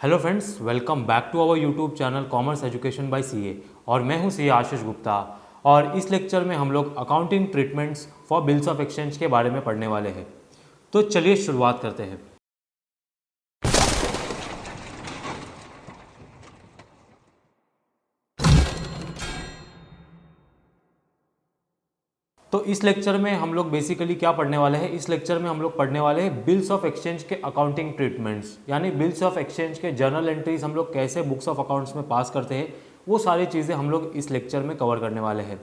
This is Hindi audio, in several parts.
Hello friends, welcome back to our YouTube channel commerce education by CA. और मैं हूं सीए आशीष गुप्ता। और इस लेक्चर में हम लोग accounting treatments for bills of exchange के बारे में पढ़ने वाले हैं। तो चलिए शुरुआत करते हैं। तो इस लेक्चर में हम लोग बेसिकली क्या पढ़ने वाले हैं? इस लेक्चर में हम लोग पढ़ने वाले हैं बिल्स ऑफ एक्सचेंज के अकाउंटिंग ट्रीटमेंट्स, यानी बिल्स ऑफ एक्सचेंज के जर्नल एंट्रीज हम लोग कैसे बुक्स ऑफ अकाउंट्स में पास करते हैं, वो सारी चीज़ें हम लोग इस लेक्चर में कवर करने वाले हैं।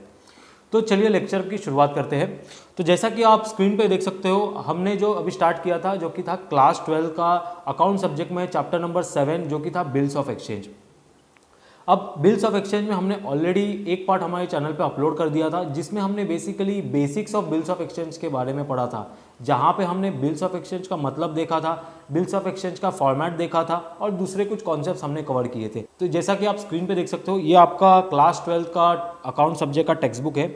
तो चलिए लेक्चर की शुरुआत करते हैं। तो जैसा कि आप स्क्रीन पे देख सकते हो, हमने जो अभी स्टार्ट किया था जो कि था क्लास 12 का अकाउंट सब्जेक्ट में चैप्टर नंबर 7 जो कि था बिल्स ऑफ एक्सचेंज। अब बिल्स ऑफ एक्सचेंज में हमने ऑलरेडी एक पार्ट हमारे चैनल पे अपलोड कर दिया था, जिसमें हमने basically basics of bills of exchange के बारे में पढ़ा था, जहाँ पे हमने बिल्स ऑफ एक्सचेंज का मतलब देखा था, बिल्स ऑफ एक्सचेंज का फॉर्मेट देखा था और दूसरे कुछ कॉन्सेप्ट्स हमने कवर किए थे। तो जैसा कि आप स्क्रीन पे देख सकते हो, ये आपका क्लास 12 का अकाउंट सब्जेक्ट का टेक्स्ट बुक है,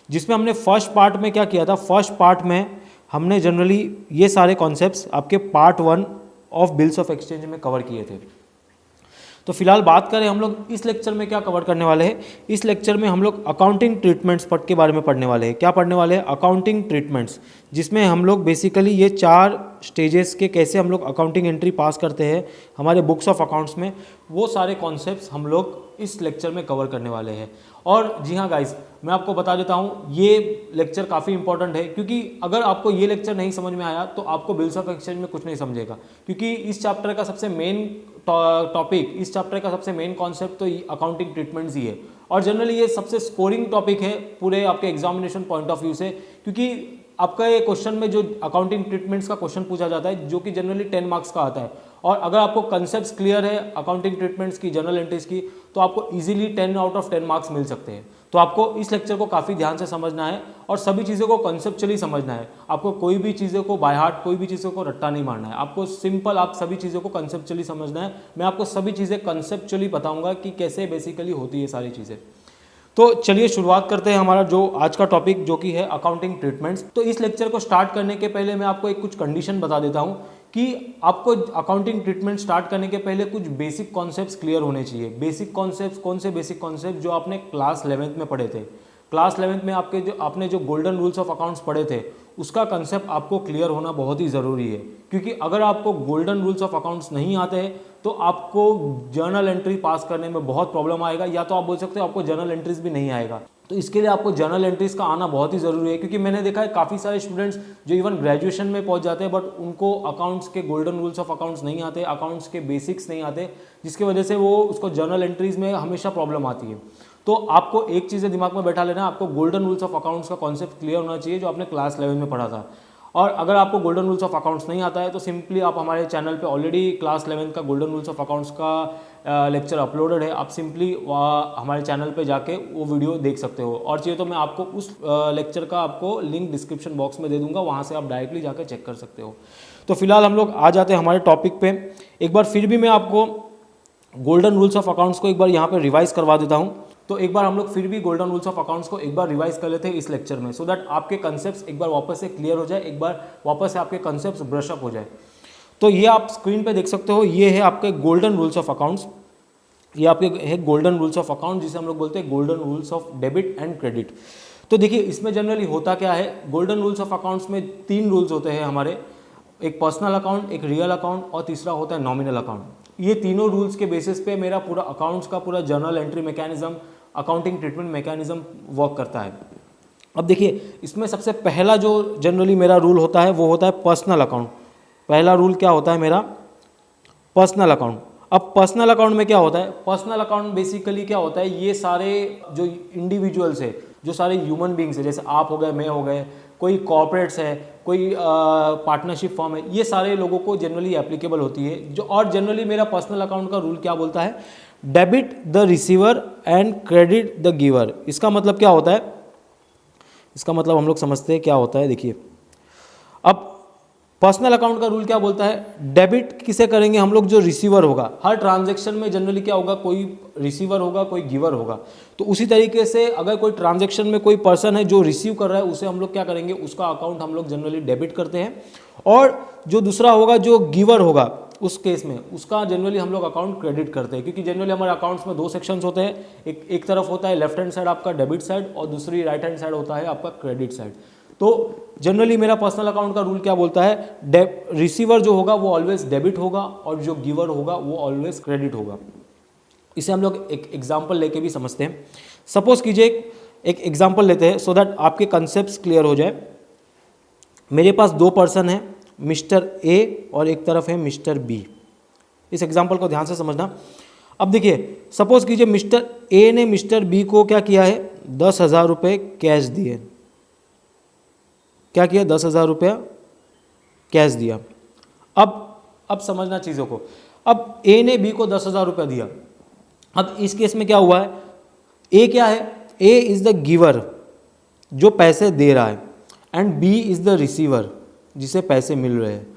जिसमें हमने फर्स्ट पार्ट में क्या किया था। फर्स्ट पार्ट में हमने जनरली ये सारे कॉन्सेप्ट्स आपके part 1 of bills of exchange में कवर किए थे। तो फिलहाल बात करें हम लोग इस लेक्चर में क्या कवर करने वाले हैं। इस लेक्चर में हम लोग अकाउंटिंग ट्रीटमेंट्स के बारे में पढ़ने वाले हैं। क्या पढ़ने वाले हैं? अकाउंटिंग ट्रीटमेंट्स, जिसमें हम लोग बेसिकली ये 4 स्टेजेस के कैसे हम लोग अकाउंटिंग एंट्री पास करते हैं हमारे बुक्स ऑफ अकाउंट्स में, वो सारे कॉन्सेप्ट्स हम लोग इस लेक्चर में कवर करने वाले हैं। और जी हाँ गाइस, मैं आपको बता देता हूँ ये लेक्चर काफ़ी इंपॉर्टेंट है, क्योंकि अगर आपको ये लेक्चर नहीं समझ में आया तो आपको बिल्स ऑफ एक्सचेंज में कुछ नहीं समझेगा। क्योंकि इस चैप्टर का सबसे मेन टॉपिक, इस चैप्टर का सबसे मेन कॉन्सेप्ट तो अकाउंटिंग ट्रीटमेंट्स ही है। और जनरली ये सबसे स्कोरिंग टॉपिक है पूरे आपके एग्जामिनेशन पॉइंट ऑफ व्यू से, क्योंकि आपका ये क्वेश्चन में जो अकाउंटिंग ट्रीटमेंट्स का क्वेश्चन पूछा जाता है, जो कि जनरली 10 मार्क्स का आता है। और अगर आपको कंसेप्ट्स क्लियर है अकाउंटिंग ट्रीटमेंट्स की, जर्नल एंट्रीज की, तो आपको इजीली 10 आउट ऑफ 10 मार्क्स मिल सकते हैं। तो आपको इस लेक्चर को काफ़ी ध्यान से समझना है और सभी चीज़ों को कंसेप्चुअली समझना है। आपको कोई भी चीज़ों को बाय हार्ट, कोई भी चीज़ों को रट्टा नहीं मारना है। आपको सिंपल आप सभी चीज़ों को कंसेप्चुअली समझना है। मैं आपको सभी चीज़ें कंसेप्चुअली बताऊंगा कि कैसे बेसिकली होती है सारी चीज़ें। तो चलिए शुरुआत करते हैं हमारा जो आज का टॉपिक, जो कि है अकाउंटिंग ट्रीटमेंट्स। तो इस लेक्चर को स्टार्ट करने के पहले मैं आपको एक कुछ कंडीशन बता देता हूं कि आपको अकाउंटिंग ट्रीटमेंट स्टार्ट करने के पहले कुछ बेसिक कॉन्सेप्ट्स क्लियर होने चाहिए। बेसिक कॉन्सेप्ट्स कौन से? बेसिक कॉन्सेप्ट जो आपने क्लास 11th में पढ़े थे। क्लास 11th में आपने जो गोल्डन रूल्स ऑफ अकाउंट्स पढ़े थे, उसका कंसेप्ट आपको क्लियर होना बहुत ही ज़रूरी है। क्योंकि अगर आपको गोल्डन रूल्स ऑफ अकाउंट्स नहीं आते हैं तो आपको जर्नल एंट्री पास करने में बहुत प्रॉब्लम आएगा, या तो आप बोल सकते हो आपको जर्नल एंट्रीज भी नहीं आएगा। तो इसके लिए आपको जर्नल एंट्रीज का आना बहुत ही ज़रूरी है, क्योंकि मैंने देखा है काफ़ी सारे स्टूडेंट्स जो इवन ग्रेजुएशन में पहुंच जाते हैं, बट उनको अकाउंट्स के गोल्डन रूल्स ऑफ अकाउंट्स नहीं आते, अकाउंट्स के बेसिक्स नहीं आते, जिसकी वजह से वो उसको जर्नल एंट्रीज में हमेशा प्रॉब्लम आती है। तो आपको एक चीज़ दिमाग में बैठा लेना, आपको गोल्डन रूल्स ऑफ अकाउंट्स का कॉन्सेप्ट क्लियर होना चाहिए जो आपने क्लास 11 में पढ़ा था। और अगर आपको गोल्डन रूल्स ऑफ अकाउंट्स नहीं आता है तो सिंपली आप हमारे चैनल पे ऑलरेडी क्लास 11 का गोल्डन रूल्स ऑफ अकाउंट्स का लेक्चर अपलोडेड है। आप सिंपली हमारे चैनल पे जाके वो वीडियो देख सकते हो, और चाहिए तो मैं आपको उस लेक्चर का आपको लिंक डिस्क्रिप्शन बॉक्स में दे दूंगा, वहाँ से आप डायरेक्टली जाकर चेक कर सकते हो। तो फिलहाल हम लोग आ जाते हैं हमारे टॉपिक पे। एक बार फिर भी मैं आपको गोल्डन रूल्स ऑफ अकाउंट्स को एक बार यहाँ पर रिवाइज करवा देता हूँ। तो एक बार हम लोग फिर भी गोल्डन रूल्स ऑफ अकाउंट्स को एक बार रिवाइज कर लेते हैं इस लेक्चर में, सो दैट आपके कंसेप्ट्स एक बार वापस से क्लियर हो जाए, एक बार वापस से आपके कंसेप्ट्स ब्रशअप हो जाए। तो ये आप स्क्रीन पे देख सकते हो, ये है आपके गोल्डन रूल्स ऑफ अकाउंट्स। ये आपके है गोल्डन रूल्स ऑफ अकाउंट, जिसे हम लोग बोलते हैं golden rules of debit and credit. तो देखिए इसमें जनरली होता क्या है, गोल्डन रूल्स ऑफ अकाउंट्स में 3 रूल्स होते हैं हमारे, एक पर्सनल अकाउंट, एक रियल अकाउंट और तीसरा होता है नॉमिनल अकाउंट। ये तीनों रूल्स के बेसिस पे मेरा पूरा अकाउंट्स का पूरा journal entry mechanism, accounting treatment mechanism work करता है। अब देखिए इसमें सबसे पहला जो जनरली मेरा रूल होता है वो होता है पर्सनल अकाउंट। पहला रूल क्या होता है मेरा? Personal account. अब पर्सनल अकाउंट में क्या होता है? पर्सनल अकाउंट बेसिकली क्या होता है, ये सारे जो इंडिविजुअल्स है, जो सारे ह्यूमन बींग्स है, जैसे आप हो गए, मैं हो गए, कोई कॉर्पोरेट्स है, कोई पार्टनरशिप फॉर्म है, ये सारे लोगों को जनरली एप्लीकेबल होती है। जो और जनरली मेरा पर्सनल अकाउंट का रूल क्या बोलता है? Debit the receiver and credit the giver. इसका मतलब क्या होता है? इसका मतलब हम लोग समझते हैं क्या होता है। देखिए अब पर्सनल अकाउंट का रूल क्या बोलता है? डेबिट किसे करेंगे हम लोग? जो रिसीवर होगा। हर ट्रांजैक्शन में जनरली क्या होगा, कोई रिसीवर होगा, कोई गिवर होगा। तो उसी तरीके से अगर कोई ट्रांजैक्शन में कोई पर्सन है जो रिसीव कर रहा है, उसे हम लोग क्या करेंगे, उसका अकाउंट हम लोग जनरली डेबिट करते हैं। और जो दूसरा होगा, जो गिवर होगा, उस केस में उसका जनरली हम लोग अकाउंट क्रेडिट करते हैं, क्योंकि जनरली हमारे अकाउंट्स में दो सेक्शंस होते हैं, एक तरफ होता है लेफ्ट हैंड साइड आपका डेबिट साइड और दूसरी राइट हैंड साइड होता है आपका क्रेडिट साइड। तो जनरली मेरा पर्सनल अकाउंट का रूल क्या बोलता है, रिसीवर जो होगा वो ऑलवेज डेबिट होगा और जो गिवर होगा वो ऑलवेज क्रेडिट होगा। इसे हम लोग एक एग्जाम्पल लेके भी समझते हैं। सपोज कीजिए एक एग्जाम्पल लेते हैं सो दैट आपके कंसेप्ट क्लियर हो जाए। मेरे पास दो पर्सन है, मिस्टर ए और एक तरफ है मिस्टर बी। इस एग्जाम्पल को ध्यान से समझना। अब देखिए सपोज कीजिए मिस्टर ए ने मिस्टर बी को क्या किया है, 10,000 रुपये कैश दिए। क्या किया, 10,000 रुपया कैश दिया। अब समझना चीज़ों को। अब ए ने बी को 10,000 रुपया दिया। अब इस केस में क्या हुआ है, ए क्या है, ए इज़ द गिवर जो पैसे दे रहा है and B is the receiver जिसे पैसे मिल रहे हैं।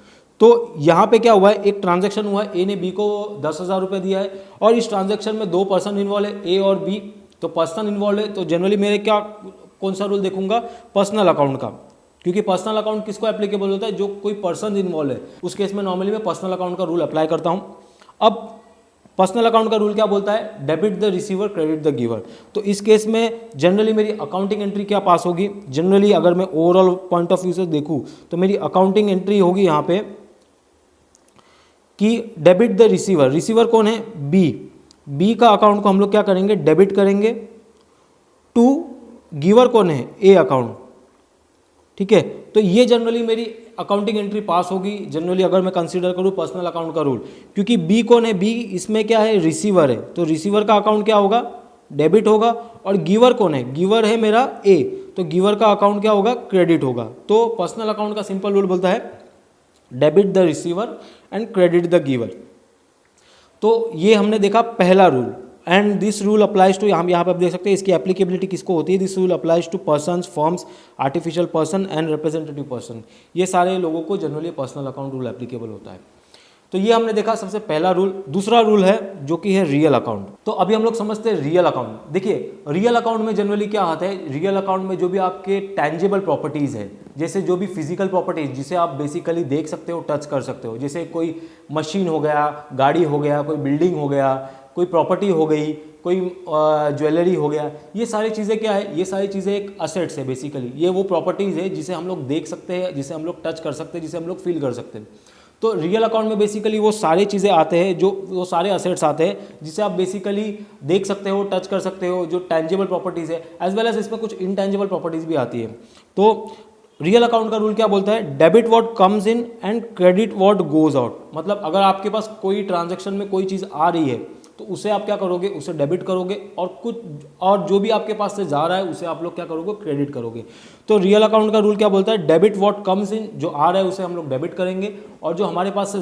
तो यहाँ पे क्या हुआ है, एक ट्रांजैक्शन हुआ है, ए ने बी को 10,000 रुपये दिया है और इस ट्रांजैक्शन में दो पर्सन इन्वॉल्व है, ए और बी। तो पर्सन इन्वॉल्व है तो जनरली मेरे क्या कौन सा रूल देखूंगा, पर्सनल अकाउंट का, क्योंकि पर्सनल अकाउंट किसको एप्लीकेबल होता है, जो कोई पर्सन इन्वॉल्व है। उस केस में नॉर्मली मैं पर्सनल अकाउंट का रूल अप्लाई करता हूँ। अब पर्सनल अकाउंट का रूल क्या बोलता है, debit the receiver credit the giver. तो इस केस में जनरली मेरी अकाउंटिंग एंट्री क्या पास होगी, जनरली अगर मैं ओवरऑल पॉइंट ऑफ व्यू से देखूं तो मेरी अकाउंटिंग एंट्री होगी यहाँ पे कि डेबिट द रिसीवर। रिसीवर कौन है, बी का अकाउंट को हम लोग क्या करेंगे, डेबिट करेंगे टू गिवर कौन है, ए अकाउंट। ठीक है, तो ये जनरली मेरी अकाउंटिंग एंट्री पास होगी जनरली अगर मैं कंसीडर करूँ पर्सनल अकाउंट का रूल, क्योंकि बी कौन है, बी इसमें क्या है, रिसीवर है। तो रिसीवर का अकाउंट क्या होगा, डेबिट होगा। और गिवर कौन है, गिवर है मेरा ए, तो गिवर का अकाउंट क्या होगा, क्रेडिट होगा। तो पर्सनल अकाउंट का सिंपल रूल बोलता है debit the receiver and credit the giver. तो ये हमने देखा पहला rule and this rule applies to, हम यहाँ पे आप देख सकते हैं इसकी एप्लीकेबिलिटी किसको होती है, this rule applies to persons, firms, artificial person and representative person. ये सारे लोगों को generally personal account rule applicable होता है। तो ये हमने देखा सबसे पहला रूल। दूसरा रूल है जो कि है रियल अकाउंट। तो अभी हम लोग समझते हैं रियल अकाउंट। देखिए रियल अकाउंट में जनरली क्या आता है, रियल अकाउंट में जो भी आपके टैंजिबल प्रॉपर्टीज़ है, जैसे जो भी फिजिकल प्रॉपर्टीज जिसे आप बेसिकली देख सकते हो, टच कर सकते हो, जैसे कोई मशीन हो गया, गाड़ी हो गया, कोई बिल्डिंग हो गया, कोई प्रॉपर्टी हो गई, कोई ज्वेलरी हो गया, ये सारी चीज़ें क्या है, ये सारी चीज़ें एक असेट्स है बेसिकली। ये वो प्रॉपर्टीज़ है जिसे हम लोग देख सकते हैं, जिसे हम लोग टच कर सकते हैं, जिसे हम लोग फील कर सकते हैं। तो रियल अकाउंट में बेसिकली वो सारी चीज़ें आते हैं, जो वो सारे असेट्स आते हैं जिसे आप बेसिकली देख सकते हो, टच कर सकते हो, जो टैंजिबल प्रॉपर्टीज़ है, एज वेल एज इसमें कुछ इनटैंजिबल प्रॉपर्टीज़ भी आती है। तो रियल अकाउंट का रूल क्या बोलता है, debit what comes in and credit what goes out. मतलब अगर आपके पास कोई ट्रांजेक्शन में कोई चीज़ आ रही है तो उसे आप क्या करोगे, उसे डेबिट करोगे, और जो भी आपके पास से जा रहा है उसे आप लोग क्या करोगे, क्रेडिट करोगे। तो रियल अकाउंट का रूल क्या बोलता है, डेबिट व्हाट कम्स इन, जो आ रहा है उसे हम लोग डेबिट करेंगे, और जो हमारे पास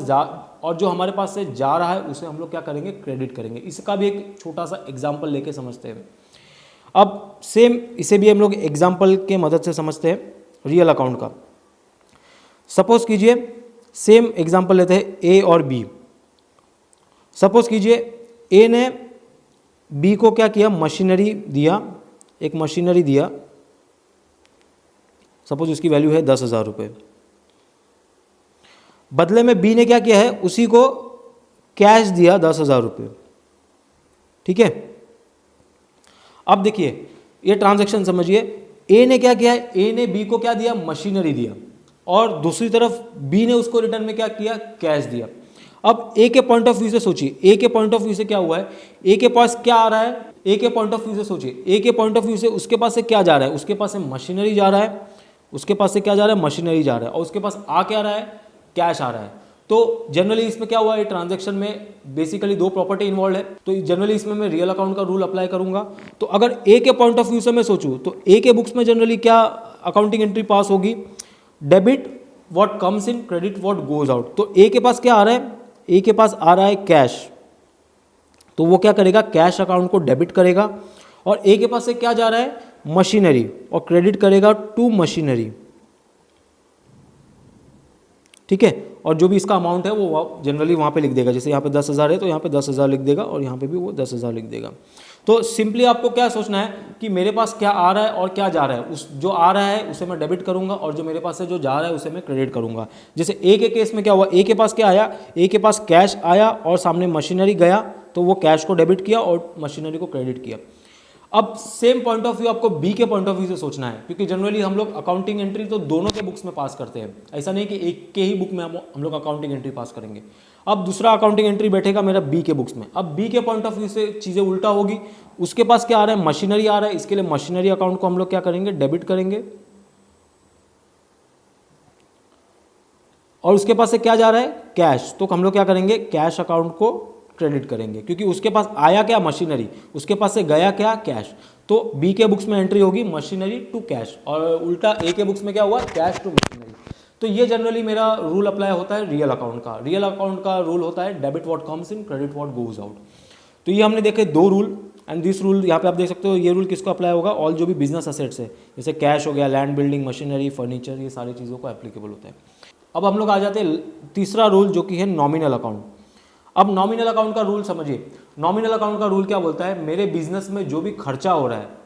से जा रहा है उसे हम लोग क्या करेंगे, क्रेडिट करेंगे। इसका भी एक छोटा सा एग्जाम्पल लेके समझते हैं। अब सेम इसे भी हम लोग एग्जाम्पल के मदद से समझते हैं रियल अकाउंट का। सपोज कीजिए सेम एग्जाम्पल लेते हैं ए और बी। सपोज कीजिए ए ने बी को क्या किया, मशीनरी दिया, एक मशीनरी दिया, सपोज उसकी वैल्यू है 10,000 रुपये। बदले में बी ने क्या किया है, उसी को कैश दिया 10,000 रुपये। ठीक है, अब देखिए ये ट्रांजैक्शन समझिए, ए ने क्या किया है, ए ने बी को क्या दिया, मशीनरी दिया, और दूसरी तरफ बी ने उसको रिटर्न में क्या किया, कैश दिया। अब ए के पॉइंट ऑफ व्यू से सोचिए, ए के पॉइंट ऑफ व्यू से क्या हुआ है, ए के पास क्या आ रहा है, ए के पॉइंट ऑफ व्यू से सोचिए, ए के पॉइंट ऑफ व्यू से उसके पास से क्या जा रहा है, उसके पास से मशीनरी जा रहा है, उसके पास से क्या जा रहा है, मशीनरी जा रहा है, और उसके पास आ क्या रहा है, कैश आ रहा है। तो जनरली इसमें क्या हुआ है, ट्रांजैक्शन में बेसिकली दो प्रॉपर्टी इन्वॉल्व है, तो जनरली इसमें मैं रियल अकाउंट का रूल अप्लाई करूंगा। तो अगर ए के पॉइंट ऑफ व्यू से मैं सोचूं तो ए के बुक्स में जनरली क्या अकाउंटिंग एंट्री पास होगी, debit what comes in, credit what goes out. तो ए के पास क्या आ रहा है, ए के पास आ रहा है कैश, तो वो क्या करेगा, कैश अकाउंट को डेबिट करेगा, और ए के पास से क्या जा रहा है, मशीनरी, और क्रेडिट करेगा टू मशीनरी। ठीक है, और जो भी इसका अमाउंट है वो जनरली वहाँ पे लिख देगा, जैसे यहाँ पे 10,000 है तो यहाँ पे 10,000 लिख देगा, और यहाँ पे भी वो 10,000 लिख देगा। तो सिंपली आपको क्या सोचना है कि मेरे पास क्या आ रहा है और क्या जा रहा है, उस जो आ रहा है उसे मैं डेबिट करूंगा और जो मेरे पास से जो जा रहा है उसे मैं क्रेडिट करूंगा। जैसे ए के केस में क्या हुआ, ए के पास क्या आया, ए के पास कैश आया और सामने मशीनरी गया, तो वो कैश को डेबिट किया और मशीनरी को क्रेडिट किया। अब सेम पॉइंट ऑफ व्यू आपको बी के पॉइंट ऑफ व्यू से सोचना है, क्योंकि जनरली हम लोग अकाउंटिंग एंट्री तो दोनों के बुक्स में पास करते हैं, ऐसा नहीं कि एक के ही बुक में हम लोग अकाउंटिंग एंट्री पास करेंगे। अब दूसरा अकाउंटिंग एंट्री बैठेगा मेरा बी के बुक्स में। अब बी के पॉइंट ऑफ व्यू से चीज़ें उल्टा होगी, उसके पास क्या आ रहा है, मशीनरी आ रहा है, इसके लिए मशीनरी अकाउंट को हम लोग क्या करेंगे, डेबिट करेंगे। और उसके पास से क्या जा रहा है, कैश, तो हम लोग क्या करेंगे, कैश अकाउंट को क्रेडिट करेंगे, क्योंकि उसके पास आया क्या, मशीनरी, उसके पास से गया क्या, कैश। तो बी के बुक्स में एंट्री होगी मशीनरी टू कैश, और उल्टा ए के बुक्स में क्या हुआ, कैश टू मशीनरी। तो ये जनरली मेरा रूल अप्लाई होता है रियल अकाउंट का। रियल अकाउंट का रूल होता है debit what comes in, credit what goes out. तो ये हमने देखे दो रूल, एंड दिस रूल यहाँ पे आप देख सकते हो, ये रूल किसको अप्लाई होगा, ऑल जो भी बिजनेस असेट्स है, जैसे कैश हो गया, लैंड, बिल्डिंग, मशीनरी, फर्नीचर, ये सारी चीज़ों को एप्लीकेबल होता है। अब हम लोग आ जाते हैं तीसरा रूल जो कि है नॉमिनल अकाउंट। अब नॉमिनल अकाउंट का रूल समझिए। नॉमिनल अकाउंट का रूल क्या बोलता है, मेरे बिजनेस में जो भी खर्चा हो रहा है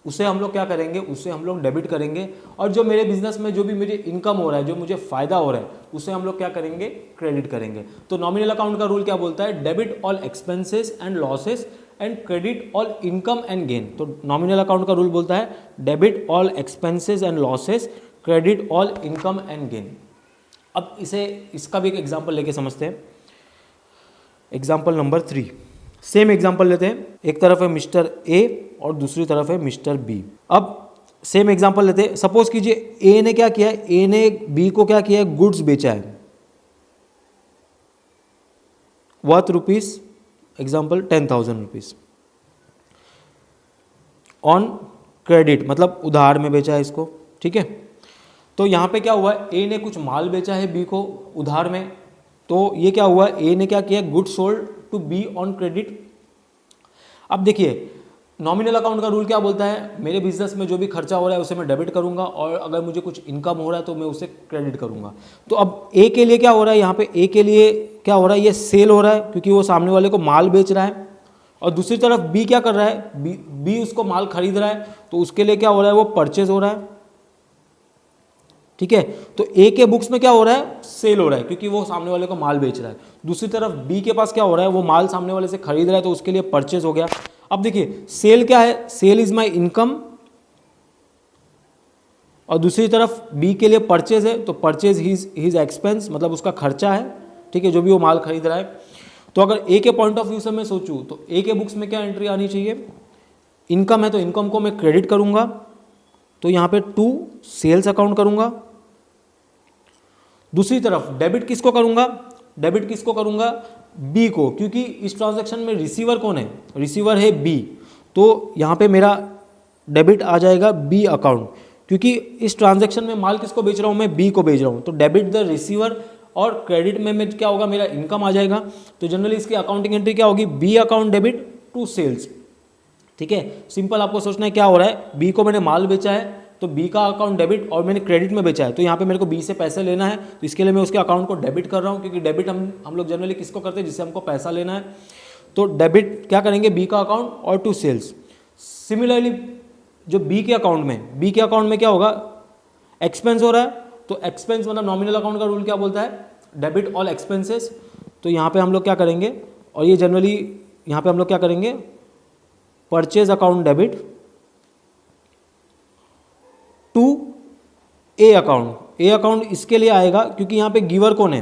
उसे हम लोग क्या करेंगे, उसे हम लोग डेबिट करेंगे, और जो मेरे बिजनेस में जो भी मेरी इनकम हो रहा है, जो मुझे फायदा हो रहा है, उसे हम लोग क्या करेंगे, क्रेडिट करेंगे। तो नॉमिनल अकाउंट का रूल क्या बोलता है, debit all expenses and losses and credit all income and gain. तो नॉमिनल अकाउंट का रूल बोलता है debit all expenses and losses, credit all income and gain. अब इसका भी एक एग्जाम्पल लेके समझते हैं। एग्जाम्पल नंबर 3, सेम एग्जाम्पल लेते हैं। एक तरफ है मिस्टर ए और दूसरी तरफ है मिस्टर बी। अब सेम एग्जाम्पल लेते हैं। सपोज कीजिए ए ने क्या किया है, ए ने बी को क्या किया है, गुड्स बेचा है worth rupees, example 10,000 rupees on credit, मतलब उधार में बेचा है इसको, ठीक है। तो यहाँ पे क्या हुआ है, ए ने कुछ माल बेचा है बी को उधार में, तो ये क्या हुआ, ए ने क्या किया, good sold to B on credit. अब देखिए नॉमिनल अकाउंट का रूल क्या बोलता है, मेरे बिजनेस में जो भी खर्चा हो रहा है उसे मैं डेबिट करूंगा, और अगर मुझे कुछ इनकम हो रहा है तो मैं उसे क्रेडिट करूंगा। तो अब ए के लिए क्या हो रहा है, यहाँ पे ए के लिए क्या हो रहा है, ये सेल हो रहा है क्योंकि वो सामने वाले को माल बेच रहा है, और दूसरी तरफ बी क्या कर रहा है, बी उसको माल खरीद रहा है, तो उसके लिए क्या हो रहा है, वो परचेज हो रहा है, ठीक है। तो ए के बुक्स में क्या हो रहा है, सेल हो रहा है क्योंकि वो सामने वाले को माल बेच रहा है। दूसरी तरफ बी के पास क्या हो रहा है, वो माल सामने वाले से खरीद रहा है, तो उसके लिए परचेज हो गया। अब देखिए सेल क्या है, सेल इज माय इनकम, और दूसरी तरफ बी के लिए परचेज है, तो परचेज हिज एक्सपेंस, मतलब उसका खर्चा है, ठीक है, जो भी वो माल खरीद रहा है। तो अगर ए के पॉइंट ऑफ व्यू से मैं सोचूं तो ए के बुक्स में क्या एंट्री आनी चाहिए, इनकम है तो इनकम को मैं क्रेडिट करूंगा, तो यहाँ पे टू सेल्स अकाउंट करूंगा। दूसरी तरफ डेबिट किसको करूंगा, डेबिट किसको करूंगा, बी को, क्योंकि इस ट्रांजैक्शन में रिसीवर कौन है, रिसीवर है बी, तो यहाँ पे मेरा डेबिट आ जाएगा बी अकाउंट, क्योंकि इस ट्रांजैक्शन में माल किसको बेच रहा हूँ, मैं बी को बेच रहा हूँ, तो डेबिट द रिसीवर, और क्रेडिट में क्या होगा, मेरा इनकम आ जाएगा। तो जनरली इसकी अकाउंटिंग एंट्री क्या होगी, B account debit to sales, ठीक है। सिंपल आपको सोचना है क्या हो रहा है, बी को मैंने माल बेचा है तो बी का अकाउंट डेबिट, और मैंने क्रेडिट में बेचा है, तो यहाँ पे मेरे को बी से पैसे लेना है, तो इसके लिए मैं उसके अकाउंट को डेबिट कर रहा हूँ, क्योंकि डेबिट हम लोग जनरली किसको करते हैं, जिससे हमको पैसा लेना है। तो डेबिट क्या करेंगे, बी का अकाउंट और टू सेल्स। सिमिलरली जो बी के अकाउंट में क्या होगा, एक्सपेंस हो रहा है, तो एक्सपेंस मतलब नॉमिनल अकाउंट का रूल क्या बोलता है, डेबिट ऑल एक्सपेंसेस। तो यहाँ पे हम लोग क्या करेंगे, और ये जनरली यहाँ पे हम लोग क्या करेंगे, purchase account debit to A account. A account इसके लिए आएगा क्योंकि यहाँ पे गिवर कौन है,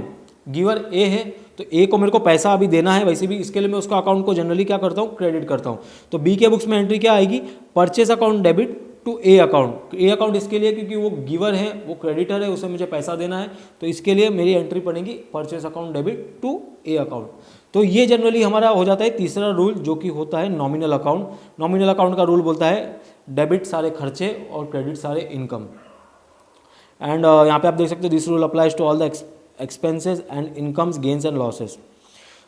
गिवर ए है, तो ए को मेरे को पैसा अभी देना है, वैसे भी इसके लिए मैं उसका अकाउंट को जनरली क्या करता हूँ, क्रेडिट करता हूँ। तो बी के बुक्स में एंट्री क्या आएगी, purchase account debit to A account. A account इसके लिए क्योंकि वो गिवर है, वो क्रेडिटर है, उसे मुझे पैसा देना है, तो इसके लिए मेरी एंट्री पड़ेगी purchase account debit to A account. तो ये जनरली हमारा हो जाता है तीसरा रूल, जो कि होता है नॉमिनल अकाउंट। नॉमिनल अकाउंट का रूल बोलता है डेबिट सारे खर्चे और क्रेडिट सारे इनकम। एंड यहाँ पे आप देख सकते हो, this rule applies to all the expenses and incomes, gains and losses.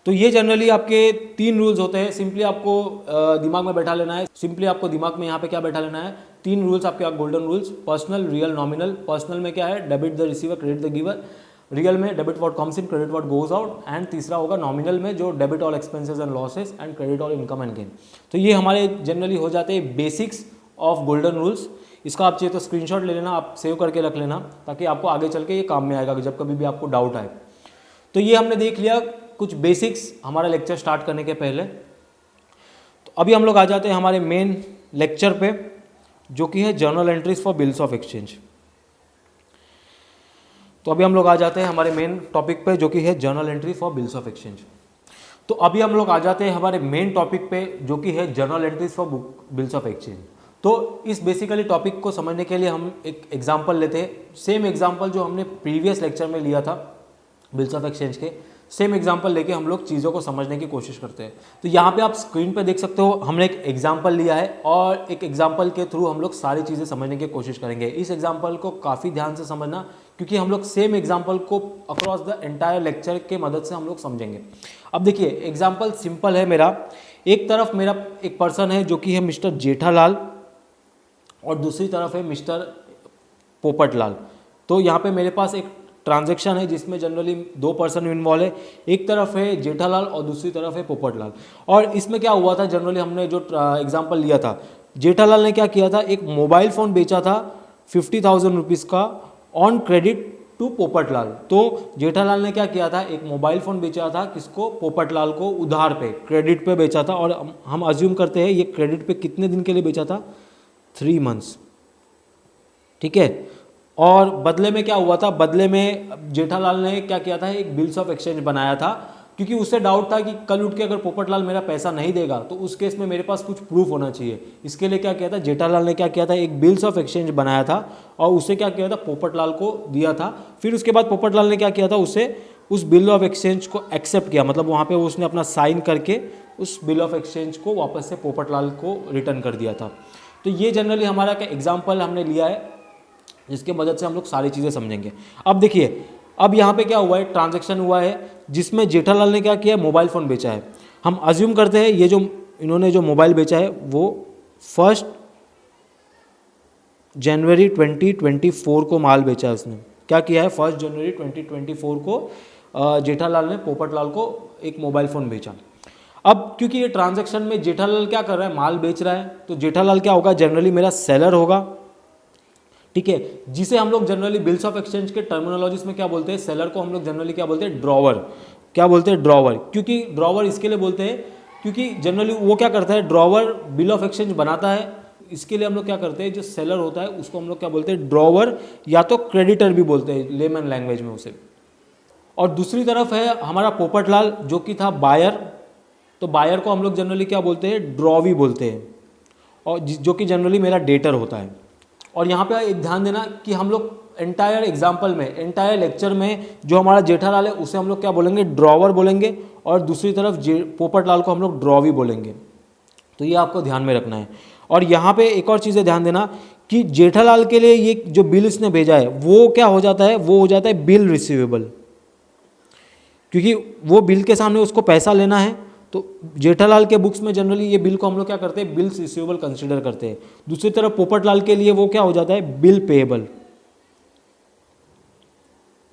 तो ये जनरली आपके 3 रूल्स होते हैं। सिंपली आपको दिमाग में बैठा लेना है, सिंपली आपको दिमाग में यहाँ पे क्या बैठा लेना है, 3 रूल्स आपके golden rules, personal, real, nominal. Personal में क्या है, debit the receiver, credit the giver. Real में debit what comes in, credit what goes out, and तीसरा होगा नॉमिनल में जो debit all expenses and losses and credit all income and gain. तो ये हमारे जनरली हो जाते हैं बेसिक्स ऑफ गोल्डन रूल्स। इसका आप चाहिए तो स्क्रीनशॉट ले लेना, आप सेव करके रख लेना, ताकि आपको आगे चल के ये काम में आएगा जब कभी भी आपको डाउट आए। तो ये हमने देख लिया कुछ बेसिक्स हमारा लेक्चर स्टार्ट करने के पहले। तो अभी हम लोग आ जाते हैं हमारे मेन लेक्चर पे, जो कि है journal entries for bills of exchange. तो अभी हम लोग आ जाते हैं हमारे मेन टॉपिक पे, जो कि है journal entry for bills of exchange. तो अभी हम लोग आ जाते हैं हमारे मेन टॉपिक पे, जो कि है journal entries for bills of exchange. तो इस बेसिकली टॉपिक को समझने के लिए हम एक एग्जांपल लेते हैं, सेम एग्जांपल जो हमने प्रीवियस लेक्चर में लिया था बिल्स ऑफ एक्सचेंज के, सेम एग्जांपल लेके हम लोग चीज़ों को समझने की कोशिश करते हैं। तो यहाँ पे आप स्क्रीन पे देख सकते हो, हमने एक एग्जांपल लिया है और एक एग्जांपल के थ्रू हम लोग सारी चीज़ें समझने की कोशिश करेंगे। इस एग्जांपल को काफ़ी ध्यान से समझना, क्योंकि हम लोग सेम एग्जांपल को अक्रॉस द एंटायर लेक्चर के मदद से हम लोग समझेंगे। अब देखिए एग्जाम्पल सिंपल है मेरा, एक तरफ मेरा एक पर्सन है जो कि है मिस्टर जेठालाल और दूसरी तरफ है मिस्टर पोपटलाल। तो यहाँ पे मेरे पास एक ट्रांजैक्शन है जिसमें जनरली दो पर्सन इन्वॉल्व है, एक तरफ है जेठालाल और दूसरी तरफ है पोपटलाल। और इसमें क्या हुआ था, जनरली हमने जो एग्जांपल लिया था, जेठालाल ने क्या किया था, एक मोबाइल फ़ोन बेचा था 50,000 रुपीज़ का ऑन क्रेडिट टू पोपटलाल। तो जेठालाल ने क्या किया था, एक मोबाइल फ़ोन बेचा था किसको, पोपटलाल को, उधार पे, क्रेडिट पे बेचा था। और हम अज्यूम करते हैं ये क्रेडिट पे कितने दिन के लिए बेचा था, 3 मंथ्स, ठीक है। और बदले में क्या हुआ था, बदले में जेठालाल ने क्या किया था, एक बिल्स ऑफ एक्सचेंज बनाया था, क्योंकि उससे डाउट था कि कल उठ के अगर पोपटलाल मेरा पैसा नहीं देगा तो उस केस में मेरे पास कुछ प्रूफ होना चाहिए। इसके लिए क्या किया था, जेठालाल ने क्या किया था, एक बिल्स ऑफ एक्सचेंज बनाया था और उसे क्या किया था, पोपटलाल को दिया था। फिर उसके बाद पोपटलाल ने क्या किया था, उसे उस बिल ऑफ एक्सचेंज को एक्सेप्ट किया, मतलब वहाँ पर उसने अपना साइन करके उस बिल ऑफ एक्सचेंज को वापस से पोपटलाल को रिटर्न कर दिया था। तो ये जनरली हमारा क्या एग्जाम्पल हमने लिया है, जिसके मदद से हम लोग सारी चीज़ें समझेंगे। अब देखिए, अब यहाँ पे क्या हुआ है, ट्रांजैक्शन हुआ है जिसमें जेठालाल ने क्या किया, मोबाइल फ़ोन बेचा है। हम अज्यूम करते हैं ये जो इन्होंने जो मोबाइल बेचा है वो 1 जनवरी 2024 को माल बेचा है। उसने क्या किया है, 1 जनवरी 2024 को जेठालाल ने पोपटलाल को एक मोबाइल फ़ोन बेचा। अब क्योंकि ये ट्रांजैक्शन में जेठालाल क्या कर रहा है, माल बेच रहा है, तो जेठालाल क्या होगा, जनरली मेरा सेलर होगा, ठीक है, जिसे हम लोग जनरली बिल्स ऑफ एक्सचेंज के टर्मिनोलॉजीज में क्या बोलते हैं, सेलर को हम लोग जनरली क्या बोलते हैं, ड्रॉवर। क्या बोलते हैं, ड्रॉवर। क्योंकि ड्रॉवर इसके लिए बोलते हैं क्योंकि जनरली वो क्या करता है, ड्रॉवर बिल ऑफ एक्सचेंज बनाता है। इसके लिए हम लोग क्या करते हैं, जो सेलर होता है उसको हम लोग क्या बोलते हैं, ड्रॉवर, या तो क्रेडिटर भी बोलते हैं लेमन लैंग्वेज में उसे। और दूसरी तरफ है हमारा पोपटलाल जो कि था बायर। तो बायर को हम लोग जनरली क्या बोलते हैं, ड्रॉवी बोलते हैं, और जो कि जनरली मेरा डेटर होता है। और यहाँ पे एक ध्यान देना कि हम लोग एंटायर एग्जाम्पल में, एंटायर लेक्चर में जो हमारा जेठालाल है उसे हम लोग क्या बोलेंगे, ड्रॉवर बोलेंगे, और दूसरी तरफ पोपटलाल को हम लोग ड्रॉवी बोलेंगे। तो ये आपको ध्यान में रखना है। और यहाँ पे एक और चीज़ें ध्यान देना कि जेठालाल के लिए ये जो बिल इसने भेजा है वो क्या हो जाता है, वो हो जाता है बिल रिसीवेबल, क्योंकि वो बिल के सामने उसको पैसा लेना है। तो जेठालाल के बुक्स में जनरली ये बिल को हम लोग क्या करते हैं, बिल्स रिसीवेबल कंसीडर करते हैं। दूसरी तरफ पोपटलाल के लिए वो क्या हो जाता है, बिल पेएबल,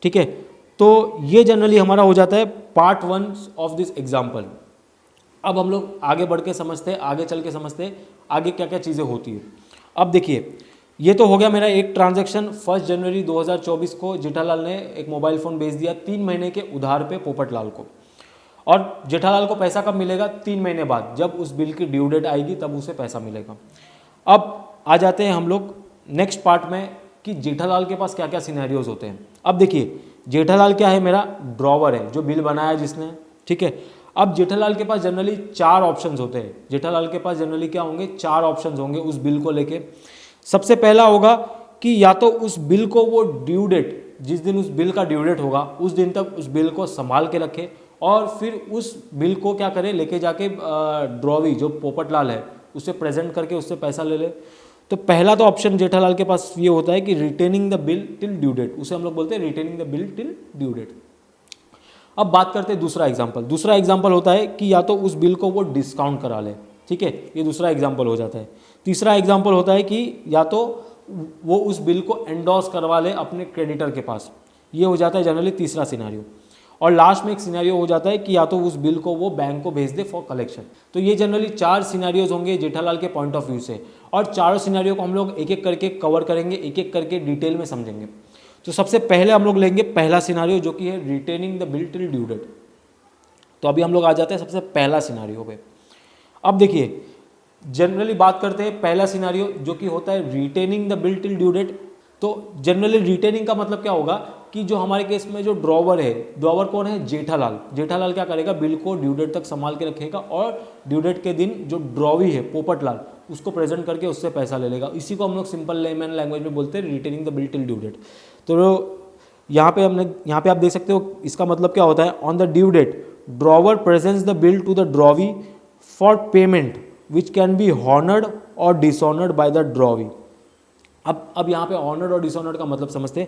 ठीक है। तो ये जनरली हमारा हो जाता है पार्ट 1 ऑफ दिस एग्जाम्पल। अब हम लोग आगे बढ़ के समझते हैं, आगे चल के समझते हैं आगे क्या क्या चीज़ें होती है। अब देखिए, ये तो हो गया मेरा एक ट्रांजैक्शन, 1 जनवरी 2024 को जेठालाल ने एक मोबाइल फ़ोन बेच दिया 3 महीने के उधार पे पोपटलाल को। और जेठालाल को पैसा कब मिलेगा, 3 महीने बाद, जब उस बिल की ड्यू डेट आएगी तब उसे पैसा मिलेगा। अब आ जाते हैं हम लोग नेक्स्ट पार्ट में कि जेठालाल के पास क्या क्या सिनेरियोज होते हैं। अब देखिए, जेठालाल क्या है, मेरा ड्रॉवर है जो बिल बनाया जिसने, ठीक है। अब जेठालाल के पास जनरली 4 ऑप्शंस होते हैं। जेठालाल के पास जनरली क्या होंगे, 4 ऑप्शंस होंगे उस बिल को लेके। सबसे पहला होगा कि या तो उस बिल को वो ड्यू डेट, जिस दिन उस बिल का ड्यू डेट होगा उस दिन तक उस बिल को संभाल के रखे, और फिर उस बिल को क्या करे, लेके जाके ड्रॉवी जो पोपटलाल है उसे प्रेजेंट करके उससे पैसा ले ले। तो पहला तो ऑप्शन जेठालाल के पास ये होता है कि retaining the bill till due date, उसे हम लोग बोलते हैं retaining the bill till due date. अब बात करते हैं दूसरा एग्जाम्पल। दूसरा एग्जाम्पल होता है कि या तो उस बिल को वो डिस्काउंट करा ले, ठीक है, ये दूसरा एग्जाम्पल हो जाता है। तीसरा एग्जाम्पल होता है कि या तो वो उस बिल को एंडोर्स करवा ले अपने क्रेडिटर के पास, ये हो जाता है जनरली तीसरा सिनेरियो। और लास्ट में एक सिनेरियो हो जाता है कि या तो उस बिल को वो बैंक को भेज दे फॉर कलेक्शन। तो ये जनरली 4 सिनेरियोज होंगे जेठालाल के पॉइंट ऑफ व्यू से, और चारों सिनेरियो को हम लोग एक एक करके कवर करेंगे, एक एक करके डिटेल में समझेंगे। तो सबसे पहले हम लोग लेंगे पहला सिनेरियो जो कि है retaining the bill till due date. तो अभी हम लोग आ जाते हैं सबसे पहला सिनेरियो पे। अब देखिए जनरली बात करते हैं पहला सिनेरियो जो कि होता है retaining the bill till due date. तो जनरली रिटेनिंग का मतलब क्या होगा कि जो हमारे केस में जो ड्रॉवर है, ड्रॉवर कौन है? जेठालाल। जेठालाल क्या करेगा? बिल को ड्यू डेट तक संभाल के रखेगा और ड्यू डेट के दिन जो ड्रॉवी है पोपटलाल उसको प्रेजेंट करके उससे पैसा ले लेगा। इसी को हम लोग सिंपल लेमैन लैंग्वेज में बोलते हैं retaining the bill till due date. तो यहाँ पे आप देख सकते हो इसका मतलब क्या होता है, on the due date drawer presents the bill to the drawee for payment which can be honoured और डिसऑनर्ड बाय द ड्रॉवी। अब यहाँ पे ऑनर्ड और डिसऑनर्ड का मतलब समझते हैं।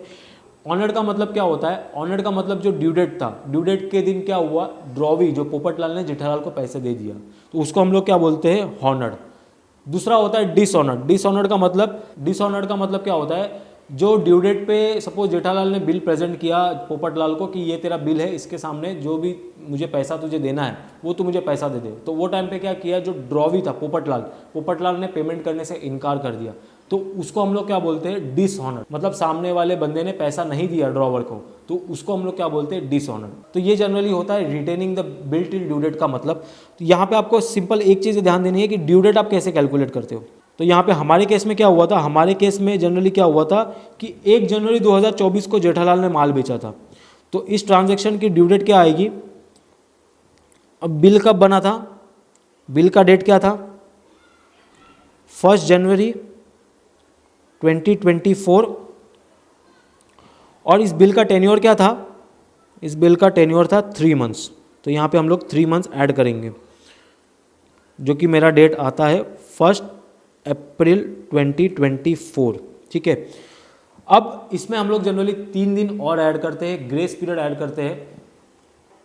ऑनर्ड का मतलब क्या होता है? ऑनर्ड का मतलब जो ड्यू डेट था, ड्यू डेट के दिन क्या हुआ, ड्रॉवी जो पोपटलाल ने जेठालाल को पैसे दे दिया, तो उसको हम लोग क्या बोलते हैं? हॉनर्ड। दूसरा होता है डिसऑनर्ड। डिसऑनर्ड का मतलब क्या होता है? जो ड्यू डेट पे सपोज जेठालाल ने बिल प्रेजेंट किया पोपटलाल को कि ये तेरा बिल है, इसके सामने जो भी मुझे पैसा तुझे देना है वो तू मुझे पैसा दे दे। तो वो टाइम पे क्या किया, जो ड्रॉवी था पोपटलाल ने पेमेंट करने से इनकार कर दिया, तो उसको हम लोग क्या बोलते हैं? डिसऑनर। मतलब सामने वाले बंदे ने पैसा नहीं दिया ड्रॉवर को, तो उसको हम लोग क्या बोलते हैं? डिसऑनर। तो ये जनरली होता है retaining the bill till due date का मतलब। तो यहाँ पे आपको सिंपल एक चीज़ ध्यान देनी है कि ड्यू डेट आप कैसे कैलकुलेट करते हो। तो यहाँ पे हमारे केस में क्या हुआ था, हमारे केस में जनरली क्या हुआ था कि 1 जनवरी 2024 को जेठालाल ने माल बेचा था। तो इस ट्रांजैक्शन की ड्यू डेट क्या आएगी? अब बिल कब बना था? बिल का डेट क्या था? 1 जनवरी 2024। और इस बिल का टेन्योर क्या था? इस बिल का टेन्योर था 3 मंथ्स। तो यहाँ पे हम लोग 3 मंथ्स ऐड करेंगे, जो कि मेरा डेट आता है 1 अप्रैल 2024। ठीक है। अब इसमें हम लोग जनरली 3 दिन और ऐड करते हैं, ग्रेस पीरियड ऐड करते हैं,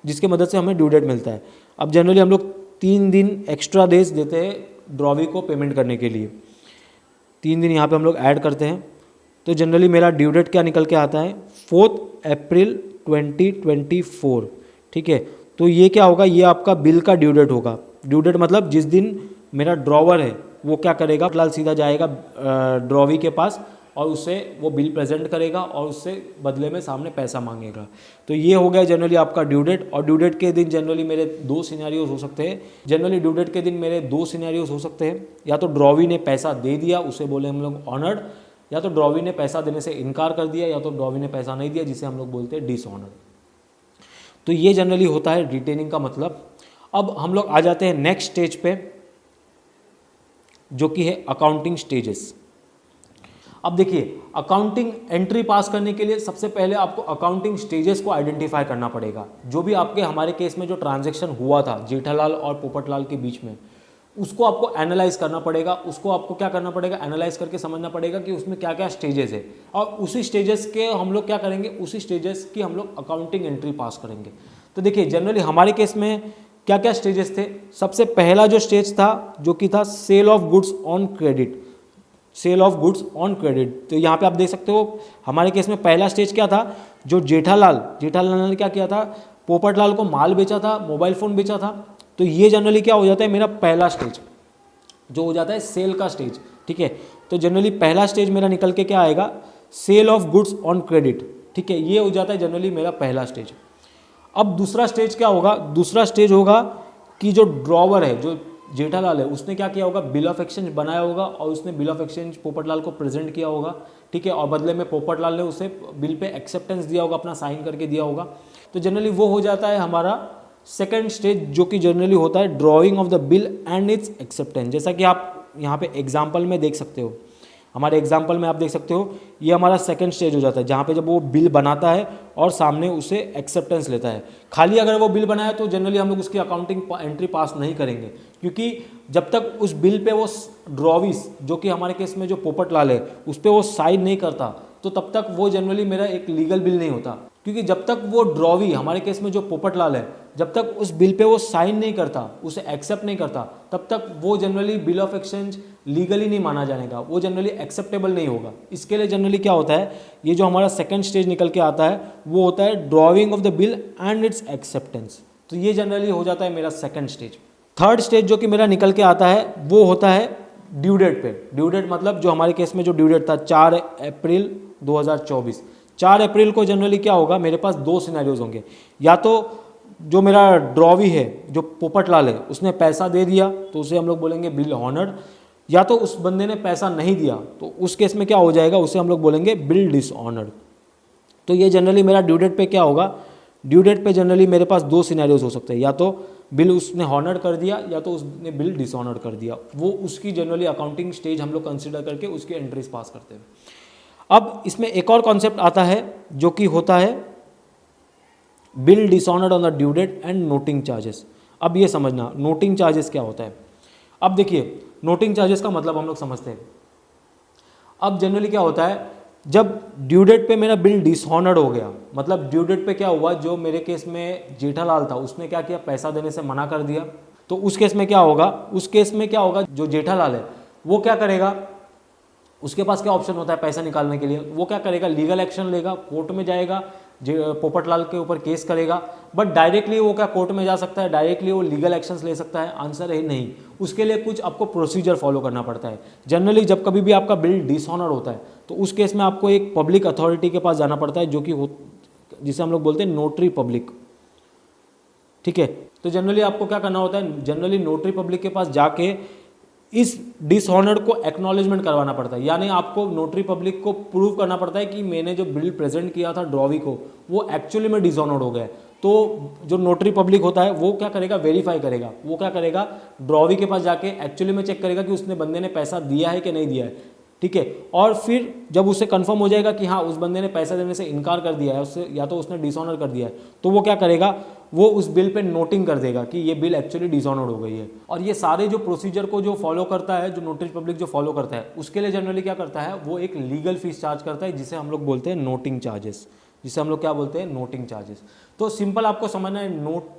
जिसके मदद से हमें ड्यू डेट मिलता है। अब जनरली हम लोग 3 दिन एक्स्ट्रा डेज देते हैं ड्रॉवी को पेमेंट करने के लिए। 3 दिन यहाँ पे हम लोग ऐड करते हैं। तो जनरली मेरा ड्यू डेट क्या निकल के आता है? 4 अप्रैल 2024। ठीक है। तो ये क्या होगा? ये आपका बिल का ड्यू डेट होगा। ड्यू डेट मतलब जिस दिन मेरा ड्रॉवर है वो क्या करेगा, लाल सीधा जाएगा ड्रॉवी के पास और उससे वो बिल प्रेजेंट करेगा और उससे बदले में सामने पैसा मांगेगा। तो ये हो गया जनरली आपका ड्यू डेट। और ड्यू डेट के दिन जनरली मेरे 2 सिनेरियोज हो सकते हैं। जनरली ड्यू डेट के दिन मेरे 2 सिनेरियोज हो सकते हैं, या तो ड्रॉवी ने पैसा दे दिया, उसे बोले हम लोग ऑनर्ड, या तो ड्रॉवी ने पैसा देने से इनकार कर दिया, या तो ड्रॉवी ने पैसा नहीं दिया, जिसे हम लोग बोलते हैं डिसऑनर्ड। तो ये जनरली होता है रिटेनिंग का मतलब। अब हम लोग आ जाते हैं नेक्स्ट स्टेज पे, जो कि है अकाउंटिंग स्टेजेस। अब देखिए अकाउंटिंग एंट्री पास करने के लिए सबसे पहले आपको अकाउंटिंग स्टेजेस को आइडेंटिफाई करना पड़ेगा। जो भी आपके हमारे केस में जो ट्रांजैक्शन हुआ था जेठालाल और पोपटलाल के बीच में, उसको आपको एनालाइज करना पड़ेगा। उसको आपको क्या करना पड़ेगा? एनालाइज करके समझना पड़ेगा कि उसमें क्या क्या स्टेजेस है, और उसी स्टेजेस के हम लोग क्या करेंगे, उसी स्टेजेस की हम लोग अकाउंटिंग एंट्री पास करेंगे। तो देखिए जनरली हमारे केस में क्या क्या स्टेजेस थे। सबसे पहला जो स्टेज था जो कि था sale of goods on credit. Sale of goods on credit. तो यहाँ पे आप देख सकते हो हमारे केस में पहला स्टेज क्या था, जो जेठालाल ने क्या किया था, पोपटलाल को माल बेचा था, मोबाइल फ़ोन बेचा था। तो ये जनरली क्या हो जाता है, मेरा पहला स्टेज जो हो जाता है सेल का स्टेज। ठीक है। तो जनरली पहला स्टेज मेरा निकल के क्या आएगा, sale of goods on credit. ठीक है, ये हो जाता है जनरली मेरा पहला स्टेज। अब दूसरा स्टेज क्या होगा, दूसरा स्टेज होगा कि जो ड्रॉवर है, जो जेठालाल है, उसने क्या किया होगा, बिल ऑफ एक्सचेंज बनाया होगा और उसने बिल ऑफ एक्सचेंज पोपटलाल को प्रेजेंट किया होगा। ठीक है। और बदले में पोपटलाल ने उसे बिल पे एक्सेप्टेंस दिया होगा, अपना साइन करके दिया होगा। तो जनरली वो हो जाता है हमारा सेकेंड स्टेज, जो कि जनरली होता है drawing of the bill and its acceptance. जैसा कि आप यहाँ पे एग्जाम्पल में देख सकते हो, हमारे एग्जाम्पल में आप देख सकते हो, ये हमारा सेकंड स्टेज हो जाता है, जहाँ पे जब वो बिल बनाता है और सामने उसे एक्सेप्टेंस लेता है। खाली अगर वो बिल बनाया तो जनरली हम लोग उसकी अकाउंटिंग एंट्री पास नहीं करेंगे, क्योंकि जब तक उस बिल पे वो ड्रॉविस, जो कि हमारे केस में जो पोपटलाल है, उस पर वो साइन नहीं करता, तो तब तक वो जनरली मेरा एक लीगल बिल नहीं होता। क्योंकि जब तक वो ड्रॉवी, हमारे केस में जो पोपटलाल है, जब तक उस बिल पे वो साइन नहीं करता, उसे एक्सेप्ट नहीं करता, तब तक वो generally bill of exchange legally नहीं माना जाएगा, वो जनरली एक्सेप्टेबल नहीं होगा। इसके लिए जनरली क्या होता है, ये जो हमारा सेकंड स्टेज निकल के आता है वो होता है drawing of the bill and its acceptance. तो ये जनरली हो जाता है मेरा सेकंड स्टेज। थर्ड स्टेज जो कि मेरा निकल के आता है वो होता है ड्यू डेट पे। ड्यू डेट मतलब जो हमारे केस में जो ड्यू डेट था 4 अप्रैल 2024, 4 अप्रैल को जनरली क्या होगा, मेरे पास दो सिनेरियोज होंगे। या तो जो मेरा ड्रॉवी है, जो पोपटलाल है, उसने पैसा दे दिया तो उसे हम लोग बोलेंगे बिल ऑनर्ड, या तो उस बंदे ने पैसा नहीं दिया तो उस केस में क्या हो जाएगा, उसे हम लोग बोलेंगे बिल डिसऑनर्ड। तो ये जनरली मेरा ड्यू डेट पे क्या होगा, ड्यू डेट पे जनरली मेरे पास दो सिनेरियोज हो सकते हैं, या तो बिल उसने हॉनर्ड कर दिया या तो उसने बिल डिसऑनर्ड कर दिया। वो उसकी जनरली अकाउंटिंग स्टेज हम लोग कंसिडर करके उसकी एंट्रीज पास करते हैं। अब इसमें एक और कॉन्सेप्ट आता है जो कि होता है bill dishonoured on the due date and noting charges. अब ये समझना नोटिंग चार्जेस क्या होता है। अब देखिए नोटिंग चार्जेस का मतलब हम लोग समझते हैं। अब जनरली क्या होता है, जब ड्यू डेट पे मेरा बिल डिसऑनर्ड हो गया, मतलब ड्यू डेट पे क्या हुआ, जो मेरे केस में जेठालाल था उसने क्या किया, पैसा देने से मना कर दिया। तो उस केस में क्या होगा, उस केस में क्या होगा, जो जेठालाल है वो क्या करेगा, उसके पास क्या ऑप्शन होता है पैसा निकालने के लिए, वो क्या करेगा, लीगल एक्शन लेगा, कोर्ट में जाएगा, पोपटलाल के ऊपर केस करेगा। बट डायरेक्टली वो क्या कोर्ट में जा सकता है, डायरेक्टली वो लीगल एक्शंस ले सकता है? आंसर है नहीं। उसके लिए कुछ आपको प्रोसीजर फॉलो करना पड़ता है। जनरली जब कभी भी आपका बिल डिसऑनर होता है तो उस केस में आपको एक पब्लिक अथॉरिटी के पास जाना पड़ता है, जो कि जिसे हम लोग बोलते हैं नोटरी पब्लिक। ठीक है, तो जनरली आपको क्या करना होता है, जनरली नोटरी पब्लिक के पास जाके इस डिसऑनर को एक्नॉलेजमेंट करवाना पड़ता है। यानी आपको नोटरी पब्लिक को प्रूव करना पड़ता है कि मैंने जो बिल प्रेजेंट किया था ड्रॉवी को, वो एक्चुअली में डिसऑनर्ड हो गया है। तो जो नोटरी पब्लिक होता है वो क्या करेगा, वेरीफाई करेगा। वो क्या करेगा, ड्रॉवी के पास जाके एक्चुअली में चेक करेगा कि उसने बंदे ने पैसा दिया है कि नहीं दिया है। ठीक है, और फिर जब उससे कंफर्म हो जाएगा कि हाँ उस बंदे ने पैसा देने से इनकार कर दिया है, उससे या तो उसने डिसऑनर कर दिया है, तो वो क्या करेगा, वो उस बिल पे नोटिंग कर देगा कि ये बिल एक्चुअली डिसऑनर्ड हो गई है। और ये सारे जो प्रोसीजर को जो फॉलो करता है, जो नोटरी पब्लिक जो फॉलो करता है, उसके लिए जनरली क्या करता है, वो एक लीगल फीस चार्ज करता है, जिसे हम लोग बोलते हैं नोटिंग चार्जेस, जिसे हम लोग क्या बोलते हैं, नोटिंग चार्जेस। तो सिंपल आपको समझना है,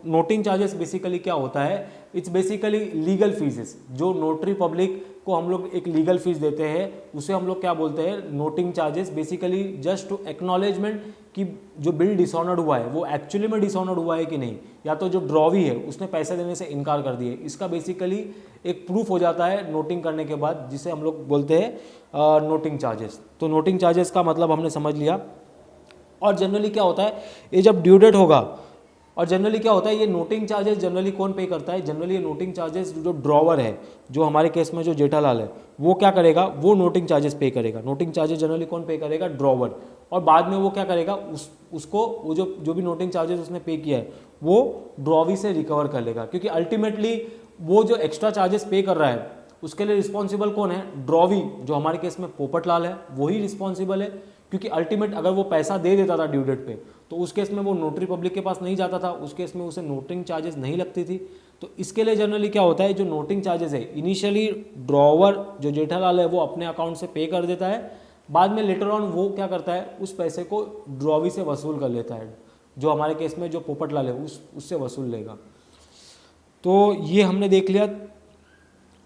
नोटिंग चार्जेस बेसिकली क्या होता है, इट्स बेसिकली लीगल फीसेस। जो नोटरी पब्लिक को हम लोग एक लीगल फीस देते हैं, उसे हम लोग क्या बोलते हैं, noting charges. Basically just to acknowledgement कि जो बिल डिसऑनर्ड हुआ है वो एक्चुअली में डिसऑनर्ड हुआ है कि नहीं, या तो जो ड्रॉवी है उसने पैसे देने से इनकार कर दिए, इसका बेसिकली एक प्रूफ हो जाता है नोटिंग करने के बाद, जिसे हम लोग बोलते हैं नोटिंग चार्जेस। तो नोटिंग चार्जेस का मतलब हमने समझ लिया। और जनरली क्या होता है, ये जब ड्यू डेट होगा, और जनरली क्या होता है, ये नोटिंग चार्जेस जनरली कौन पे करता है, जनरली ये नोटिंग चार्जेस जो ड्रॉवर है, जो हमारे केस में जो जेठालाल है, वो क्या करेगा, वो नोटिंग चार्जेस पे करेगा। नोटिंग चार्जेस जनरली कौन पे करेगा, ड्रॉवर। और बाद में वो क्या करेगा, उसको वो जो भी नोटिंग चार्जेस उसने पे किया है वो ड्रॉवी से रिकवर कर लेगा, क्योंकि अल्टीमेटली वो जो एक्स्ट्रा चार्जेस पे कर रहा है उसके लिए रिस्पॉन्सिबल कौन है, ड्रॉवी, जो हमारे केस में पोपटलाल है, वही रिस्पॉन्सिबल है। क्योंकि अल्टीमेट अगर वो पैसा दे देता था ड्यू डेट पे, तो उस केस में वो नोटरी पब्लिक के पास नहीं जाता था, उस केस में उसे नोटिंग चार्जेस नहीं लगती थी। तो इसके लिए जनरली क्या होता है, जो नोटिंग चार्जेस है, इनिशियली ड्रॉवर जो जेठालाल है वो अपने अकाउंट से पे कर देता है, बाद में लेटर ऑन वो क्या करता है, उस पैसे को ड्रॉवी से वसूल कर लेता है, जो हमारे केस में जो पोपटलाल है उससे वसूल लेगा। तो ये हमने देख लिया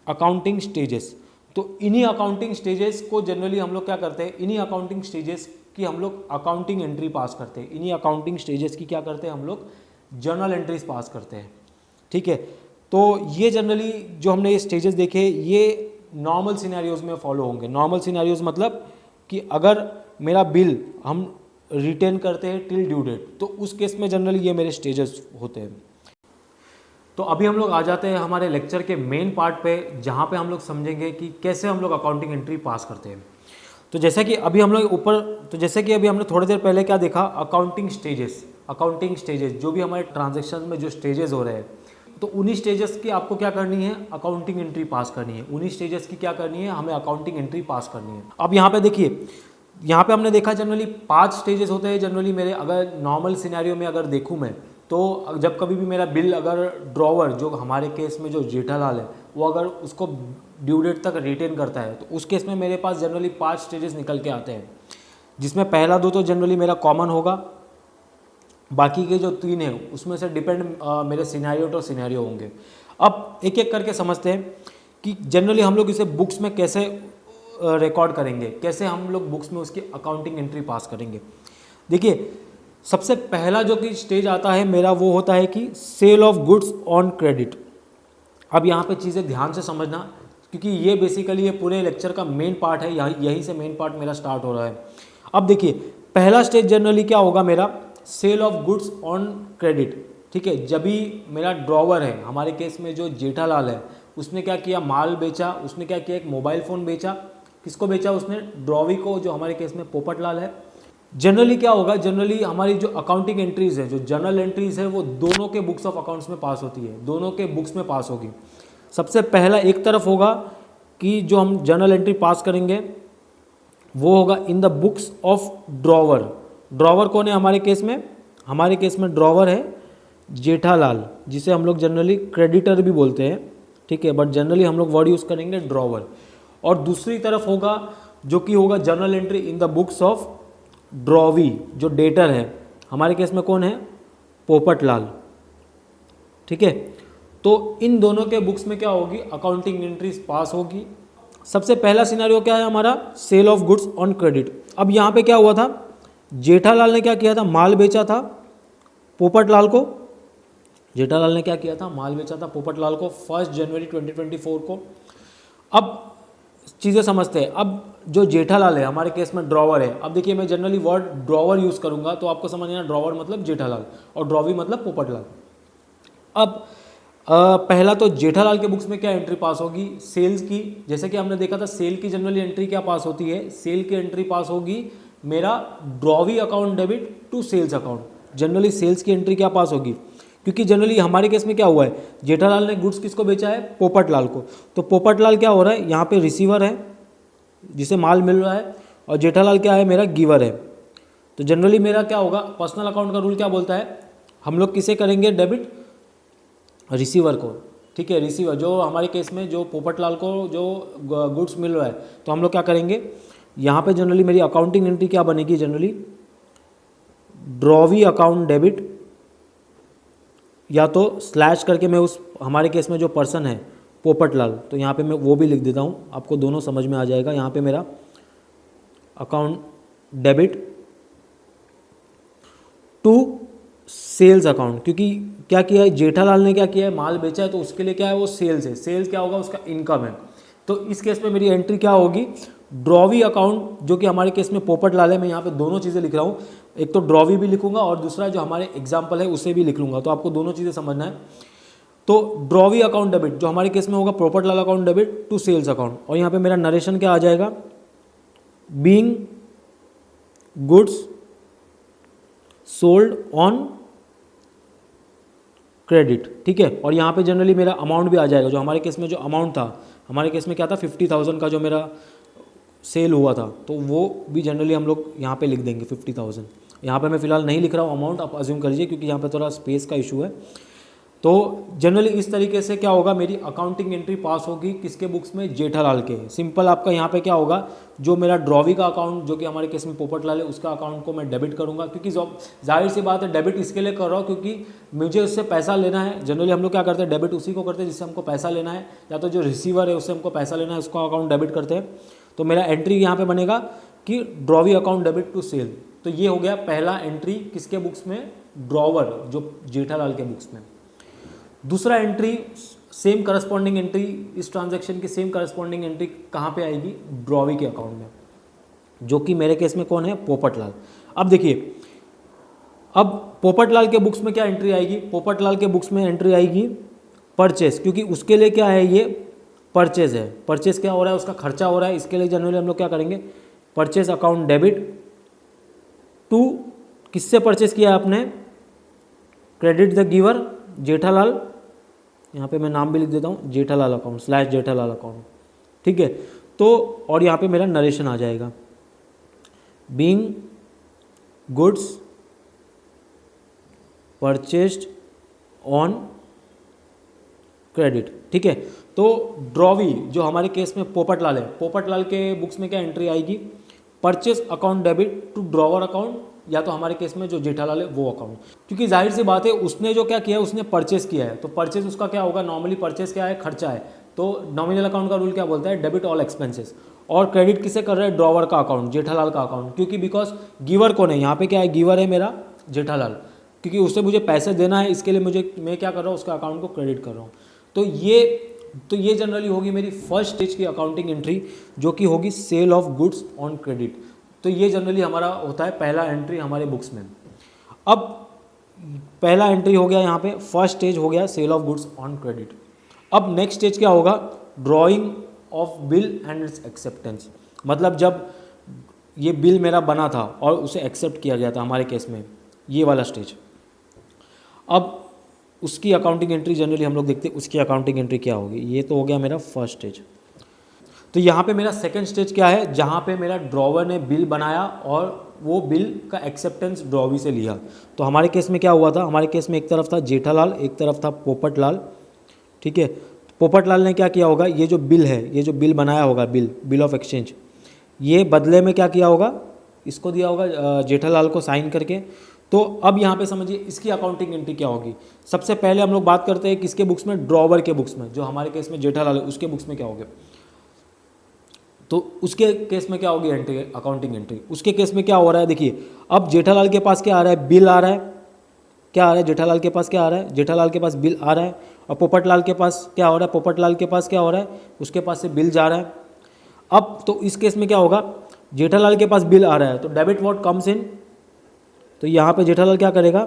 अकाउंटिंग स्टेजेस। तो इन्हीं अकाउंटिंग स्टेजेस को जनरली हम लोग क्या करते हैं, इन्हीं अकाउंटिंग स्टेजेस की हम लोग अकाउंटिंग एंट्री पास करते हैं। इन्हीं अकाउंटिंग स्टेजेस की क्या करते हैं, हम लोग जर्नल एंट्रीज पास करते हैं। ठीक है, तो ये जनरली जो हमने ये स्टेजेस देखे, ये नॉर्मल सिनेरियोज में फॉलो होंगे। नॉर्मल सिनेरियोज मतलब कि अगर मेरा बिल हम रिटेन करते हैं टिल ड्यू डेट, तो उस केस में जनरली ये मेरे स्टेजेस होते हैं। तो अभी हम लोग आ जाते हैं हमारे लेक्चर के मेन पार्ट पे, जहाँ पे हम लोग समझेंगे कि कैसे हम लोग अकाउंटिंग एंट्री पास करते हैं। तो जैसे कि अभी हम लोग हमने थोड़ी देर पहले क्या देखा, अकाउंटिंग स्टेजेस जो भी हमारे ट्रांजैक्शन में जो स्टेजेस हो रहे हैं, तो उन्हीं स्टेजेस की आपको क्या करनी है, अकाउंटिंग एंट्री पास करनी है। उन्हीं स्टेजेस की क्या करनी है, हमें अकाउंटिंग एंट्री पास करनी है। अब यहाँ पे देखिए, यहाँ पे हमने देखा जनरली 5 स्टेजेस होते हैं जनरली मेरे। अगर नॉर्मल सिनेरियो में अगर देखूँ मैं, तो जब कभी भी मेरा बिल अगर ड्रॉवर, जो हमारे केस में जो जेठालाल है, वो अगर उसको ड्यू डेट तक रिटेन करता है, तो उस केस में मेरे पास जनरली 5 स्टेजेस निकल के आते हैं, जिसमें पहला 2 तो जनरली मेरा कॉमन होगा, बाकी के जो 3 हैं उसमें से डिपेंड मेरे सिनेरियो टू सिनेरियो होंगे। अब एक एक करके समझते हैं कि जनरली हम लोग इसे बुक्स में कैसे रिकॉर्ड करेंगे, कैसे हम लोग बुक्स में उसकी अकाउंटिंग एंट्री पास करेंगे। देखिए सबसे पहला जो कि स्टेज आता है मेरा वो होता है कि sale of goods on credit. अब यहाँ पे चीज़ें ध्यान से समझना, क्योंकि ये बेसिकली ये पूरे लेक्चर का मेन पार्ट है, यहीं से मेन पार्ट मेरा स्टार्ट हो रहा है। अब देखिए पहला स्टेज जनरली क्या होगा मेरा, sale of goods on credit. ठीक है, जब भी मेरा ड्रॉवर है, हमारे केस में जो जेठालाल है, उसने क्या किया, माल बेचा, उसने क्या किया, एक मोबाइल फ़ोन बेचा। किसको बेचा उसने, ड्रॉवी को, जो हमारे केस में पोपटलाल है। जनरली क्या होगा, जनरली हमारी जो अकाउंटिंग एंट्रीज है, जो जर्नल एंट्रीज है, वो दोनों के बुक्स ऑफ अकाउंट्स में पास होती है, दोनों के बुक्स में पास होगी। सबसे पहला एक तरफ होगा कि जो हम जर्नल एंट्री पास करेंगे वो होगा इन the books of drawer. Drawer कौन है हमारे केस में, हमारे केस में ड्रॉवर है जेठालाल, जिसे हम लोग जनरली क्रेडिटर भी बोलते हैं। ठीक है, बट जनरली हम लोग वर्ड यूज़ करेंगे ड्रॉवर। और दूसरी तरफ होगा जो कि होगा journal entry in the books of drawee, जो डेटर है, हमारे केस में कौन है, पोपटलाल। ठीक है, तो इन दोनों के बुक्स में क्या होगी, अकाउंटिंग एंट्रीज पास होगी। सबसे पहला सिनेरियो क्या है हमारा, sale of goods on credit. अब यहाँ पे क्या हुआ था, जेठालाल ने क्या किया था, माल बेचा था पोपटलाल को। जेठालाल ने क्या किया था, माल बेचा था पोपटलाल को 1 जनवरी 2024 को। अब चीज़ें समझते हैं। अब जो जेठालाल है हमारे केस में ड्रॉवर है। अब देखिए मैं जनरली वर्ड ड्रॉवर यूज़ करूंगा तो आपको समझ आना, ड्रॉवर मतलब जेठालाल और ड्रॉवी मतलब पोपटलाल। अब पहला तो जेठालाल के बुक्स में क्या एंट्री पास होगी, सेल्स की। जैसे कि हमने देखा था सेल की जनरली एंट्री क्या पास होती है, सेल की एंट्री पास होगी मेरा drawee account debit to sales account. Generally sales की एंट्री क्या पास होगी, क्योंकि जनरली हमारे केस में क्या हुआ है, जेठालाल ने गुड्स किसको बेचा है, पोपटलाल को। तो पोपटलाल क्या हो रहा है, यहाँ पे रिसीवर है जिसे माल मिल रहा है, और जेठालाल क्या है, मेरा गिवर है। तो जनरली मेरा क्या होगा, पर्सनल अकाउंट का रूल क्या बोलता है, हम लोग किसे करेंगे डेबिट, रिसीवर को। ठीक है, रिसीवर जो हमारे केस में जो पोपटलाल को जो गुड्स मिल रहा है, तो हम लोग क्या करेंगे, यहाँ पे जनरली मेरी अकाउंटिंग एंट्री क्या बनेगी, जनरली ड्रॉवी अकाउंट डेबिट, या तो स्लैश करके मैं उस हमारे केस में जो पर्सन है पोपटलाल, तो यहाँ पे मैं वो भी लिख देता हूँ, आपको दोनों समझ में आ जाएगा। यहाँ पे मेरा account debit to sales account, क्योंकि क्या किया है जेठालाल ने, क्या किया है, माल बेचा है, तो उसके लिए क्या है, वो सेल्स है। सेल्स क्या होगा, उसका इनकम है। तो इस केस में मेरी एंट्री क्या होगी, ड्रॉवी अकाउंट, जो कि हमारे केस में पोपटलाल है। मैं यहाँ पे दोनों चीज़ें लिख रहा हूँ, एक तो ड्रॉवी भी लिखूंगा और दूसरा जो हमारे एग्जाम्पल है उसे भी लिख लूँगा, तो आपको दोनों चीज़ें समझना है। तो ड्रॉवी अकाउंट डेबिट जो हमारे केस में होगा Popatlal account debit to sales account, और यहाँ पे मेरा नरेशन क्या आ जाएगा, being goods sold on credit. ठीक है, और यहाँ पे जनरली मेरा अमाउंट भी आ जाएगा, जो हमारे केस में जो अमाउंट था, हमारे केस में क्या था 50,000 का जो मेरा सेल हुआ था, तो वो भी जनरली हम लोग यहाँ पे लिख देंगे 50,000। यहाँ पे मैं फिलहाल नहीं लिख रहा हूँ अमाउंट, आप अज्यूम करिए, क्योंकि यहाँ पे थोड़ा स्पेस का इशू है। तो जनरली इस तरीके से क्या होगा, मेरी अकाउंटिंग एंट्री पास होगी किसके बुक्स में, जेठालाल के। सिंपल आपका यहाँ पे क्या होगा, जो मेरा ड्रॉवी का अकाउंट जो कि हमारे केस में पोपटलाल है, उसका अकाउंट को मैं डेबिट करूँगा, क्योंकि जाहिर सी बात है डेबिट इसके लिए कर रहा हूँ क्योंकि मुझे उससे पैसा लेना है। जनरली हम लोग क्या करते हैं, डेबिट उसी को करते हैं जिससे हमको पैसा लेना है, या तो जो रिसीवर है उससे हमको पैसा लेना है, उसका अकाउंट डेबिट करते हैं। तो मेरा एंट्री यहाँ पे बनेगा कि drawee account debit to sale. तो ये हो गया पहला एंट्री किसके बुक्स में, ड्रॉवर जो जेठालाल के बुक्स में। दूसरा एंट्री सेम करस्पॉन्डिंग एंट्री, इस ट्रांजैक्शन की सेम करस्पॉन्डिंग एंट्री कहाँ पे आएगी, ड्रॉवी के अकाउंट में, जो कि मेरे केस में कौन है, पोपटलाल। अब देखिए, अब पोपटलाल के बुक्स में क्या एंट्री आएगी, पोपटलाल के बुक्स में एंट्री आएगी परचेस, क्योंकि उसके लिए क्या है, ये परचेज है। परचेज क्या हो रहा है, उसका खर्चा हो रहा है, इसके लिए जनरली हम लोग क्या करेंगे, परचेज अकाउंट डेबिट टू, किससे परचेज किया है आपने, क्रेडिट द गिवर जेठालाल, यहाँ पे मैं नाम भी लिख देता हूँ, Jethalal account slash Jethalal account. ठीक है, तो और यहाँ पे मेरा नरेशन आ जाएगा, being goods purchased on credit. ठीक है, तो ड्रॉवी जो हमारे केस में पोपटलाल है, पोपटलाल के बुक्स में क्या एंट्री आएगी, purchase account debit to drawer account, या तो हमारे केस में जो जेठालाल है वो अकाउंट, क्योंकि जाहिर सी बात है उसने जो क्या किया है, उसने परचेस किया है, तो परचेस उसका क्या होगा, नॉर्मली परचेस क्या है, खर्चा है। तो नॉमिनल अकाउंट का रूल क्या बोलता है, डेबिट ऑल एक्सपेंसेस। और क्रेडिट किसे कर रहे हैं, ड्रॉवर का अकाउंट, जेठालाल का अकाउंट, क्योंकि बिकॉज गिवर कौन है यहाँ पे, क्या है, गिवर है मेरा जेठालाल, क्योंकि उससे मुझे पैसे देना है, इसके लिए मैं क्या कर रहा हूँ, उसका अकाउंट को क्रेडिट कर रहा हूँ। तो ये जनरली होगी मेरी फर्स्ट स्टेज की अकाउंटिंग एंट्री, जो कि होगी sale of goods on credit. तो ये जनरली हमारा होता है पहला एंट्री हमारे बुक्स में। अब पहला एंट्री हो गया यहाँ पे, फर्स्ट स्टेज हो गया sale of goods on credit. अब नेक्स्ट स्टेज क्या होगा, drawing of bill and its acceptance. मतलब जब ये बिल मेरा बना था और उसे एक्सेप्ट किया गया था हमारे केस में, ये वाला स्टेज। अब उसकी अकाउंटिंग एंट्री जनरली हम लोग देखते हैं, उसकी अकाउंटिंग एंट्री क्या होगी। ये तो हो गया मेरा फर्स्ट स्टेज। तो यहाँ पे मेरा सेकंड स्टेज क्या है, जहाँ पे मेरा ड्रॉवर ने बिल बनाया और वो बिल का एक्सेप्टेंस ड्रॉवी से लिया। तो हमारे केस में क्या हुआ था, हमारे केस में एक तरफ था जेठालाल, एक तरफ था पोपटलाल, ठीक है। पोपटलाल ने क्या किया होगा, ये जो बिल है, ये जो बिल बनाया होगा, बिल ऑफ एक्सचेंज, ये बदले में क्या किया होगा, इसको दिया होगा जेठालाल को साइन करके। तो अब यहाँ पे समझिए इसकी अकाउंटिंग एंट्री क्या होगी। सबसे पहले हम लोग बात करते हैं किसके बुक्स में, ड्रॉवर के बुक्स में, जो हमारे केस में जेठालाल है उसके बुक्स में क्या होगा। तो उसके केस में क्या होगी एंट्री, अकाउंटिंग एंट्री। उसके केस में क्या हो रहा है, देखिए अब जेठालाल के पास क्या आ रहा है, बिल आ रहा है, क्या आ रहा है, जेठालाल के पास क्या आ रहा है, जेठालाल के पास बिल आ रहा है। और पोपटलाल के पास क्या हो रहा है, पोपटलाल के पास क्या हो रहा है, उसके पास से बिल जा रहा है। अब तो इस केस में क्या होगा, जेठालाल के पास बिल आ रहा है तो डेबिट व्हाट कम्स इन, तो यहाँ पे जेठालाल क्या करेगा,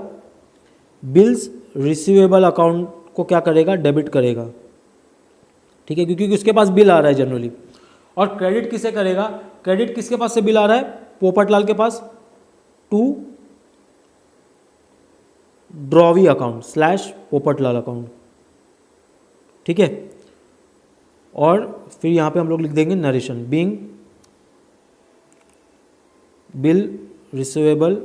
बिल्स रिसीवेबल अकाउंट को क्या करेगा, डेबिट करेगा, ठीक है, क्योंकि उसके पास बिल आ रहा है जनरली। और क्रेडिट किसे करेगा, क्रेडिट किसके पास से बिल आ रहा है, पोपटलाल के पास, to drawee account slash Popatlal account, ठीक है। और फिर यहाँ पे हम लोग लिख देंगे narration, being bill receivable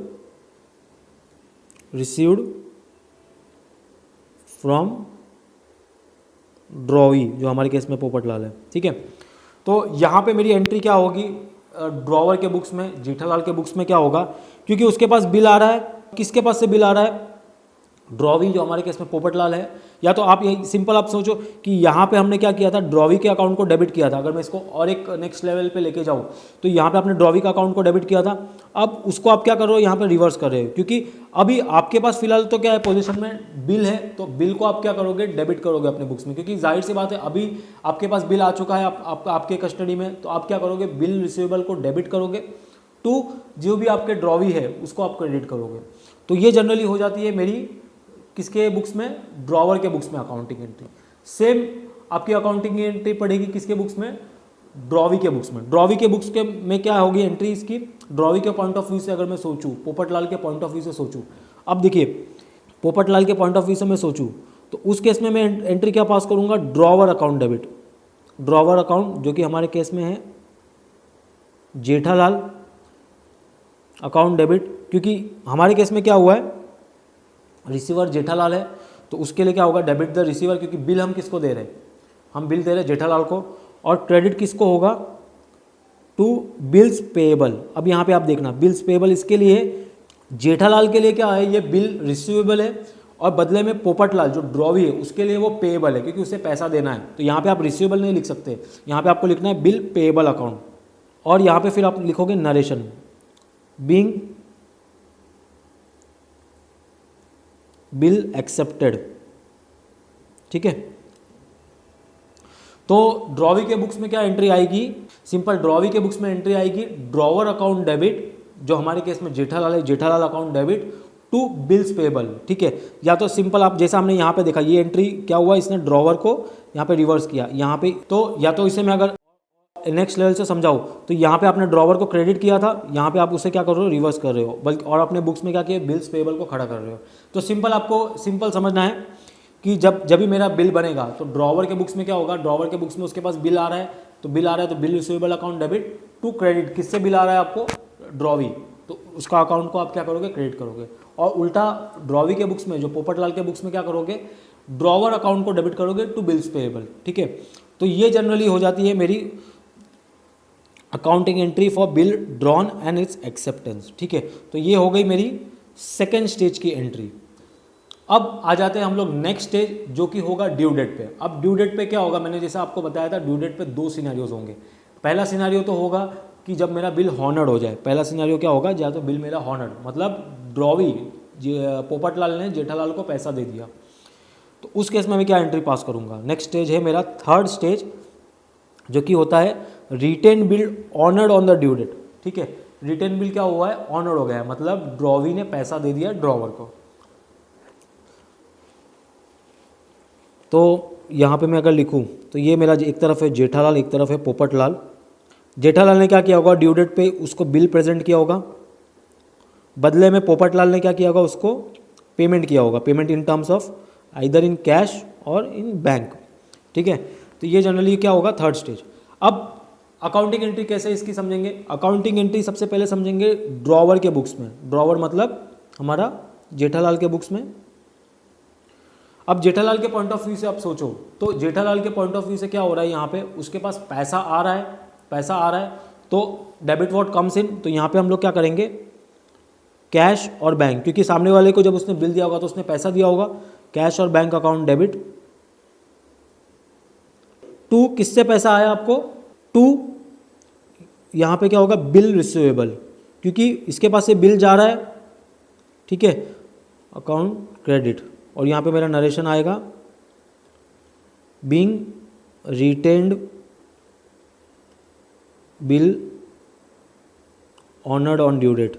received from drawee, जो हमारे केस में पोपटलाल है, ठीक है। तो यहाँ पे मेरी एंट्री क्या होगी, ड्रॉवर के बुक्स में, जेठालाल के बुक्स में क्या होगा, क्योंकि उसके पास बिल आ रहा है, किसके पास से बिल आ रहा है, ड्रॉवी, जो हमारे केस में पोपटलाल है। या तो आप यही सिंपल आप सोचो कि यहाँ पे हमने क्या किया था, ड्रॉवी के अकाउंट को डेबिट किया था। अगर मैं इसको और एक नेक्स्ट लेवल पे लेके जाऊँ तो यहाँ पे आपने ड्रॉवी का अकाउंट को डेबिट किया था, अब उसको आप क्या कर रहे हो, यहाँ पे रिवर्स कर रहे हो, क्योंकि अभी आपके पास फिलहाल तो क्या है, पोजीशन में बिल है, तो बिल को आप क्या करोगे, डेबिट करोगे अपने बुक्स में, क्योंकि जाहिर सी बात है अभी आपके पास बिल आ चुका है आपके कस्टडी में, तो आप क्या करोगे, बिल रिसीवेबल को डेबिट करोगे, टू जो भी आपके ड्रॉवी है उसको आप क्रेडिट करोगे। तो ये जनरली हो जाती है मेरी किसके बुक्स में, ड्रॉवर के बुक्स में अकाउंटिंग एंट्री। सेम आपकी अकाउंटिंग एंट्री पड़ेगी किसके बुक्स में, ड्रॉवी के बुक्स में। ड्रॉवी के बुक्स के में क्या होगी एंट्री इसकी, ड्रॉवी के पॉइंट ऑफ व्यू से अगर मैं सोचूं, पोपटलाल के पॉइंट ऑफ व्यू से सोचूं, अब देखिए पोपटलाल के पॉइंट ऑफ व्यू से मैं सोचूं तो उस केस में मैं एंट्री क्या पास करूंगा, drawer account debit, drawer account जो कि हमारे केस में है जेठालाल अकाउंट डेबिट, क्योंकि हमारे केस में क्या हुआ है, रिसीवर जेठालाल है, तो उसके लिए क्या होगा, डेबिट द रिसीवर, क्योंकि बिल हम किसको दे रहे हैं, हम बिल दे रहे हैं जेठालाल को। और क्रेडिट किसको होगा, टू बिल्स पेएबल। अब यहाँ पे आप देखना, बिल्स पेएबल इसके लिए, जेठालाल के लिए क्या है, ये बिल रिसीवेबल है, और बदले में पोपटलाल जो ड्रॉवी है उसके लिए वो पेएबल है, क्योंकि उसे पैसा देना है। तो यहाँ पे आप रिसीवेबल नहीं लिख सकते, यहाँ पे आपको लिखना है बिल पेएबल अकाउंट। और यहाँ पे फिर आप लिखोगे नरेशन, बीइंग बिल एक्सेप्टेड, ठीक है। तो ड्रॉवी के बुक्स में क्या एंट्री आएगी, सिंपल ड्रॉवी के बुक्स में एंट्री आएगी ड्रॉवर अकाउंट डेबिट, जो हमारे केस में जेठालाल है, Jethalal account debit to bills payable, ठीक है। या तो सिंपल आप जैसा हमने यहाँ पे देखा, ये एंट्री क्या हुआ, इसने ड्रॉवर को यहाँ पे रिवर्स किया, यहाँ पे तो या तो इसे मैं अगर नेक्स्ट लेवल से समझाओ तो यहाँ पे आपने ड्रॉवर को क्रेडिट किया था, यहाँ पे आप उसे क्या कर रहे हो, रिवर्स कर रहे हो, बल्कि और अपने बुक्स में क्या किया, बिल्स पेएबल को खड़ा कर रहे हो। तो सिंपल आपको सिंपल समझना है कि जब भी मेरा बिल बनेगा तो ड्रॉवर के बुक्स में क्या होगा, ड्रॉवर के बुक्स में उसके पास बिल आ रहा है, तो बिल आ रहा है तो bill receivable account debit to credit, किससे बिल आ रहा है आपको, ड्रॉवी, तो उसका अकाउंट को आप क्या करोगे, क्रेडिट करोगे। और उल्टा ड्रॉवी के बुक्स में, जो पोपटलाल के बुक्स में क्या करोगे, ड्रॉवर अकाउंट को डेबिट करोगे टू बिल्स पेएबल, ठीक है। तो ये जनरली हो जाती है मेरी accounting entry for bill drawn and its acceptance, ठीक है। तो ये हो गई मेरी सेकेंड स्टेज की एंट्री। अब आ जाते हैं हम लोग नेक्स्ट स्टेज जो कि होगा ड्यू डेट पे। अब ड्यू डेट पे क्या होगा, मैंने जैसा आपको बताया था ड्यू डेट पे 2 सिनेरियोज होंगे। पहला सिनेरियो तो होगा कि जब मेरा बिल हॉनर्ड हो जाए। पहला सिनेरियो क्या होगा, या तो बिल मेरा हॉनर्ड मतलब ड्रॉवी पोपटलाल ने जेठालाल को पैसा दे दिया, तो उस केस में मैं क्या एंट्री पास करूंगा। नेक्स्ट स्टेज है मेरा थर्ड स्टेज जो कि होता है retain bill honoured on the due date. ठीक है, रिटेन बिल क्या हुआ है, ऑनर्ड हो गया है, मतलब ड्रॉवी ने पैसा दे दिया ड्रॉवर को। तो यहाँ पे मैं अगर लिखूँ तो ये मेरा एक तरफ है जेठालाल, एक तरफ है पोपटलाल। जेठालाल ने क्या किया होगा, ड्यू डेट पे उसको बिल प्रेजेंट किया होगा, बदले में पोपटलाल ने क्या किया होगा, उसको पेमेंट किया होगा, payment in terms of either in cash और इन बैंक। ठीक है, तो ये जनरली क्या होगा थर्ड स्टेज। अब अकाउंटिंग एंट्री कैसे इसकी समझेंगे, अकाउंटिंग एंट्री सबसे पहले समझेंगे ड्रॉवर के बुक्स में। ड्रॉवर मतलब हमारा जेठालाल के बुक्स में। अब जेठालाल के पॉइंट ऑफ व्यू से आप सोचो, तो जेठालाल के पॉइंट ऑफ व्यू से क्या हो रहा है, यहाँ पे उसके पास पैसा आ रहा है, पैसा आ रहा है, तो डेबिट व्हाट कम्स इन, तो यहाँ पे हम लोग क्या करेंगे, कैश और बैंक, क्योंकि सामने वाले को जब उसने बिल दिया होगा तो उसने पैसा दिया होगा, कैश और बैंक अकाउंट डेबिट। टू किससे पैसा आया आपको, टू यहाँ पे क्या होगा, बिल रिसीवेबल, क्योंकि इसके पास से बिल जा रहा है। ठीक है, अकाउंट क्रेडिट, और यहाँ पे मेरा नरेशन आएगा being retained bill honoured on due date.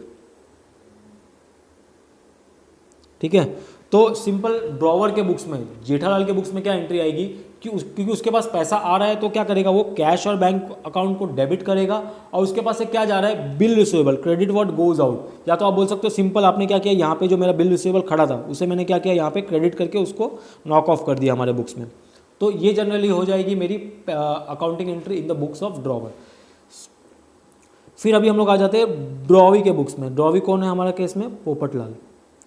ठीक है, तो सिंपल ड्रॉवर के बुक्स में, जेठालाल के बुक्स में क्या एंट्री आएगी कि क्योंकि उसके पास पैसा आ रहा है तो क्या करेगा, वो कैश और बैंक अकाउंट को डेबिट करेगा, और उसके पास से क्या जा रहा है, bill receivable, credit what goes out. या तो आप बोल सकते हो सिंपल, आपने क्या किया, यहाँ पे जो मेरा बिल रिसीवेबल खड़ा था उसे मैंने क्या किया, यहाँ पे क्रेडिट करके उसको नॉक ऑफ कर दिया हमारे बुक्स में। तो ये जनरली हो जाएगी मेरी accounting entry in the books of drawer. फिर अभी हम लोग आ जाते हैं ड्रॉवी के बुक्स में। ड्रॉवी कौन है हमारा केस में, पोपटलाल।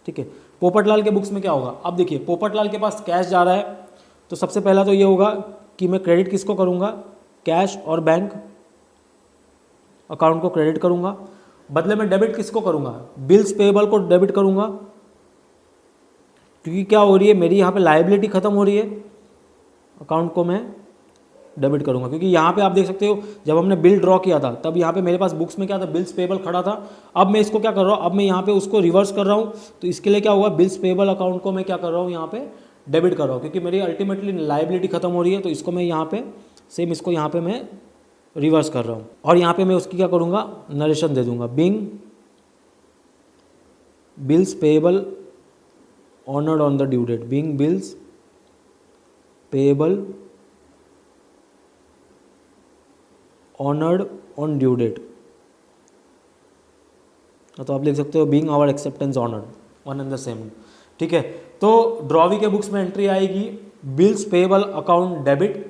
ठीक है, पोपटलाल के बुक्स में क्या होगा, अब देखिए पोपटलाल के पास कैश जा रहा है, तो सबसे पहला तो ये होगा कि मैं क्रेडिट किसको करूंगा, कैश और बैंक अकाउंट को क्रेडिट करूंगा। बदले में डेबिट किसको करूंगा, बिल्स पेएबल को डेबिट करूंगा, क्योंकि क्या हो रही है, मेरी यहाँ पे लायबिलिटी खत्म हो रही है, अकाउंट को मैं डेबिट करूंगा। क्योंकि यहाँ पे आप देख सकते हो जब हमने बिल ड्रॉ किया था तब यहाँ पे मेरे पास बुक्स में क्या था, बिल्स पेएबल खड़ा था। अब मैं इसको क्या कर रहा हूँ, अब मैं यहाँ पे उसको रिवर्स कर रहा हूँ, तो इसके लिए क्या हुआ, बिल्स पेएबल अकाउंट को मैं क्या कर रहा हूँ, यहाँ पे डेबिट कर रहा हूँ, क्योंकि मेरी अल्टीमेटली लायबिलिटी खत्म हो रही है। तो इसको मैं यहाँ पे सेम, इसको यहाँ पे मैं रिवर्स कर रहा हूँ, और यहाँ पे मैं उसकी क्या करूँगा, नरेशन दे दूंगा, being bills payable honoured on the due date, being bills payable honoured on due date. तो आप लिख सकते हो being our acceptance honoured, one and the same. ठीक है, तो ड्रॉवी के बुक्स में एंट्री आएगी bills payable account debit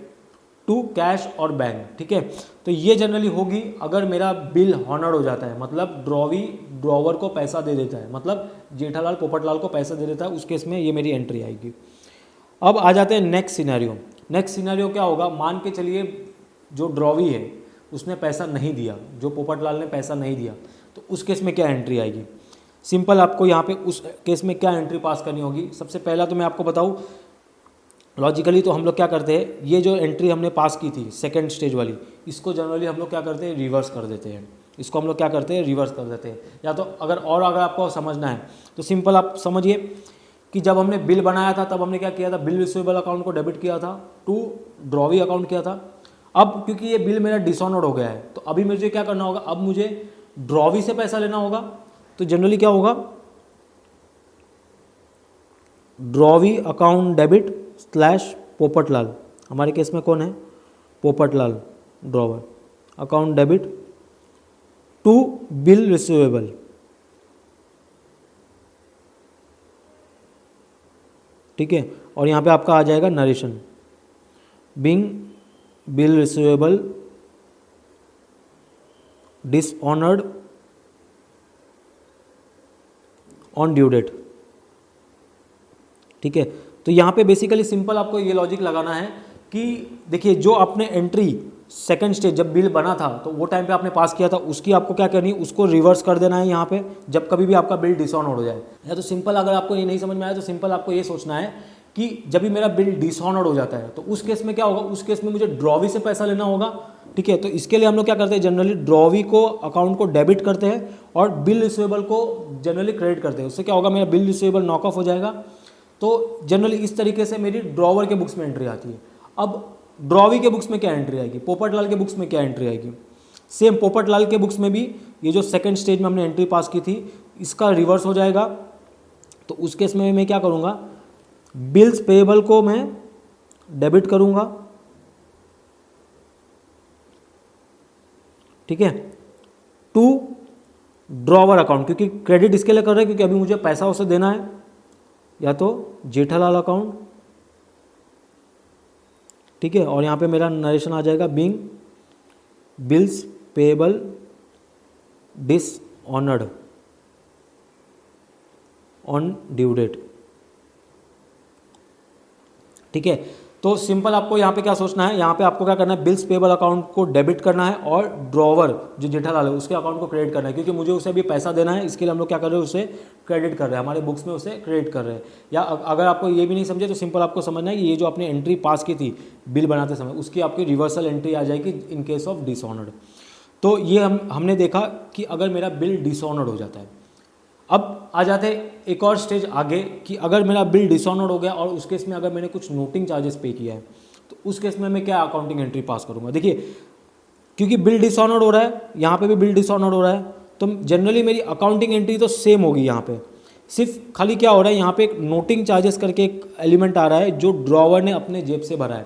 to cash और बैंक। ठीक है, तो ये जनरली होगी अगर मेरा बिल हॉनर्ड हो जाता है, मतलब ड्रॉवी ड्रॉवर को पैसा दे देता है, मतलब जेठालाल पोपटलाल को पैसा दे देता है, उस केस में ये मेरी एंट्री आएगी। अब आ जाते हैं नेक्स्ट सिनेरियो। नेक्स्ट सिनेरियो क्या होगा, मान के चलिए जो ड्रॉवी है उसने पैसा नहीं दिया, जो पोपटलाल ने पैसा नहीं दिया, तो उस केस में क्या एंट्री आएगी। सिंपल आपको यहाँ पे उस केस में क्या एंट्री पास करनी होगी। सबसे पहला तो मैं आपको बताऊँ लॉजिकली, तो हम लोग क्या करते हैं, ये जो एंट्री हमने पास की थी सेकंड स्टेज वाली, इसको जनरली हम लोग क्या करते हैं, रिवर्स कर देते हैं। इसको हम लोग क्या करते हैं, रिवर्स कर देते हैं। या तो अगर आपको समझना है तो सिंपल आप समझिए कि जब हमने बिल बनाया था तब हमने क्या किया था, बिल रिसीवेबल अकाउंट को डेबिट किया था, टू ड्रॉवी अकाउंट किया था। अब क्योंकि ये बिल मेरा डिसऑनर्ड हो गया है, तो अभी मुझे क्या करना होगा, अब मुझे ड्रॉवी से पैसा लेना होगा। तो जनरली क्या होगा, drawee account debit slash Popatlal, हमारे केस में कौन है, Popatlal, drawer account debit to bill receivable. ठीक है, और यहाँ पे आपका आ जाएगा narration, being bill receivable dishonoured on due date. ठीक है, तो यहाँ पे बेसिकली सिंपल आपको ये लॉजिक लगाना है कि देखिए जो आपने एंट्री सेकंड स्टेज जब बिल बना था तो वो टाइम पे आपने पास किया था, उसकी आपको क्या करनी है, उसको रिवर्स कर देना है यहाँ पे जब कभी भी आपका बिल डिसऑनर हो जाए। या तो सिंपल, अगर आपको ये नहीं समझ में आया तो सिंपल आपको ये सोचना है कि जब भी मेरा बिल डिसऑनर्ड हो जाता है तो उस केस में क्या होगा, उस केस में मुझे ड्रॉवी से पैसा लेना होगा। ठीक है, तो इसके लिए हम लोग क्या करते हैं, जनरली ड्रॉवी को अकाउंट को डेबिट करते हैं और बिल रिसीवेबल को जनरली क्रेडिट करते हैं। उससे क्या होगा, मेरा बिल रिसीवेबल नॉक ऑफ हो जाएगा। तो जनरली इस तरीके से मेरी ड्रॉवर के बुक्स में एंट्री आती है। अब ड्रॉवी के बुक्स में क्या एंट्री आएगी, पोपटलाल के बुक्स में क्या एंट्री आएगी, सेम पोपटलाल के बुक्स में भी ये जो सेकंड स्टेज में हमने एंट्री पास की थी इसका रिवर्स हो जाएगा। तो उस केस में मैं क्या करूँगा, बिल्स पेएबल को मैं डेबिट करूँगा। ठीक है, टू ड्रॉवर अकाउंट, क्योंकि क्रेडिट इसके लिए कर रहे हैं क्योंकि अभी मुझे पैसा उसे देना है, या तो जेठालाल अकाउंट। ठीक है, और यहाँ पे मेरा नरेशन आ जाएगा being bills payable dishonoured on due date. ठीक है, तो सिंपल आपको यहाँ पे क्या सोचना है, यहाँ पे आपको क्या करना है, बिल्स पेएबल अकाउंट को डेबिट करना है और ड्रॉवर जो जेठालाल है उसके अकाउंट को क्रेडिट करना है, क्योंकि मुझे उसे अभी पैसा देना है, इसके लिए हम लोग क्या कर रहे हैं, उसे क्रेडिट कर रहे हैं, हमारे बुक्स में उसे क्रेडिट कर रहे हैं। या अगर आपको ये भी नहीं समझे तो सिंपल आपको समझना है कि ये जो आपने एंट्री पास की थी बिल बनाते समय उसकी आपकी रिवर्सल एंट्री आ जाएगी इन केस ऑफ डिसऑनर्ड। तो ये हमने देखा कि अगर मेरा बिल डिसऑनर्ड हो जाता है। अब आ जाते हैं एक और स्टेज आगे कि अगर मेरा बिल डिसऑनर्ड हो गया और उस केस में अगर मैंने कुछ नोटिंग चार्जेस पे किया है तो उस केस में मैं क्या अकाउंटिंग एंट्री पास करूंगा। देखिए, क्योंकि बिल डिसऑनर्ड हो रहा है, यहाँ पे भी बिल डिसऑनर्ड हो रहा है, तो जनरली मेरी अकाउंटिंग एंट्री तो सेम होगी। यहाँ पे सिर्फ खाली क्या हो रहा है, यहाँ पे एक नोटिंग चार्जेस करके एक एलिमेंट आ रहा है जो ड्रॉवर ने अपने जेब से भरा है।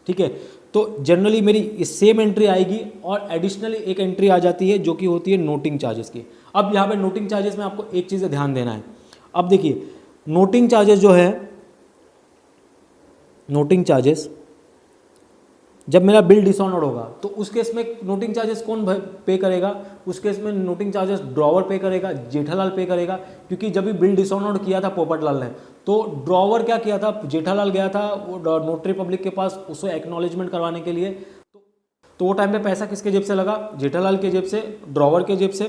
ठीक है, तो जनरली मेरी सेम एंट्री आएगी और एडिशनली एक एंट्री आ जाती है जो कि होती है नोटिंग चार्जेस की। अब यहाँ पे नोटिंग चार्जेस में आपको एक चीज़ ध्यान देना है। अब देखिए, नोटिंग चार्जेस जो है, नोटिंग चार्जेस जब मेरा बिल डिसऑनर्ड होगा तो उस केस में नोटिंग चार्जेस कौन पे करेगा, उस केस में नोटिंग चार्जेस ड्रॉवर पे करेगा, जेठालाल पे करेगा। क्योंकि जब भी बिल डिसऑनर्ड किया था पोपटलाल ने तो ड्रॉवर क्या किया था, जेठालाल गया था वो नोटरी पब्लिक के पास उसे एक्नॉलेजमेंट करवाने के लिए। तो वो टाइम पे पैसा किसके जेब से लगा, जेठालाल के जेब से, ड्रॉवर के जेब से।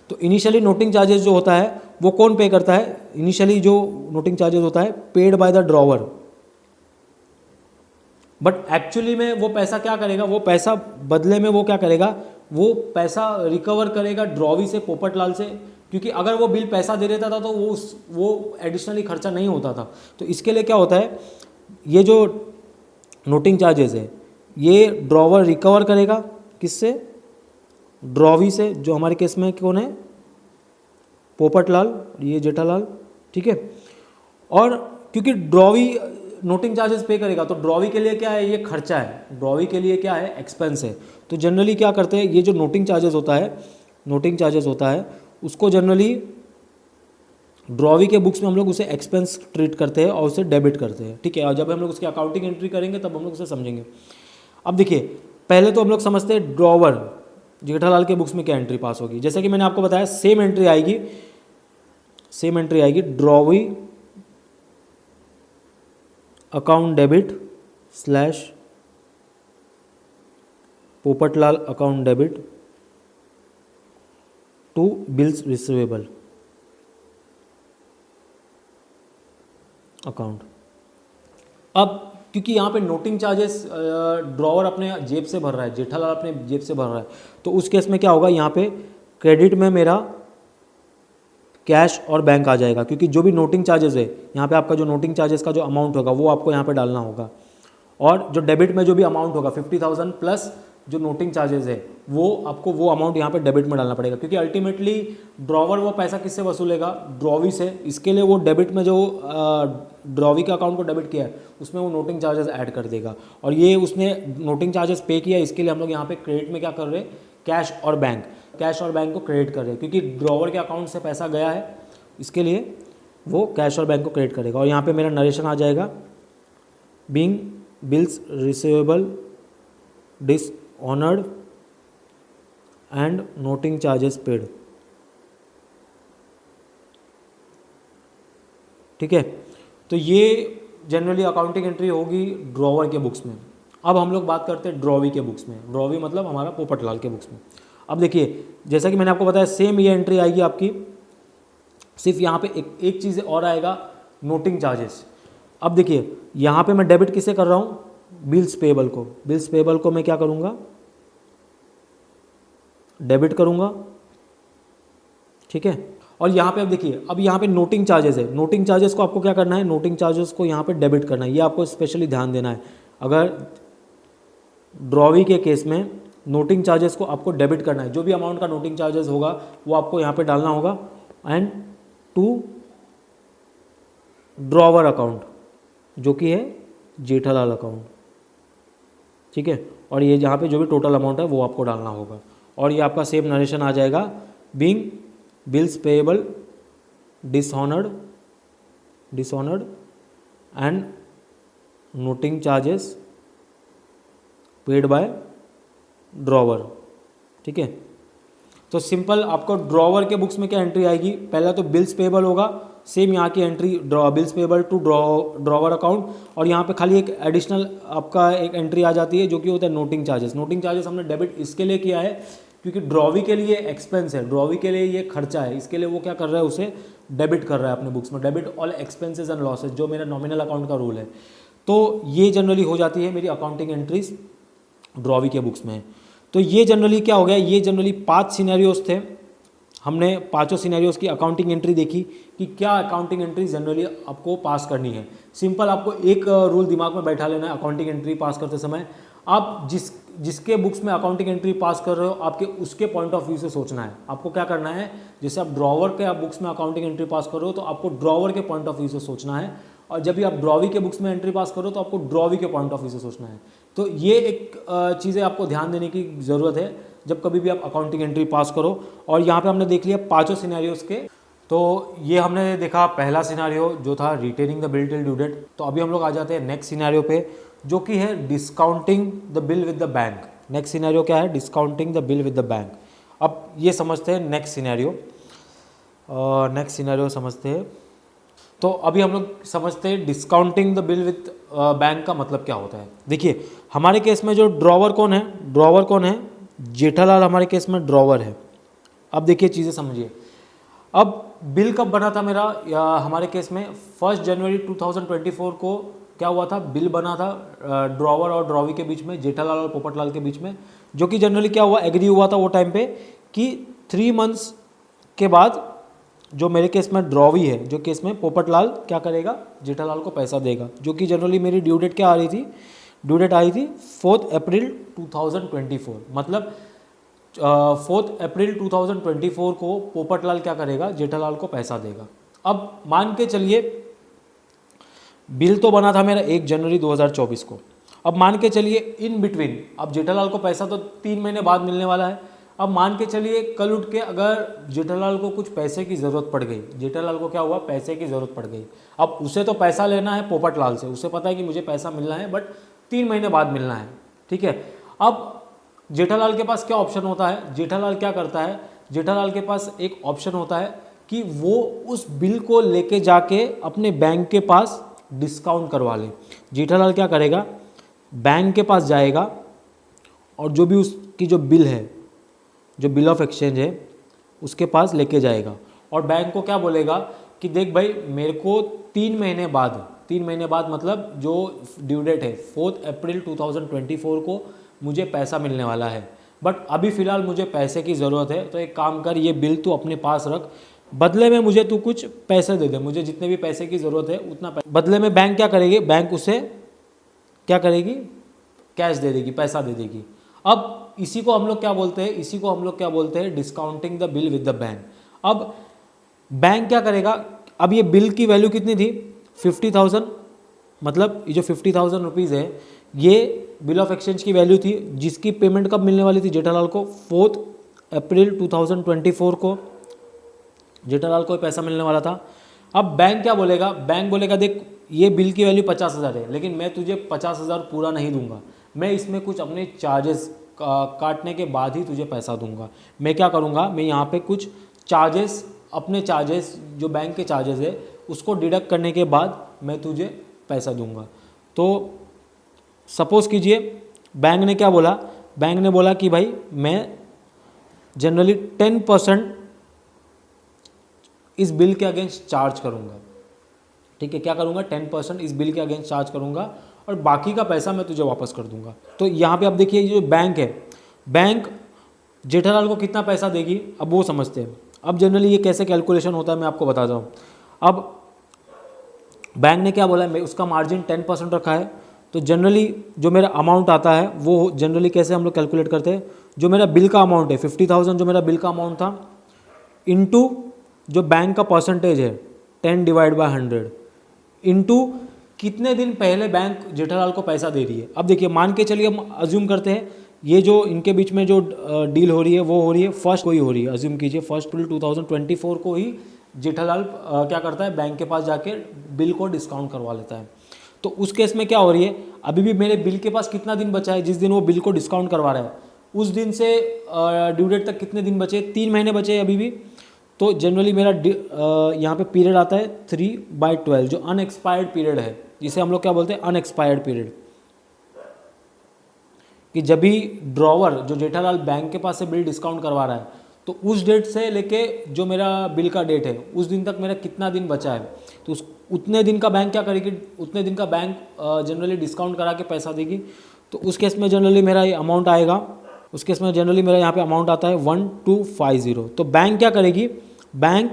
तो इनिशियली नोटिंग चार्जेस जो होता है वो कौन पे करता है, इनिशियली जो नोटिंग चार्जेस होता है paid by the drawer. But actually में वो पैसा क्या करेगा, वो पैसा बदले में वो क्या करेगा, वो पैसा रिकवर करेगा ड्रॉवी से, पोपटलाल से। क्योंकि अगर वो बिल पैसा दे देता था तो वो एडिशनली खर्चा नहीं होता था। तो इसके लिए क्या होता है, ये जो नोटिंग चार्जेस है ये ड्रॉवर रिकवर करेगा किससे, ड्रॉवी से, जो हमारे केस में कौन है, पोपटलाल, ये जेठालाल। ठीक है, और क्योंकि ड्रॉवी नोटिंग चार्जेस पे करेगा तो ड्रॉवी के लिए क्या है, ये खर्चा है, ड्रॉवी के लिए क्या है, एक्सपेंस है। तो जनरली क्या करते हैं, ये जो नोटिंग चार्जेस होता है, नोटिंग चार्जेस होता है उसको जनरली ड्रॉवी के बुक्स में हम लोग उसे एक्सपेंस ट्रीट करते हैं और उसे डेबिट करते हैं। ठीक है, और जब हम लोग उसकी अकाउंटिंग एंट्री करेंगे तब हम लोग उसे समझेंगे। अब देखिए, पहले तो हम लोग समझते हैं ड्रॉवर जेठालाल के बुक्स में क्या एंट्री पास होगी। जैसे कि मैंने आपको बताया सेम एंट्री आएगी, सेम एंट्री आएगी, drawee account debit slash Popatlal account debit to bills receivable account. अब क्योंकि यहाँ पे नोटिंग चार्जेस ड्रॉवर अपने जेब से भर रहा है, जेठालाल अपने जेब से भर रहा है, तो उस केस में क्या होगा, यहाँ पे क्रेडिट में मेरा कैश और बैंक आ जाएगा। क्योंकि जो भी नोटिंग चार्जेस है यहाँ पे आपका जो नोटिंग चार्जेस का जो अमाउंट होगा वो आपको यहाँ पे डालना होगा, और जो डेबिट में जो भी अमाउंट होगा 50,000 प्लस जो नोटिंग चार्जेस है वो आपको वो अमाउंट यहाँ पे डेबिट में डालना पड़ेगा। क्योंकि अल्टीमेटली ड्रॉवर वो पैसा किससे वसूलेगा, ड्रॉवी से। इसके लिए वो डेबिट में जो ड्रॉवी के अकाउंट को डेबिट किया है उसमें वो नोटिंग चार्जेस ऐड कर देगा, और ये उसने नोटिंग चार्जेस पे किया, इसके लिए हम लोग यहाँ पे क्रेडिट में क्या कर रहे हैं, कैश और बैंक, कैश और बैंक को क्रेडिट कर रहे हैं। क्योंकि ड्रॉवर के अकाउंट से पैसा गया है इसके लिए वो कैश और बैंक को क्रेडिट करेगा। और यहाँ पे मेरा नरेशन आ जाएगा being bills receivable dishonoured and noting charges paid. ठीक है, तो ये जनरली अकाउंटिंग एंट्री होगी ड्रॉवर के बुक्स में। अब हम लोग बात करते हैं ड्रॉवी के बुक्स में। ड्रॉवी मतलब हमारा पोपटलाल के बुक्स में। अब देखिए जैसा कि मैंने आपको बताया सेम ये एंट्री आएगी आपकी, सिर्फ यहाँ पे एक चीज़ और आएगा, नोटिंग चार्जेस। अब देखिए यहाँ पे मैं डेबिट किसे कर रहा हूँ, बिल्स पेबल को। बिल्स पेबल को मैं क्या करूँगा, डेबिट करूँगा, ठीक है। और यहाँ पे अब देखिए, अब यहाँ पे नोटिंग चार्जेस है, नोटिंग चार्जेस को आपको क्या करना है, नोटिंग चार्जेस को यहाँ पे डेबिट करना है, ये आपको स्पेशली ध्यान देना है। अगर ड्रॉवी के केस में नोटिंग चार्जेस को आपको डेबिट करना है, जो भी अमाउंट का नोटिंग चार्जेस होगा वो आपको यहाँ पे डालना होगा, एंड टू ड्रॉवर अकाउंट जो कि है जेठालाल अकाउंट, ठीक है। और ये जहाँ पे जो भी टोटल अमाउंट है वो आपको डालना होगा, और ये आपका सेम नरेशन आ जाएगा, being bills payable dishonoured and noting charges paid by drawer, ठीक है। तो सिंपल आपको ड्रॉवर के बुक्स में क्या एंट्री आएगी, पहला तो बिल्स पेएबल होगा, सेम यहाँ की entry bills payable to drawer account, और यहाँ पे खाली एक एडिशनल आपका एक एंट्री आ जाती है जो कि होता है नोटिंग चार्जेस। नोटिंग चार्जेस हमने डेबिट इसके लिए किया है क्योंकि ड्रॉवी के लिए एक्सपेंस है, ड्रॉवी के लिए ये खर्चा है, इसके लिए वो क्या कर रहा है, उसे डेबिट कर रहा है अपने बुक्स में, debit all expenses and losses, जो मेरा नॉमिनल अकाउंट का रूल है। तो ये जनरली हो जाती है मेरी अकाउंटिंग एंट्रीज ड्रॉवी के बुक्स में। तो ये जनरली क्या हो गया, ये जनरली 5 सिनेरियोज थे, हमने पांचों सिनेरियोज की अकाउंटिंग एंट्री देखी कि क्या अकाउंटिंग एंट्री जनरली आपको पास करनी है। सिंपल आपको एक रूल दिमाग में बैठा लेना है अकाउंटिंग एंट्री पास करते समय, आप जिसके बुक्स में अकाउंटिंग एंट्री पास कर रहे हो आपके उसके पॉइंट ऑफ व्यू से सोचना है। आपको क्या करना है, जैसे आप ड्रॉवर के आप बुक्स में अकाउंटिंग एंट्री पास कर रहे हो तो आपको ड्रॉवर के पॉइंट ऑफ व्यू से सोचना है, और जब भी आप ड्रॉवी के बुक्स में एंट्री पास करो तो आपको ड्रॉवी के पॉइंट ऑफ व्यू से सोचना है। तो ये एक चीज़ें आपको ध्यान देने की ज़रूरत है जब कभी भी आप अकाउंटिंग एंट्री पास करो। और यहाँ पे हमने देख लिया पांचों सिनेरियोज के। तो ये हमने देखा पहला सिनेरियो जो था retaining the bill till due date. तो अभी हम लोग आ जाते हैं नेक्स्ट सिनेरियो पे जो कि है discounting the bill with the bank. Next scenario क्या है, discounting the bill with the bank. अब ये समझते हैं नेक्स्ट सिनेरियो समझते हैं। तो अभी हम लोग समझते हैं discounting the bill with bank का मतलब क्या होता है। देखिए हमारे केस में जो ड्रॉवर कौन है, जेठालाल हमारे केस में ड्रॉवर है। अब देखिए चीज़ें समझिए, अब बिल कब बना था मेरा, या हमारे केस में 1 जनवरी 2024 को क्या हुआ था, बिल बना था ड्रॉवर और ड्रॉवी के बीच में, जेठालाल और पोपटलाल के बीच में, जो कि जनरली क्या हुआ, एग्री हुआ था वो टाइम पे कि 3 मंथ्स के बाद जो मेरे केस में ड्रॉवी है, जो केस में पोपटलाल क्या करेगा, जेठालाल को पैसा देगा, जो कि जनरली मेरी ड्यू डेट क्या आ रही थी, ड्यू डेट आई थी 4 अप्रैल 2024। मतलब 4 अप्रैल 2024 को पोपटलाल क्या करेगा, जेठालाल को पैसा देगा। अब मान के चलिए बिल तो बना था मेरा 1 जनवरी 2024 को। अब मान के चलिए इन बिटवीन, अब जेठालाल को पैसा तो 3 महीने बाद मिलने वाला है। अब मान के चलिए कल उठ के अगर जेठालाल को कुछ पैसे की ज़रूरत पड़ गई, जेठालाल को क्या हुआ, पैसे की ज़रूरत पड़ गई। अब उसे तो पैसा लेना है पोपटलाल से, उसे पता है कि मुझे पैसा मिलना है बट 3 महीने बाद मिलना है, ठीक है। अब जेठालाल के पास क्या ऑप्शन होता है, जेठालाल क्या करता है, जेठालाल के पास एक ऑप्शन होता है कि वो उस बिल को लेके जाके अपने बैंक के पास डिस्काउंट करवा ले। जेठालाल क्या करेगा, बैंक के पास जाएगा और जो भी उसकी जो बिल है, जो बिल ऑफ एक्सचेंज है, उसके पास लेके जाएगा और बैंक को क्या बोलेगा कि देख भाई मेरे को 3 महीने बाद मतलब जो ड्यू डेट है 4 अप्रैल 2024 को मुझे पैसा मिलने वाला है, बट अभी फ़िलहाल मुझे पैसे की ज़रूरत है, तो एक काम कर, ये बिल तू अपने पास रख, बदले में मुझे तू कुछ पैसे दे दे, मुझे जितने भी पैसे की ज़रूरत है उतना बदले में बैंक क्या करेगी, बैंक उसे क्या करेगी, कैश दे देगी, पैसा दे देगी। अब इसी को हम लोग क्या बोलते हैं, discounting the bill with the bank. अब बैंक क्या करेगा, अब ये बिल की वैल्यू कितनी थी, 50,000, मतलब ये जो 50,000 रुपीज़ है ये बिल ऑफ एक्सचेंज की वैल्यू थी, जिसकी पेमेंट कब मिलने वाली थी जेठालाल को, 4 अप्रैल 2024 को जेठालाल को पैसा मिलने वाला था। अब बैंक क्या बोलेगा, बैंक बोलेगा देख ये बिल की वैल्यू 50,000 है, लेकिन मैं तुझे 50,000 पूरा नहीं दूंगा, मैं इसमें कुछ अपने चार्जेस काटने के बाद ही तुझे पैसा दूंगा। मैं क्या करूंगा, मैं यहाँ पे कुछ चार्जेस, अपने चार्जेस जो बैंक के चार्जेस है उसको डिडक्ट करने के बाद मैं तुझे पैसा दूंगा। तो सपोज कीजिए बैंक ने क्या बोला, बैंक ने बोला कि भाई मैं जनरली 10% इस बिल के अगेंस्ट चार्ज करूँगा, ठीक है, क्या करूँगा, 10% इस बिल के अगेंस्ट चार्ज करूँगा और बाकी का पैसा मैं तुझे वापस कर दूँगा। तो यहाँ पे आप देखिए ये जो बैंक है, बैंक जेठालाल को कितना पैसा देगी, अब वो समझते हैं। अब जनरली ये कैसे कैलकुलेशन होता है मैं आपको बताता हूँ। अब बैंक ने क्या बोला है, उसका मार्जिन 10% रखा है, तो जनरली जो मेरा अमाउंट आता है वो जनरली कैसे हम लोग कैलकुलेट करते हैं, जो मेरा बिल का अमाउंट है 50,000 जो मेरा बिल का अमाउंट था, इनटू जो बैंक का परसेंटेज है 10/100 इनटू कितने दिन पहले बैंक जेठालाल को पैसा दे रही है। अब देखिए मान के चलिए हम अज्यूम करते हैं ये जो इनके बीच में जो डील हो रही है वो हो रही है फर्स्ट को ही हो रही है, अज्यूम कीजिए 1 अप्रैल 2024 को ही जेठालाल क्या करता है, बैंक के पास जाके बिल को डिस्काउंट करवा लेता है। तो उस केस में क्या हो रही है, अभी भी मेरे बिल के पास कितना दिन बचा है, जिस दिन वो बिल को डिस्काउंट करवा रहा है उस दिन से ड्यू डेट तक कितने दिन बचे, 3 महीने बचे हैं अभी भी। तो जनरली मेरा यहाँ पे पीरियड आता है 3/12 जो अनएक्सपायर्ड पीरियड है, जिसे हम लोग क्या बोलते हैं, अनएक्सपायर्ड पीरियड, कि जब भी ड्रॉवर जो जेठालाल बैंक के पास से बिल डिस्काउंट करवा रहा है तो उस डेट से लेके जो मेरा बिल का डेट है उस दिन तक मेरा कितना दिन बचा है, तो उतने दिन का बैंक क्या करेगी, उतने दिन का बैंक जनरली डिस्काउंट करा के पैसा देगी। तो उस केस में जनरली मेरा ये अमाउंट आएगा, उस केस में जनरली मेरा यहाँ पे अमाउंट आता है 1250। तो बैंक क्या करेगी, बैंक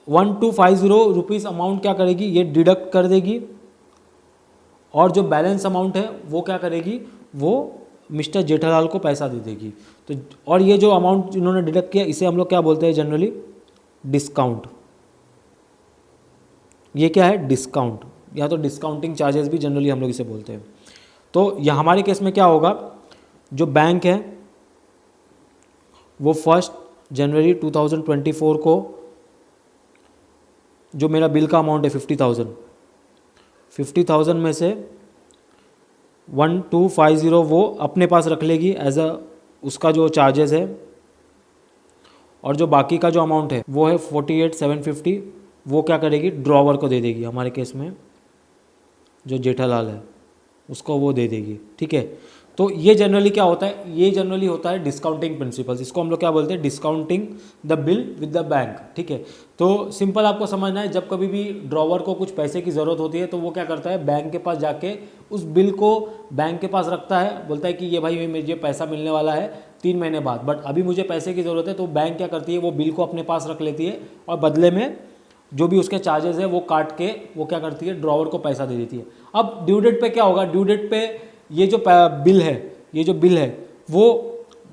1250 रुपीज़ अमाउंट क्या करेगी, ये डिडक्ट कर देगी और जो बैलेंस अमाउंट है वो क्या करेगी, वो मिस्टर जेठालाल को पैसा दे देगी। तो और ये जो अमाउंट इन्होंने डिडक्ट किया इसे हम लोग क्या बोलते हैं जनरली, डिस्काउंट। ये क्या है, डिस्काउंट, या तो डिस्काउंटिंग चार्जेस भी जनरली हम लोग इसे बोलते हैं। तो यह हमारे केस में क्या होगा, जो बैंक है वो 1 जनवरी 2024 को जो मेरा बिल का अमाउंट है 50,000 में से 1250 वो अपने पास रख लेगी एज अ उसका जो चार्जेस है, और जो बाकी का जो अमाउंट है वो है 48,750 वो क्या करेगी, ड्रॉवर को दे देगी, हमारे केस में जो जेठालाल है उसको वो दे देगी, ठीक है। तो ये जनरली क्या होता है, ये जनरली होता है डिस्काउंटिंग प्रिंसिपल्स, इसको हम लोग क्या बोलते हैं, discounting the bill with the bank, ठीक है। तो सिंपल आपको समझना है, जब कभी भी ड्रॉवर को कुछ पैसे की ज़रूरत होती है तो वो क्या करता है, बैंक के पास जाके उस बिल को बैंक के पास रखता है, बोलता है कि ये भाई मुझे पैसा मिलने वाला है 3 महीने बाद, बट अभी मुझे पैसे की ज़रूरत है। तो बैंक क्या करती है, वो बिल को अपने पास रख लेती है और बदले में जो भी उसके चार्जेस है वो काट के वो क्या करती है, ड्रॉवर को पैसा दे देती है। अब ड्यू डेट पे क्या होगा, ड्यू डेट पे ये जो बिल है, ये जो बिल है वो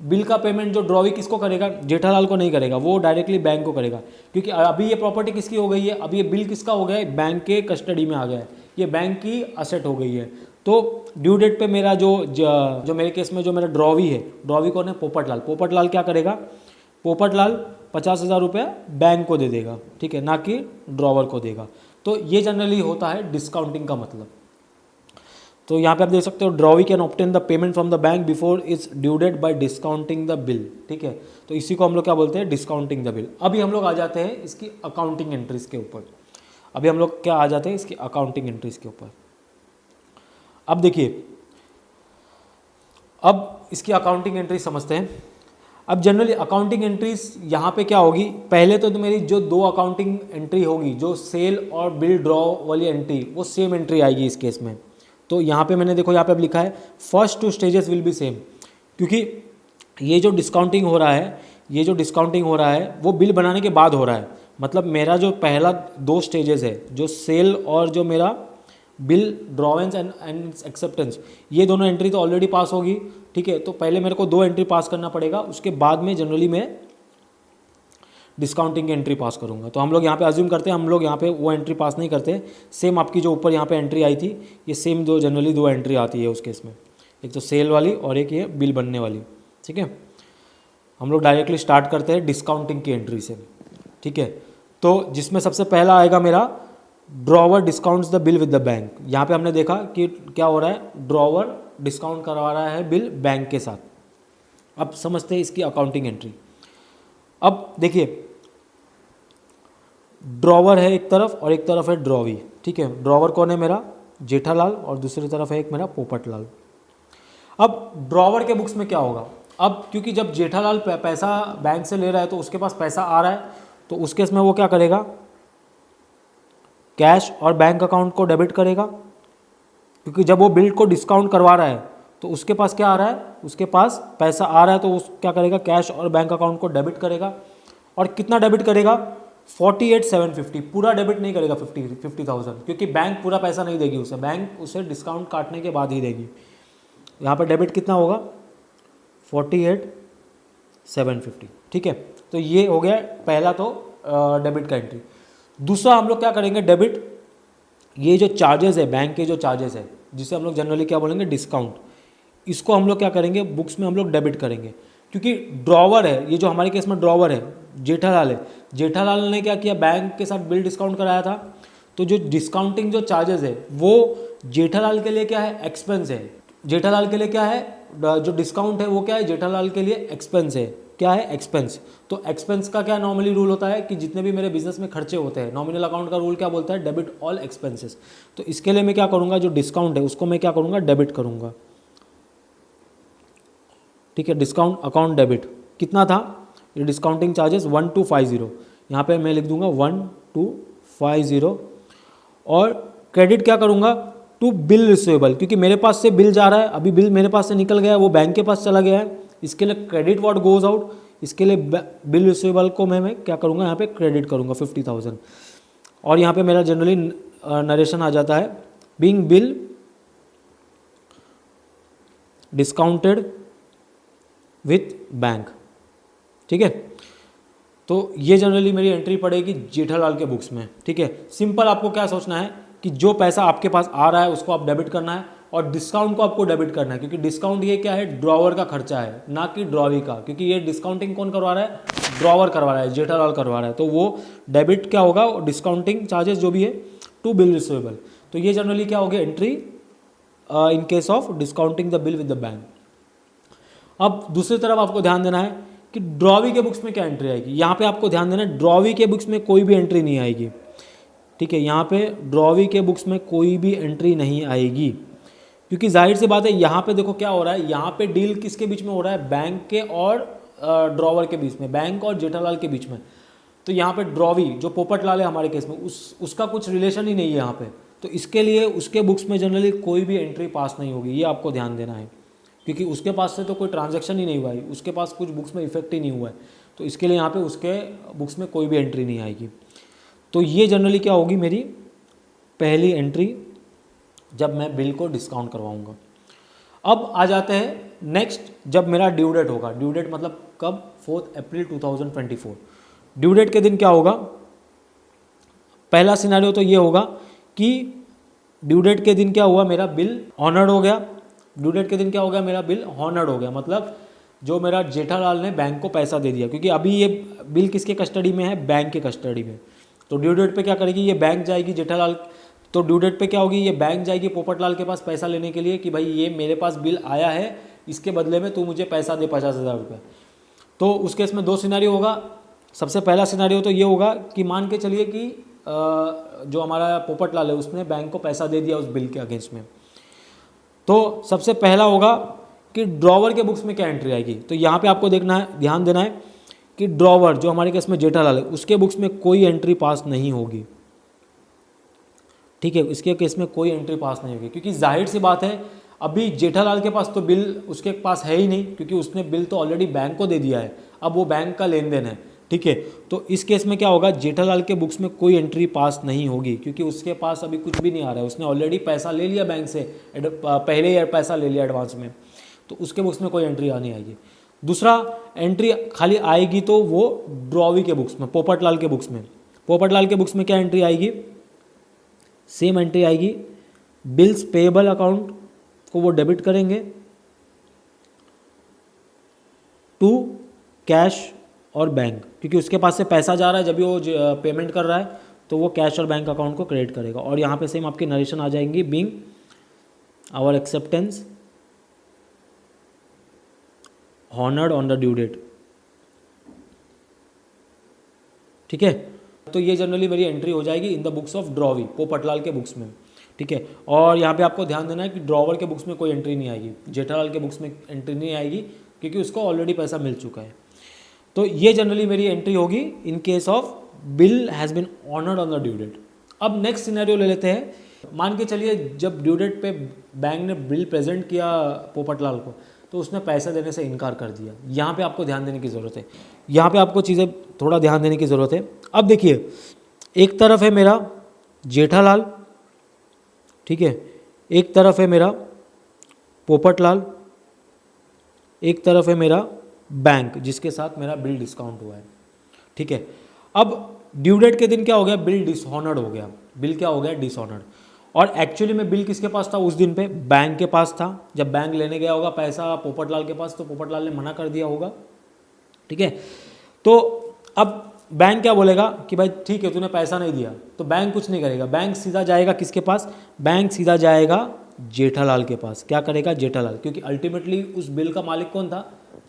बिल का पेमेंट जो ड्रॉवी किसको करेगा, जेठालाल को नहीं करेगा, वो डायरेक्टली बैंक को करेगा, क्योंकि अभी ये प्रॉपर्टी किसकी हो गई है, अभी ये बिल किसका हो गया है, बैंक के कस्टडी में आ गया है, ये बैंक की असेट हो गई है। तो ड्यू डेट पे मेरा जो मेरे केस में जो मेरा ड्रॉवी है, ड्रॉवी कौन है, पोपटलाल क्या करेगा, पोपटलाल 50,000 रुपये बैंक को दे देगा, ठीक है, ना कि ड्रॉवर को देगा। तो ये जनरली होता है डिस्काउंटिंग का मतलब। तो यहाँ पे आप देख सकते हो, drawee can obtain the payment from the bank before its due date by discounting the bill, ठीक है। तो इसी को हम लोग क्या बोलते हैं, डिस्काउंटिंग द बिल। अभी हम लोग आ जाते हैं इसकी अकाउंटिंग एंट्रीज के ऊपर, अभी हम लोग क्या आ जाते हैं इसकी अकाउंटिंग एंट्रीज के ऊपर। अब देखिए, अब इसकी अकाउंटिंग एंट्री समझते हैं। अब जनरली अकाउंटिंग एंट्रीज यहाँ पे क्या होगी, पहले तो मेरी जो 2 अकाउंटिंग एंट्री होगी, जो सेल और बिल ड्रॉ वाली एंट्री, वो सेम एंट्री आएगी इस केस में। तो यहाँ पे मैंने देखो यहाँ पे अब लिखा है first 2 stages will be same, क्योंकि ये जो डिस्काउंटिंग हो रहा है, ये जो डिस्काउंटिंग हो रहा है वो बिल बनाने के बाद हो रहा है। मतलब मेरा जो पहला 2 स्टेजेस है, जो सेल और जो मेरा बिल ड्रॉवेंस एंड एक्सेप्टेंस, ये दोनों एंट्री तो ऑलरेडी पास होगी, ठीक है। तो पहले मेरे को 2 एंट्री पास करना पड़ेगा, उसके बाद में जनरली मैं डिस्काउंटिंग की एंट्री पास करूंगा। तो हम लोग यहाँ पे अज्यूम करते हैं, हम लोग यहाँ पे वो एंट्री पास नहीं करते, सेम आपकी जो ऊपर यहाँ पे एंट्री आई थी, ये सेम जनरली 2 एंट्री आती है उस केस में, एक तो सेल वाली और एक ये बिल बनने वाली, ठीक है। हम लोग डायरेक्टली स्टार्ट करते हैं डिस्काउंटिंग की एंट्री से, ठीक है। तो जिसमें सबसे पहला आएगा मेरा drawer discounts the bill with the bank. यहाँ पे हमने देखा कि क्या हो रहा है, ड्रॉवर डिस्काउंट करवा रहा है बिल बैंक के साथ। अब समझते हैं इसकी अकाउंटिंग एंट्री। अब देखिए, ड्रॉवर है एक तरफ और एक तरफ है ड्रॉवी, ठीक है। ड्रॉवर कौन है मेरा, जेठालाल और दूसरी तरफ है एक मेरा पोपटलाल। अब ड्रॉवर के बुक्स में क्या होगा, अब क्योंकि जब जेठालाल पैसा बैंक से ले रहा है तो उसके पास पैसा आ रहा है, तो उस केस में वो क्या करेगा, कैश और बैंक अकाउंट को डेबिट करेगा, क्योंकि जब वो बिल को डिस्काउंट करवा रहा है तो उसके पास क्या आ रहा है, उसके पास पैसा आ रहा है, तो उस क्या करेगा, कैश और बैंक अकाउंट को डेबिट करेगा। और कितना डेबिट करेगा, 48,750, पूरा डेबिट नहीं करेगा 50,000, क्योंकि बैंक पूरा पैसा नहीं देगी उसे, बैंक उसे डिस्काउंट काटने के बाद ही देगी। यहाँ पर डेबिट कितना होगा, 48,750, ठीक है। तो ये हो गया पहला तो डेबिट का एंट्री। दूसरा हम लोग क्या करेंगे, डेबिट, ये जो चार्जेस है बैंक के, जो चार्जेस है जिसे हम लोग जनरली क्या बोलेंगे, डिस्काउंट, इसको हम लोग क्या करेंगे, बुक्स में हम लोग डेबिट करेंगे। क्योंकि ड्रॉवर है, ये जो हमारे केस में ड्रॉवर है जेठालाल है, जेठालाल ने क्या किया, बैंक के साथ बिल डिस्काउंट कराया था, तो जो डिस्काउंटिंग जो चार्जेस है वो जेठालाल के लिए क्या है, एक्सपेंस है। जेठालाल के लिए क्या है, जो डिस्काउंट है वो क्या है, जेठालाल के लिए एक्सपेंस है। क्या है, एक्सपेंस। तो एक्सपेंस का क्या नॉर्मली रूल होता है कि जितने भी मेरे बिजनेस में खर्चे होते हैं, नॉमिनल अकाउंट का रूल क्या बोलता है, डेबिट ऑल एक्सपेंसेस। तो इसके लिए मैं क्या करूँगा, जो डिस्काउंट है उसको मैं क्या करूँगा, डेबिट करूँगा, ठीक है। डिस्काउंट अकाउंट डेबिट कितना था, ये डिस्काउंटिंग चार्जेस 1250, यहाँ पे मैं लिख दूंगा 1250। और क्रेडिट क्या करूँगा, टू बिल रिसीवेबल, क्योंकि मेरे पास से बिल जा रहा है, अभी बिल मेरे पास से निकल गया है, वो बैंक के पास चला गया है, इसके लिए क्रेडिट व्हाट गोज आउट, इसके लिए बिल रिसीवेबल को मैं क्या करूँगा, यहाँ पे क्रेडिट करूँगा 50,000। और यहाँ पे मेरा जनरली नरेशन आ जाता है, being bill discounted with bank, ठीक है। तो ये जनरली मेरी एंट्री पड़ेगी जेठालाल के बुक्स में, ठीक है। सिंपल आपको क्या सोचना है कि जो पैसा आपके पास आ रहा है उसको आप डेबिट करना है, और डिस्काउंट को आपको डेबिट करना है, क्योंकि डिस्काउंट ये क्या है, ड्रॉवर का खर्चा है, ना कि ड्रॉवी का, क्योंकि ये डिस्काउंटिंग कौन करवा रहा है, ड्रॉवर करवा रहा है, जेठालाल करवा रहा है। तो वो डेबिट क्या होगा, डिस्काउंटिंग चार्जेस जो भी है टू बिल रिसीवेबल। तो ये जनरली क्या होगी entry in case of discounting the bill with the bank. अब दूसरी तरफ आपको ध्यान देना है कि ड्रॉवी के बुक्स में क्या एंट्री आएगी। यहाँ पे आपको ध्यान देना है, ड्रॉवी के बुक्स में कोई भी एंट्री नहीं आएगी, ठीक है। यहाँ पे ड्रॉवी के बुक्स में कोई भी एंट्री नहीं आएगी, क्योंकि जाहिर सी बात है, यहाँ पे देखो क्या हो रहा है, यहाँ पे डील किसके बीच में हो रहा है, बैंक के और ड्रॉवर के बीच में, बैंक और जेठालाल के बीच में। तो यहाँ पे ड्रॉवी जो पोपटलाल है हमारे केस में, उसका कुछ रिलेशन ही नहीं है यहाँ पे, तो इसके लिए उसके बुक्स में जनरली कोई भी एंट्री पास नहीं होगी, ये आपको ध्यान देना है, क्योंकि उसके पास से तो कोई ट्रांजैक्शन ही नहीं हुआ है, उसके पास कुछ बुक्स में इफेक्ट ही नहीं हुआ है, तो इसके लिए यहाँ पे उसके बुक्स में कोई भी एंट्री नहीं आएगी। तो ये जनरली क्या होगी, मेरी पहली एंट्री जब मैं बिल को डिस्काउंट करवाऊँगा। अब आ जाते हैं नेक्स्ट, जब मेरा ड्यू डेट होगा, ड्यू डेट मतलब कब, 4 अप्रैल 2024। ड्यू डेट के दिन क्या होगा, पहला सिनेरियो तो ये होगा कि ड्यू डेट के दिन क्या हुआ, मेरा बिल ऑनर्ड हो गया। ड्यू डेट के दिन क्या हो गया, मेरा बिल ऑनर्ड हो गया, मतलब जो मेरा जेठालाल ने बैंक को पैसा दे दिया, क्योंकि अभी ये बिल किसके कस्टडी में है, बैंक के कस्टडी में। तो ड्यू डेट पे क्या करेगी, ये बैंक जाएगी जेठालाल, तो ड्यू डेट पे क्या होगी, ये बैंक जाएगी पोपटलाल के पास पैसा लेने के लिए कि भाई ये मेरे पास बिल आया है, इसके बदले में तू मुझे पैसा दे 50,000 रुपये। तो उस केस में 2 सिनेरियो होगा। सबसे पहला सिनेरियो तो ये होगा कि मान के चलिए कि जो हमारा पोपटलाल है उसने बैंक को पैसा दे दिया उस बिल के अगेंस्ट में। तो सबसे पहला होगा कि ड्रॉवर के बुक्स में क्या एंट्री आएगी। तो यहाँ पे आपको देखना है, ध्यान देना है कि ड्रॉवर जो हमारे केस में जेठालाल है उसके बुक्स में कोई एंट्री पास नहीं होगी, ठीक है। इसके केस में कोई एंट्री पास नहीं होगी, क्योंकि जाहिर सी बात है अभी जेठालाल के पास तो बिल उसके पास है ही नहीं, क्योंकि उसने बिल तो ऑलरेडी बैंक को दे दिया है, अब वो बैंक का लेन देन है, ठीक है। तो इस केस में क्या होगा, जेठालाल के बुक्स में कोई एंट्री पास नहीं होगी, क्योंकि उसके पास अभी कुछ भी नहीं आ रहा है, उसने ऑलरेडी पैसा ले लिया बैंक से, पहले ही पैसा ले लिया एडवांस में, तो उसके बुक्स में कोई एंट्री आनी आएगी। दूसरा एंट्री खाली आएगी तो वो ड्रॉवी के बुक्स में, पोपटलाल के बुक्स में। पोपटलाल के बुक्स में क्या एंट्री आएगी, सेम एंट्री आएगी, बिल्स पेएबल अकाउंट को वो डेबिट करेंगे टू कैश और बैंक, क्योंकि उसके पास से पैसा जा रहा है, जब भी वो पेमेंट कर रहा है तो वो कैश और बैंक अकाउंट को क्रेडिट करेगा। और यहाँ पे सेम आपकी नरेशन आ जाएंगी, being our acceptance honoured on the due date, ठीक है। तो ये जनरली मेरी एंट्री हो जाएगी in the books of drawee, Popatlal के बुक्स में, ठीक है। और यहाँ पे आपको ध्यान देना है कि ड्रॉवर के बुक्स में कोई एंट्री नहीं आएगी, जेठालाल के बुक्स में एंट्री नहीं आएगी क्योंकि उसको ऑलरेडी पैसा मिल चुका है। तो ये जनरली मेरी एंट्री होगी in case of bill has been honoured on the due date. अब नेक्स्ट सिनेरियो ले लेते हैं। मान के चलिए जब ड्यू डेट पे बैंक ने बिल प्रेजेंट किया पोपटलाल को तो उसने पैसा देने से इनकार कर दिया। यहाँ पे आपको ध्यान देने की ज़रूरत है, यहाँ पे आपको चीज़ें थोड़ा ध्यान देने की ज़रूरत है। अब देखिए, एक तरफ है मेरा जेठालाल, ठीक है, एक तरफ है मेरा पोपटलाल, एक तरफ है मेरा बैंक जिसके साथ मेरा बिल डिस्काउंट हुआ है, ठीक है। अब ड्यू डेट के दिन क्या हो गया, बिल डिसऑनर्ड हो गया, बिल क्या हो गया, डिसऑनर्ड। और एक्चुअली में बिल किसके पास था उस दिन पे, बैंक के पास था। जब बैंक लेने गया होगा पैसा पोपटलाल के पास तो पोपटलाल ने मना कर दिया होगा, ठीक है। तो अब बैंक क्या बोलेगा कि भाई ठीक है तूने पैसा नहीं दिया, तो बैंक कुछ नहीं करेगा, बैंक सीधा जाएगा किसके पास, बैंक सीधा जाएगा जेठालाल के पास। क्या करेगा, जेठालाल, क्योंकि अल्टीमेटली उस बिल का मालिक कौन था,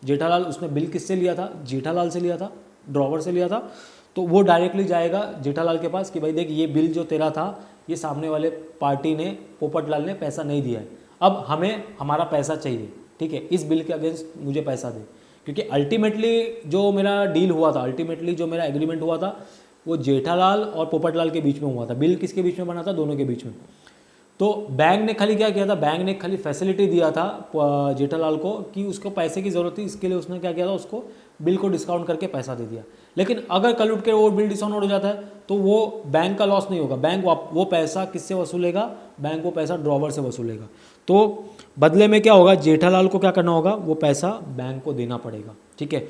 जेठालाल। उसने बिल किससे लिया था, जेठालाल से लिया था, ड्रॉवर से लिया था। तो वो डायरेक्टली जाएगा जेठालाल के पास कि भाई देख ये बिल जो तेरा था ये सामने वाले पार्टी ने, पोपटलाल ने पैसा नहीं दिया है, अब हमें हमारा पैसा चाहिए, ठीक है, इस बिल के अगेंस्ट मुझे पैसा दे। क्योंकि अल्टीमेटली जो मेरा डील हुआ था, अल्टीमेटली जो मेरा एग्रीमेंट हुआ था वो जेठालाल और पोपटलाल के बीच में हुआ था। बिल किसके बीच में बना था, दोनों के बीच में। तो बैंक ने खाली क्या किया था, बैंक ने खाली फैसिलिटी दिया था जेठालाल को कि उसको पैसे की ज़रूरत थी, इसके लिए उसने क्या किया था, उसको बिल को डिस्काउंट करके पैसा दे दिया। लेकिन अगर कल उठ के वो बिल डिस्काउंट हो जाता है तो वो बैंक का लॉस नहीं होगा, बैंक वो पैसा किससे वसूलेगा, बैंक वो पैसा ड्रॉवर से वसूलेगा। तो बदले में क्या होगा, जेठालाल को क्या करना होगा, वो पैसा बैंक को देना पड़ेगा, ठीक है।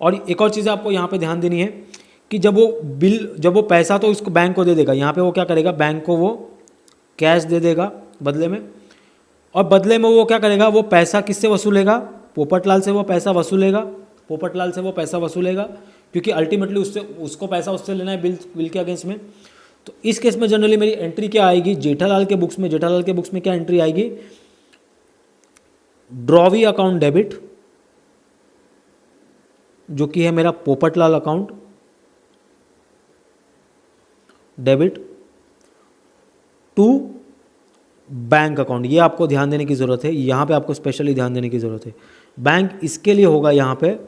और एक और चीज़ आपको यहाँ पे ध्यान देनी है कि जब वो पैसा तो उसको बैंक को दे देगा, यहाँ पे वो क्या करेगा, बैंक को वो कैश दे देगा बदले में। और बदले में वो क्या करेगा, वो पैसा किससे वसूलेगा, पोपटलाल से वो पैसा वसूलेगा, पोपटलाल से वो पैसा वसूलेगा, क्योंकि अल्टीमेटली उसको पैसा उससे लेना है बिल के अगेंस्ट में। तो इस केस में जनरली मेरी एंट्री क्या आएगी, जेठालाल के बुक्स में क्या एंट्री आएगी, ड्रॉवी अकाउंट डेबिट, जो कि है मेरा Popatlal account debit to bank account. ये आपको ध्यान देने की ज़रूरत है, यहाँ पे आपको स्पेशली ध्यान देने की ज़रूरत है। बैंक इसके लिए होगा यहाँ पे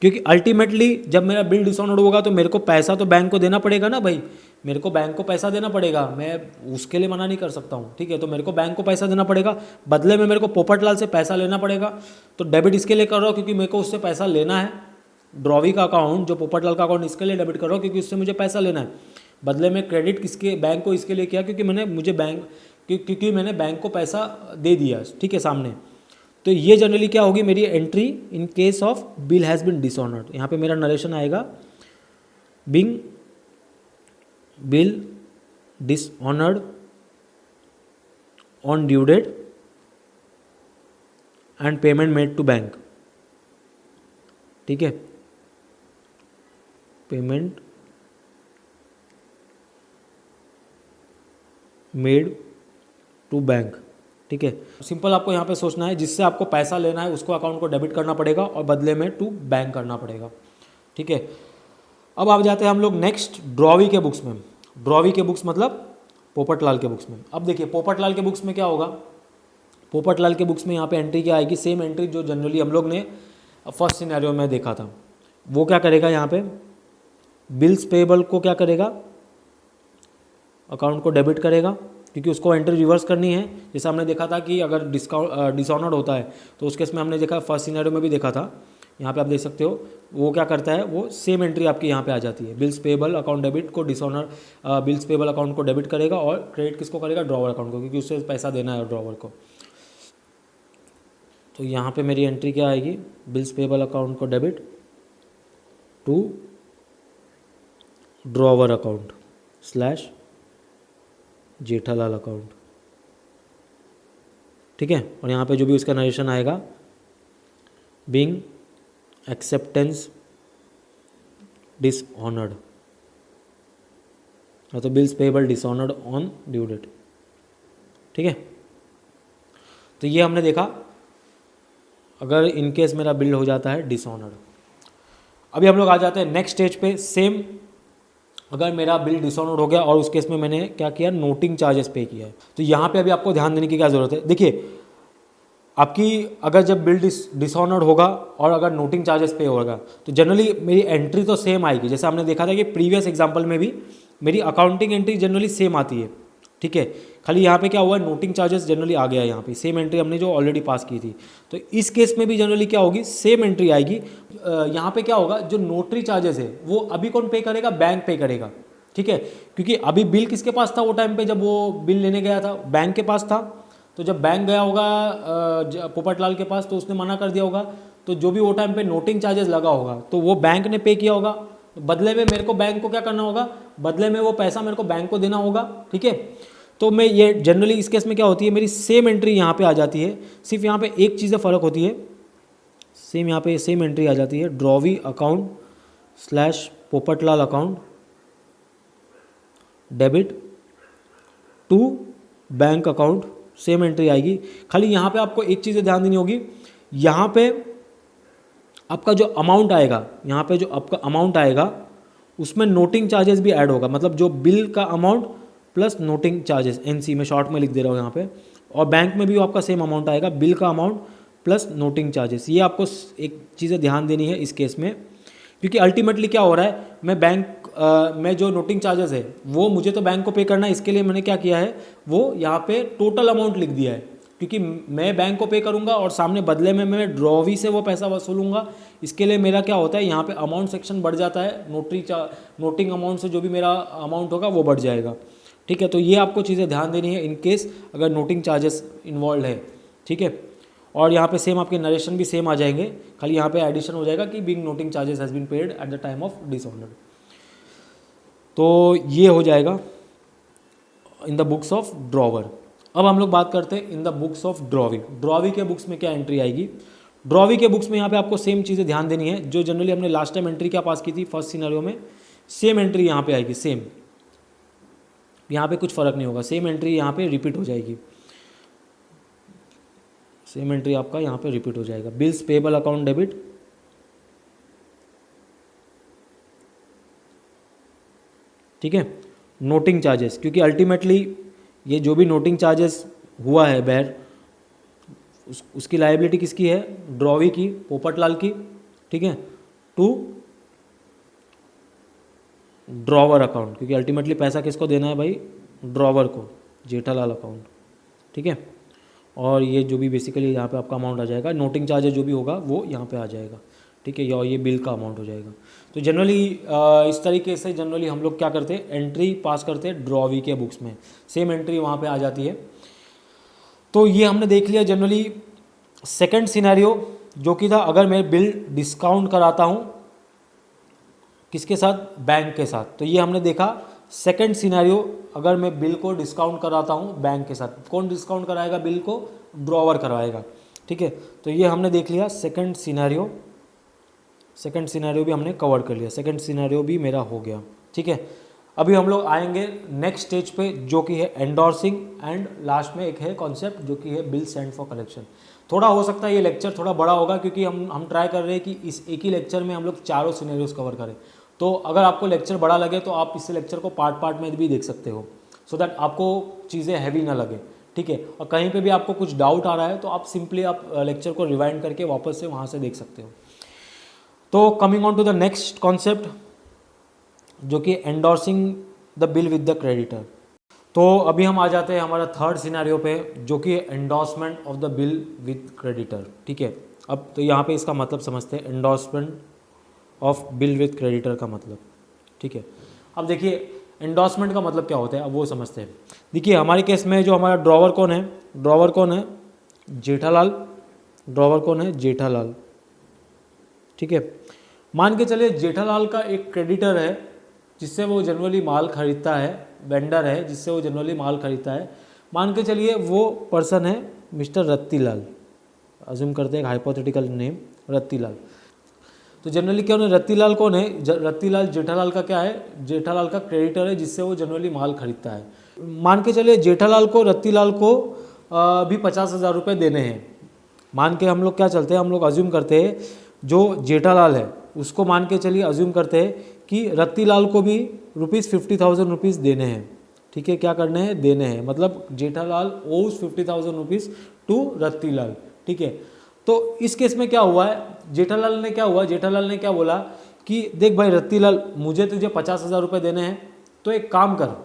क्योंकि अल्टीमेटली जब मेरा बिल डिसऑनर्ड होगा तो मेरे को पैसा तो बैंक को देना पड़ेगा ना भाई, मेरे को बैंक को पैसा देना पड़ेगा, मैं उसके लिए मना नहीं कर सकता हूँ, ठीक है। तो मेरे को बैंक को पैसा देना पड़ेगा, बदले में मेरे को पोपटलाल से पैसा लेना पड़ेगा। तो डेबिट इसके लिए कर रहा हूँ क्योंकि मेरे को उससे पैसा लेना है, ड्रॉवी का अकाउंट जो पोपटलाल का अकाउंट इसके लिए डेबिट कर रहा हूँ क्योंकि उससे मुझे पैसा लेना है। बदले में क्रेडिट किसके, बैंक को इसके लिए किया क्योंकि मैंने बैंक को पैसा दे दिया, ठीक है, सामने। तो ये जनरली क्या होगी मेरी entry in case of bill has been dishonoured. यहाँ पे मेरा नरेशन आएगा, being bill dishonoured on due date and payment made to bank, ठीक है, पेमेंट मेड टू बैंक, ठीक है। सिंपल आपको यहाँ पे सोचना है, जिससे आपको पैसा लेना है उसको अकाउंट को डेबिट करना पड़ेगा और बदले में टू बैंक करना पड़ेगा, ठीक है। अब आप जाते हैं हम लोग नेक्स्ट ड्रॉवी के बुक्स में। ड्रॉवी के बुक्स मतलब पोपटलाल के बुक्स में। अब देखिए पोपटलाल के बुक्स में क्या होगा, पोपटलाल के बुक्स में यहाँ पे एंट्री क्या आएगी, सेम एंट्री जो जनरली हम लोग ने फर्स्ट सिनेरियो में देखा था। वो क्या करेगा, यहाँ पे बिल्स पेबल को क्या करेगा, अकाउंट को डेबिट करेगा क्योंकि उसको एंट्री रिवर्स करनी है। जैसे हमने देखा था कि अगर डिसऑनर्ड होता है तो उस केस में हमने देखा, फर्स्ट सिनेरियो में भी देखा था, यहाँ पे आप देख सकते हो। वो क्या करता है, वो सेम एंट्री आपकी यहाँ पे आ जाती है, बिल्स पेबल अकाउंट डेबिट को बिल्स पेबल अकाउंट को डेबिट करेगा और क्रेडिट किसको करेगा, ड्रॉवर अकाउंट को, क्योंकि उससे पैसा देना है ड्रॉवर को। तो यहाँ पे मेरी एंट्री क्या आएगी, बिल्स पेबल अकाउंट को debit to drawer account slash Jethalal account, ठीक है। और यहाँ पे जो भी उसका नरेशन आएगा, बीइंग एक्सेप्टेंस डिसऑनर्ड, तो bills payable dishonoured on due date, ठीक है। तो ये हमने देखा अगर इन केस मेरा बिल हो जाता है डिसऑनर्ड। अभी हम लोग आ जाते हैं नेक्स्ट स्टेज पे। सेम अगर मेरा बिल डिसऑनर्ड हो गया और उस केस में मैंने क्या किया, नोटिंग चार्जेस पे किया है, तो यहाँ पे अभी आपको ध्यान देने की क्या ज़रूरत है। देखिए आपकी अगर जब बिल डिसऑनर्ड होगा और अगर नोटिंग चार्जेस पे होगा तो जनरली मेरी एंट्री तो सेम आएगी। जैसे हमने देखा था कि प्रीवियस एग्जांपल में भी मेरी अकाउंटिंग एंट्री जनरली सेम आती है, ठीक है। खाली यहाँ पे क्या हुआ, नोटिंग चार्जेस जनरली आ गया है, यहाँ पे सेम एंट्री हमने जो ऑलरेडी पास की थी। तो इस केस में भी जनरली क्या होगी, सेम एंट्री आएगी। यहाँ पे क्या होगा, जो नोटरी चार्जेस है वो अभी कौन पे करेगा, बैंक पे करेगा, ठीक है। क्योंकि अभी बिल किसके पास था वो टाइम पे जब वो बिल लेने गया था, बैंक के पास था। तो जब बैंक गया होगा पोपटलाल के पास तो उसने मना कर दिया होगा, तो जो भी वो टाइम पे नोटिंग चार्जेस लगा होगा तो वो बैंक ने पे किया होगा। बदले में मेरे को बैंक को क्या करना होगा, बदले में वो पैसा मेरे को बैंक को देना होगा, ठीक है। तो मैं ये जनरली इस केस में क्या होती है, मेरी सेम एंट्री यहाँ पे आ जाती है। सिर्फ यहाँ पे एक चीज़ फ़र्क होती है, सेम यहाँ पे सेम एंट्री आ जाती है, drawee account slash Popatlal account debit to bank account, same entry आएगी। खाली यहाँ पे आपको एक चीज़ ध्यान देनी होगी, यहाँ पे आपका जो अमाउंट आएगा, यहाँ पे जो आपका अमाउंट आएगा उसमें नोटिंग चार्जेस भी ऐड होगा, मतलब जो बिल का amount plus noting charges, NC में शॉर्ट में लिख दे रहा हूँ यहाँ पे। और बैंक में भी आपका सेम अमाउंट आएगा, बिल का अमाउंट प्लस नोटिंग चार्जेस। ये आपको एक चीज़ें ध्यान देनी है इस केस में, क्योंकि अल्टीमेटली क्या हो रहा है, मैं बैंक में जो नोटिंग चार्जेस है वो मुझे तो बैंक को पे करना है। इसके लिए मैंने क्या किया है, वो यहाँ पे टोटल अमाउंट लिख दिया है, क्योंकि मैं बैंक को पे करूँगा और सामने बदले में मैं ड्रॉवी से वो पैसा वसूलूंगा। इसके लिए मेरा क्या होता है, यहाँ पे अमाउंट सेक्शन बढ़ जाता है, नोटिंग अमाउंट से जो भी मेरा अमाउंट होगा वो बढ़ जाएगा, ठीक है। तो ये आपको चीज़ें ध्यान देनी है इन केस अगर नोटिंग चार्जेस इन्वॉल्व है, ठीक है। और यहाँ पे सेम आपके नरेशन भी सेम आ जाएंगे, खाली यहाँ पे एडिशन हो जाएगा कि being noting charges has been paid at the time of dishonoured. तो ये हो जाएगा in the books of drawer. अब हम लोग बात करते हैं in the books of drawee. Drawee के बुक्स में क्या एंट्री आएगी, ड्रॉवी के बुक्स में यहाँ पे आपको सेम चीज़ें ध्यान देनी है जो जनरली हमने लास्ट टाइम एंट्री क्या पास की थी फर्स्ट सिनेरियो में, सेम एंट्री यहाँ पे आएगी, सेम। यहाँ पे कुछ फर्क नहीं होगा, सेम एंट्री यहाँ पे रिपीट हो जाएगी, सेम एंट्री आपका यहाँ पे रिपीट हो जाएगा। बिल्स पेबल अकाउंट डेबिट, ठीक है। नोटिंग चार्जेस, क्योंकि अल्टीमेटली ये जो भी नोटिंग चार्जेस हुआ है बैर उसकी लायबिलिटी किसकी है, ड्रॉवी की, पोपटलाल की, ठीक है, टू ड्रॉवर अकाउंट, क्योंकि अल्टीमेटली पैसा किसको देना है भाई, ड्रॉवर को, जेठालाल अकाउंट, ठीक है। और ये जो भी बेसिकली यहाँ पे आपका अमाउंट आ जाएगा, नोटिंग चार्जेस जो भी होगा वो यहाँ पे आ जाएगा, ठीक है। और ये बिल का अमाउंट हो जाएगा। तो जनरली इस तरीके से जनरली हम लोग क्या करते हैं, एंट्री पास करते हैं ड्रॉवी के बुक्स में, सेम एंट्री वहाँ पे आ जाती है। तो ये हमने देख लिया जनरली सेकंड सिनेरियो जो कि था अगर मैं बिल डिस्काउंट कराता हूँ किसके साथ, बैंक के साथ। तो ये हमने देखा सेकंड सिनेरियो, अगर मैं बिल को डिस्काउंट कराता हूँ बैंक के साथ, कौन डिस्काउंट कराएगा बिल को, ड्रॉवर करवाएगा, ठीक है। तो ये हमने देख लिया सेकंड सिनेरियो, सेकंड सिनेरियो भी हमने कवर कर लिया, सेकंड सिनेरियो भी मेरा हो गया, ठीक है। अभी हम लोग आएंगे नेक्स्ट स्टेज पे जो कि है एंडोर्सिंग, एंड लास्ट में एक है कॉन्सेप्ट जो कि है बिल सेंड फॉर कलेक्शन। थोड़ा हो सकता है ये लेक्चर थोड़ा बड़ा होगा क्योंकि हम ट्राई कर रहे हैं कि इस एक ही लेक्चर में हम लोग चारों सिनेरियोज कवर करें। तो अगर आपको लेक्चर बड़ा लगे तो आप इस लेक्चर को पार्ट पार्ट में भी देख सकते हो, सो दैट आपको चीज़ें हैवी ना लगे, ठीक है। और कहीं पे भी आपको कुछ डाउट आ रहा है तो आप सिंपली आप लेक्चर को रिवाइंड करके वापस से वहाँ से देख सकते हो। तो coming on to the next concept जो कि endorsing the bill with the creditor. तो अभी हम आ जाते हैं हमारा थर्ड सिनेरियो पे जो कि endorsement of the bill with creditor, ठीक है। अब तो यहाँ पे इसका मतलब समझते हैं, endorsement of bill with creditor का मतलब, ठीक है। अब देखिए एंडोर्समेंट का मतलब क्या होता है, अब वो समझते हैं। देखिए हमारे केस में जो हमारा ड्रॉवर कौन है, ड्रॉवर कौन है, जेठालाल, ड्रॉवर कौन है, जेठालाल, ठीक है। मान के चलिए जेठालाल का एक क्रेडिटर है जिससे वो जनरली माल खरीदता है, वेंडर है जिससे वो जनरली माल खरीदता है। मान के चलिए वो पर्सन है मिस्टर रत्तीलाल, अज्यूम करते हैं एक हाइपोथेटिकल नेम रत्तीलाल। तो जनरली क्या है, रत्तीलाल कौन है, रत्तीलाल जेठालाल का क्या है, जेठालाल का क्रेडिटर है जिससे वो जनरली माल खरीदता है। मान के चलिए जेठालाल को रत्तीलाल को भी 50,000 रुपये देने हैं। मान के हम लोग क्या चलते हैं, हम लोग अज्यूम करते हैं जो जेठालाल है उसको मान के चलिए अज्यूम करते हैं कि रत्तीलाल को भी ₹50,000 देने हैं, ठीक है, क्या करने हैं, देने हैं, मतलब जेठालाल ओव्स 50,000 रुपीज़ टू रत्तीलाल, ठीक है। तो इस केस में क्या हुआ है, जेठालाल ने क्या बोला कि देख भाई रत्तीलाल, मुझे तुझे 50,000 रुपये देने हैं, तो एक काम कर,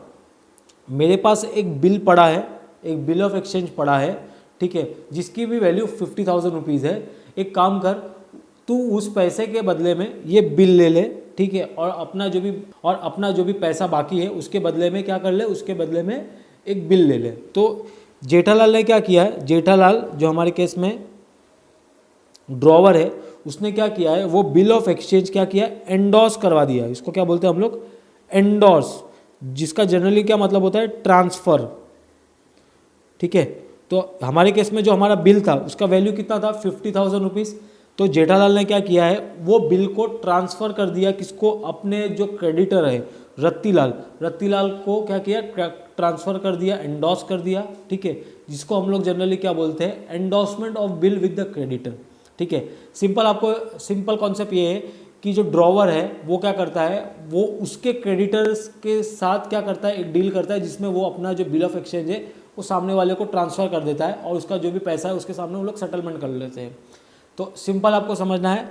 मेरे पास एक बिल पड़ा है, एक बिल ऑफ एक्सचेंज पड़ा है, ठीक है, जिसकी भी वैल्यू 50,000 रुपीज़ है। एक काम कर, तू उस पैसे के बदले में ये बिल ले ले, ठीक है, और अपना जो भी पैसा बाकी है उसके बदले में क्या कर ले, उसके बदले में एक बिल ले ले। तो जेठालाल ने क्या किया है, जेठालाल जो हमारे केस में ड्रॉवर है, उसने क्या किया है, वो बिल ऑफ एक्सचेंज क्या किया, एंडोर्स करवा दिया। इसको क्या बोलते हैं हम लोग, एंडोर्स, जिसका जनरली क्या मतलब होता है, ट्रांसफर, ठीक है। तो हमारे केस में जो हमारा बिल था उसका वैल्यू कितना था, 50,000 रुपीज़। तो जेठालाल ने क्या किया है, वो बिल को ट्रांसफ़र कर दिया, किसको, अपने जो क्रेडिटर है रत्तीलाल को क्या किया, ट्रांसफ़र कर दिया, एंडोर्स कर दिया, ठीक है, जिसको हम लोग जनरली क्या बोलते हैं, endorsement of bill with the creditor, ठीक है। सिंपल कॉन्सेप्ट ये है कि जो ड्रॉवर है वो क्या करता है, वो उसके क्रेडिटर्स के साथ क्या करता है, एक डील करता है, जिसमें वो अपना जो बिल ऑफ एक्सचेंज है वो सामने वाले को ट्रांसफ़र कर देता है, और उसका जो भी पैसा है उसके सामने वो लोग सेटलमेंट कर लेते हैं। तो सिंपल आपको समझना है,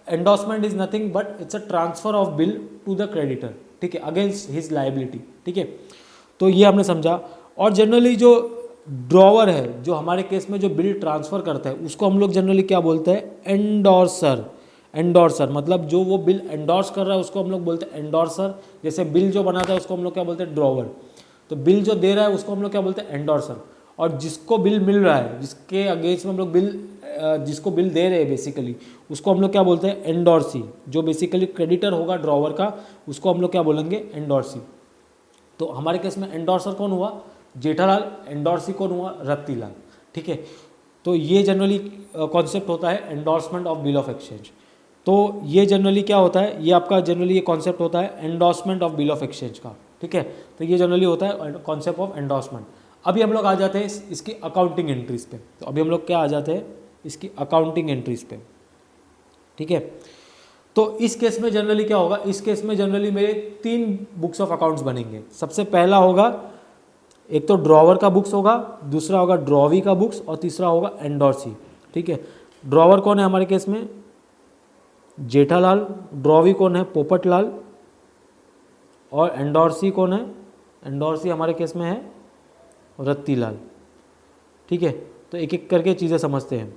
endorsement is nothing but it's a transfer of bill to the creditor, ठीक है, अगेंस्ट हिज लायबिलिटी, ठीक है। तो ये हमने समझा। और जनरली जो ड्रॉवर है, जो हमारे केस में जो बिल ट्रांसफ़र करता है, उसको हम लोग जनरली क्या बोलते हैं, एंडोर्सर, मतलब जो वो बिल एंडोर्स कर रहा है उसको हम लोग बोलते हैं एंडोर्सर। जैसे बिल जो बनाता है उसको हम लोग क्या बोलते हैं, ड्रॉवर। तो बिल जो दे रहा है उसको हम लोग क्या बोलते हैं, एंडोर्सर। और जिसको बिल मिल रहा है, जिसके अगेंस्ट में हम लोग जिसको बिल दे रहे हैं बेसिकली, उसको हम लोग क्या बोलते हैं, एंडोर्सी। जो बेसिकली क्रेडिटर होगा ड्रॉवर का, उसको हम लोग क्या बोलेंगे, एंडोर्सी। तो हमारे केस में एंडोर्सर कौन हुआ, जेठालाल, एंडोर्सी कौन हुआ, रत्तीलाल, ठीक है। तो ये जनरली कॉन्सेप्ट होता है endorsement of bill of exchange. तो ये जनरली क्या होता है, ये आपका जनरली ये कॉन्सेप्ट होता है endorsement of bill of exchange का, ठीक है। तो ये जनरली होता है कॉन्सेप्ट ऑफ एंडोर्समेंट। अभी हम लोग आ जाते हैं इसकी अकाउंटिंग एंट्रीज पे। तो अभी हम लोग क्या आ जाते हैं, इसकी अकाउंटिंग एंट्रीज पे, ठीक है। तो इस केस में जनरली क्या होगा, इस केस में जनरली मेरे 3 बुक्स ऑफ अकाउंट्स बनेंगे। सबसे पहला होगा, एक तो ड्रॉवर का बुक्स होगा, दूसरा होगा ड्रॉवी का बुक्स, और तीसरा होगा एंडोर्सी, ठीक है। ड्रॉवर कौन है हमारे केस में, जेठालाल। ड्रॉवी कौन है, पोपटलाल। और एंडोर्सी कौन है, एंडोर्सी हमारे केस में है रत्तीलाल, ठीक है। तो एक एक करके चीज़ें समझते हैं,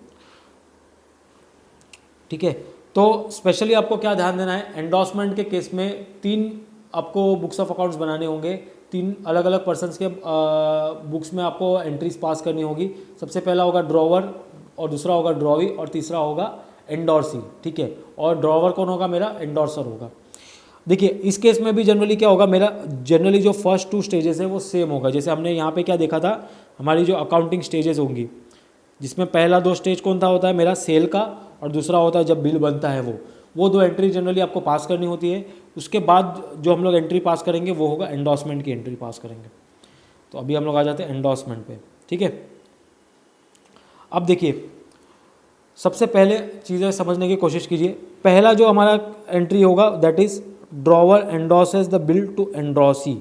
ठीक है। तो स्पेशली आपको क्या ध्यान देना है, एंडोर्समेंट के केस में 3 आपको बुक्स ऑफ अकाउंट्स बनाने होंगे। 3 अलग अलग पर्सन्स के बुक्स में आपको एंट्रीज पास करनी होगी। सबसे पहला होगा ड्रॉवर, और दूसरा होगा ड्रॉवी, और तीसरा होगा एंडोर्सी, ठीक है। और ड्रॉवर कौन होगा, मेरा एंडोर्सर होगा। देखिए इस केस में भी जनरली क्या होगा, मेरा जनरली जो फर्स्ट 2 स्टेजेस है वो सेम होगा। जैसे हमने यहाँ पे क्या देखा था, हमारी जो अकाउंटिंग स्टेजेस होंगी, जिसमें पहला 2 स्टेज कौन सा होता है, मेरा सेल का, और दूसरा होता है जब बिल बनता है वो 2 एंट्री जनरली आपको पास करनी होती है। उसके बाद जो हम लोग एंट्री पास करेंगे वो होगा एंडोर्समेंट की एंट्री पास करेंगे। तो अभी हम लोग आ जाते हैं एंडोर्समेंट पे, ठीक है। अब देखिए, सबसे पहले चीज़ें समझने की कोशिश कीजिए। पहला जो हमारा एंट्री होगा that is drawer endorses the bill to endorsee.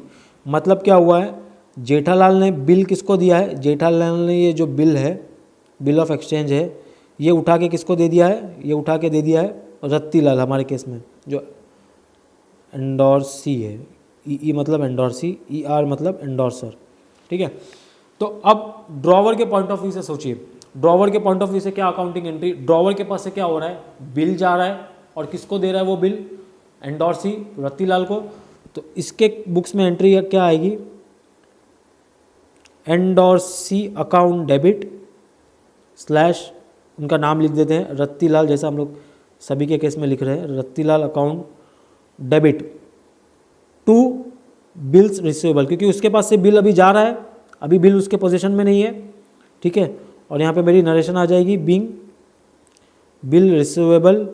मतलब क्या हुआ है, जेठालाल ने बिल किसको दिया है, जेठालाल ने ये जो बिल है, बिल ऑफ एक्सचेंज है, ये उठा के किसको दे दिया है, ये उठा के दे दिया है रत्तीलाल हमारे केस में, जो एंडोर्सी है। ई मतलब एंडोर्सी, ER मतलब एंडोर्सर, ठीक है। तो अब ड्रॉवर के पॉइंट ऑफ व्यू से सोचिए, ड्रॉवर के पॉइंट ऑफ व्यू से क्या अकाउंटिंग एंट्री, ड्रॉवर के पास से क्या हो रहा है, बिल जा रहा है, और किसको दे रहा है वो बिल, एंडोर्सी, रत्तीलाल को। तो इसके बुक्स में एंट्री क्या आएगी, एंडोर्सी अकाउंट डेबिट स्लैश, उनका नाम लिख देते हैं रत्तीलाल, जैसा हम लोग सभी के केस में लिख रहे हैं, Rattilal account debit to bills receivable, क्योंकि उसके पास से बिल अभी जा रहा है, अभी बिल उसके पोजीशन में नहीं है, ठीक है। और यहाँ पे मेरी नरेशन आ जाएगी, being bill receivable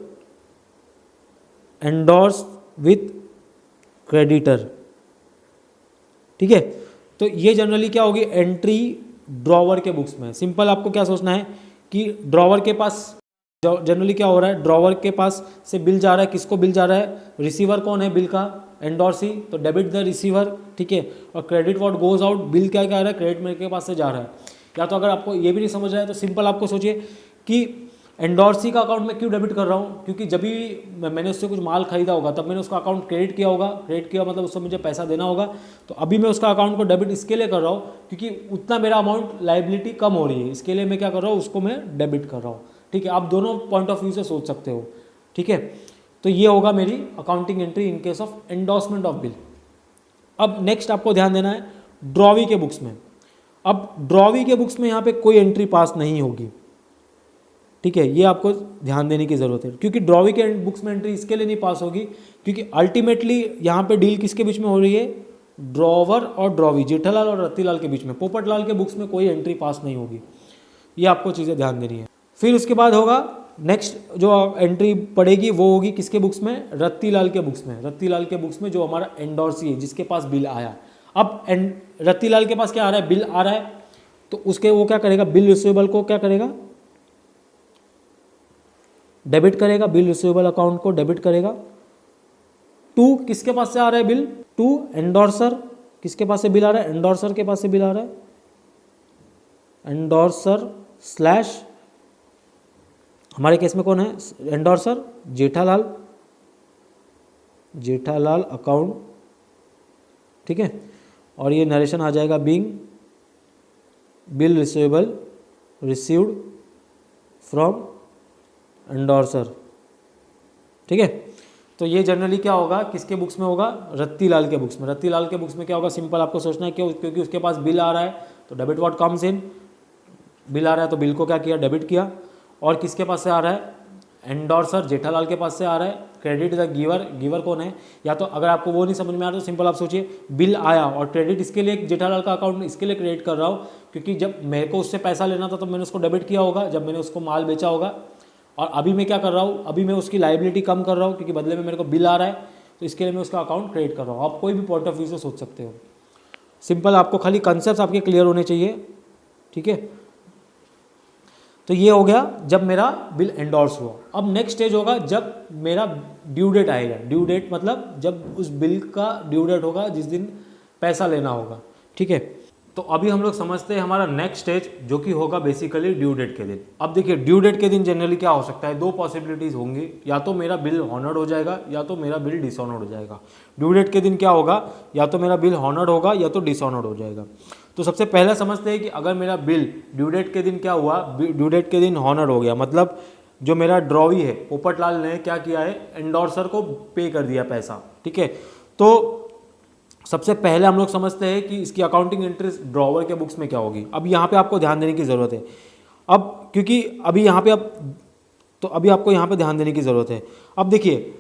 endorse with creditor, ठीक है। तो ये जनरली क्या होगी, एंट्री ड्रॉवर के बुक्स में। सिंपल आपको क्या सोचना है कि ड्रॉवर के पास जनरली क्या हो रहा है, ड्रॉवर के पास से बिल जा रहा है, किसको बिल जा रहा है, रिसीवर कौन है बिल का, एंडोर्सी, तो डेबिट द रिसीवर, ठीक है। और credit what goes out, bill क्या क्या आ रहा है, क्रेडिट मेरे के पास से जा रहा है। या तो अगर आपको ये भी नहीं समझ रहा है तो सिंपल आपको सोचिए कि एंडोर्सी का अकाउंट में क्यों डेबिट कर रहा हूँ, क्योंकि जब भी मैंने उससे कुछ माल खरीदा होगा तब मैंने उसका अकाउंट क्रेडिट किया होगा, क्रेडिट किया मतलब उससे मुझे पैसा देना होगा, तो अभी मैं उसका अकाउंट को डेबिट इसके लिए कर रहा हूँ क्योंकि उतना मेरा अमाउंट लाइबिलिटी कम हो रही है, इसके लिए मैं क्या कर रहा हूँ, उसको मैं डेबिट कर रहा हूँ, ठीक है। आप दोनों पॉइंट ऑफ व्यू से सोच सकते हो, ठीक है। तो ये होगा मेरी accounting entry in case of endorsement of bill. अब नेक्स्ट आपको ध्यान देना है ड्रॉवी के बुक्स में। अब ड्रॉवी के बुक्स में यहाँ पे कोई एंट्री पास नहीं होगी, ठीक है, ये आपको ध्यान देने की ज़रूरत है, क्योंकि ड्रॉवी के बुक्स में एंट्री इसके लिए नहीं पास होगी क्योंकि अल्टीमेटली यहाँ पे डील किसके बीच में हो रही है, ड्रॉवर और ड्रॉवी, जेठालाल और रत्तीलाल के बीच में। पोपटलाल के बुक्स में कोई एंट्री पास नहीं होगी, ये आपको चीज़ें ध्यान देनी है। फिर उसके बाद होगा नेक्स्ट जो एंट्री पड़ेगी वो होगी किसके बुक्स में, रत्तीलाल के बुक्स में। रत्तीलाल के बुक्स में जो हमारा एंडोर्सी है, जिसके पास बिल आया। अब रत्तीलाल के पास क्या आ रहा है, बिल आ रहा है, तो उसके वो क्या करेगा, बिल रिसीवेबल को क्या करेगा, डेबिट करेगा, बिल रिसीवेबल अकाउंट को डेबिट करेगा। टू किसके पास से आ रहा है बिल, टू एंडोर्सर, किसके पास से बिल आ रहा है, एंडोर्सर के पास से बिल आ रहा है, एंडोर्सर स्लैश हमारे केस में कौन है, एंडोर्सर, जेठालाल, जेठालाल अकाउंट, ठीक है। और ये नरेशन आ जाएगा being bill receivable received from endorser, ठीक है। तो ये जनरली क्या होगा, किसके बुक्स में होगा, रत्तीलाल के बुक्स में। रत्तीलाल के बुक्स में क्या होगा, सिंपल आपको सोचना है क्यों, क्योंकि उसके पास बिल आ रहा है तो debit what comes in, bill आ रहा है तो बिल को क्या किया, डेबिट किया। और किसके पास से आ रहा है, एंडोर्सर, जेठालाल के पास से आ रहा है, क्रेडिट द गिवर, गिवर कौन है। या तो अगर आपको वो नहीं समझ में आ रहा तो सिंपल आप सोचिए, बिल आया और क्रेडिट इसके लिए, जेठालाल का अकाउंट इसके लिए क्रेडिट कर रहा हूँ क्योंकि जब मेरे को उससे पैसा लेना था तो मैंने उसको डेबिट किया होगा जब मैंने उसको माल बेचा होगा। और अभी मैं क्या कर रहा हूँ, अभी मैं उसकी लाइबिलिटी कम कर रहा हूँ क्योंकि बदले में मेरे को बिल आ रहा है, तो इसके लिए मैं उसका अकाउंट क्रेडिट कर रहा हूँ। आप कोई भी पॉइंट ऑफ व्यू से सोच सकते हो, सिंपल आपको खाली कंसेप्ट आपके क्लियर होने चाहिए, ठीक है। तो ये हो गया जब मेरा बिल एंडोर्स हुआ। अब नेक्स्ट स्टेज होगा जब मेरा ड्यू डेट आएगा। ड्यू डेट मतलब जब उस बिल का ड्यू डेट होगा, जिस दिन पैसा लेना होगा, ठीक है। तो अभी हम लोग समझते हैं हमारा नेक्स्ट स्टेज जो कि होगा बेसिकली ड्यू डेट के दिन। अब देखिए ड्यू डेट के दिन जनरली क्या हो सकता है, दो पॉसिबिलिटीज़ होंगी, या तो मेरा बिल हॉनर्ड हो जाएगा या तो मेरा बिल डिसऑनर्ड हो जाएगा। ड्यू डेट के दिन क्या होगा, या तो मेरा बिल हॉनर्ड होगा या तो डिसऑनर्ड हो जाएगा। तो सबसे पहले समझते हैं कि अगर मेरा बिल ड्यू डेट के दिन क्या हुआ, ड्यू डेट के दिन हॉनर्ड हो गया, मतलब जो मेरा ड्रॉवी है पोपटलाल ने क्या किया है, एंडोर्सर को पे कर दिया पैसा, ठीक है। तो सबसे पहले हम लोग समझते हैं कि इसकी अकाउंटिंग एंट्री ड्रॉवर के बुक्स में क्या होगी। अब यहाँ पे आपको ध्यान देने की ज़रूरत है, अब क्योंकि अभी यहाँ पे अभी आपको यहाँ पे ध्यान देने की ज़रूरत है। अब देखिए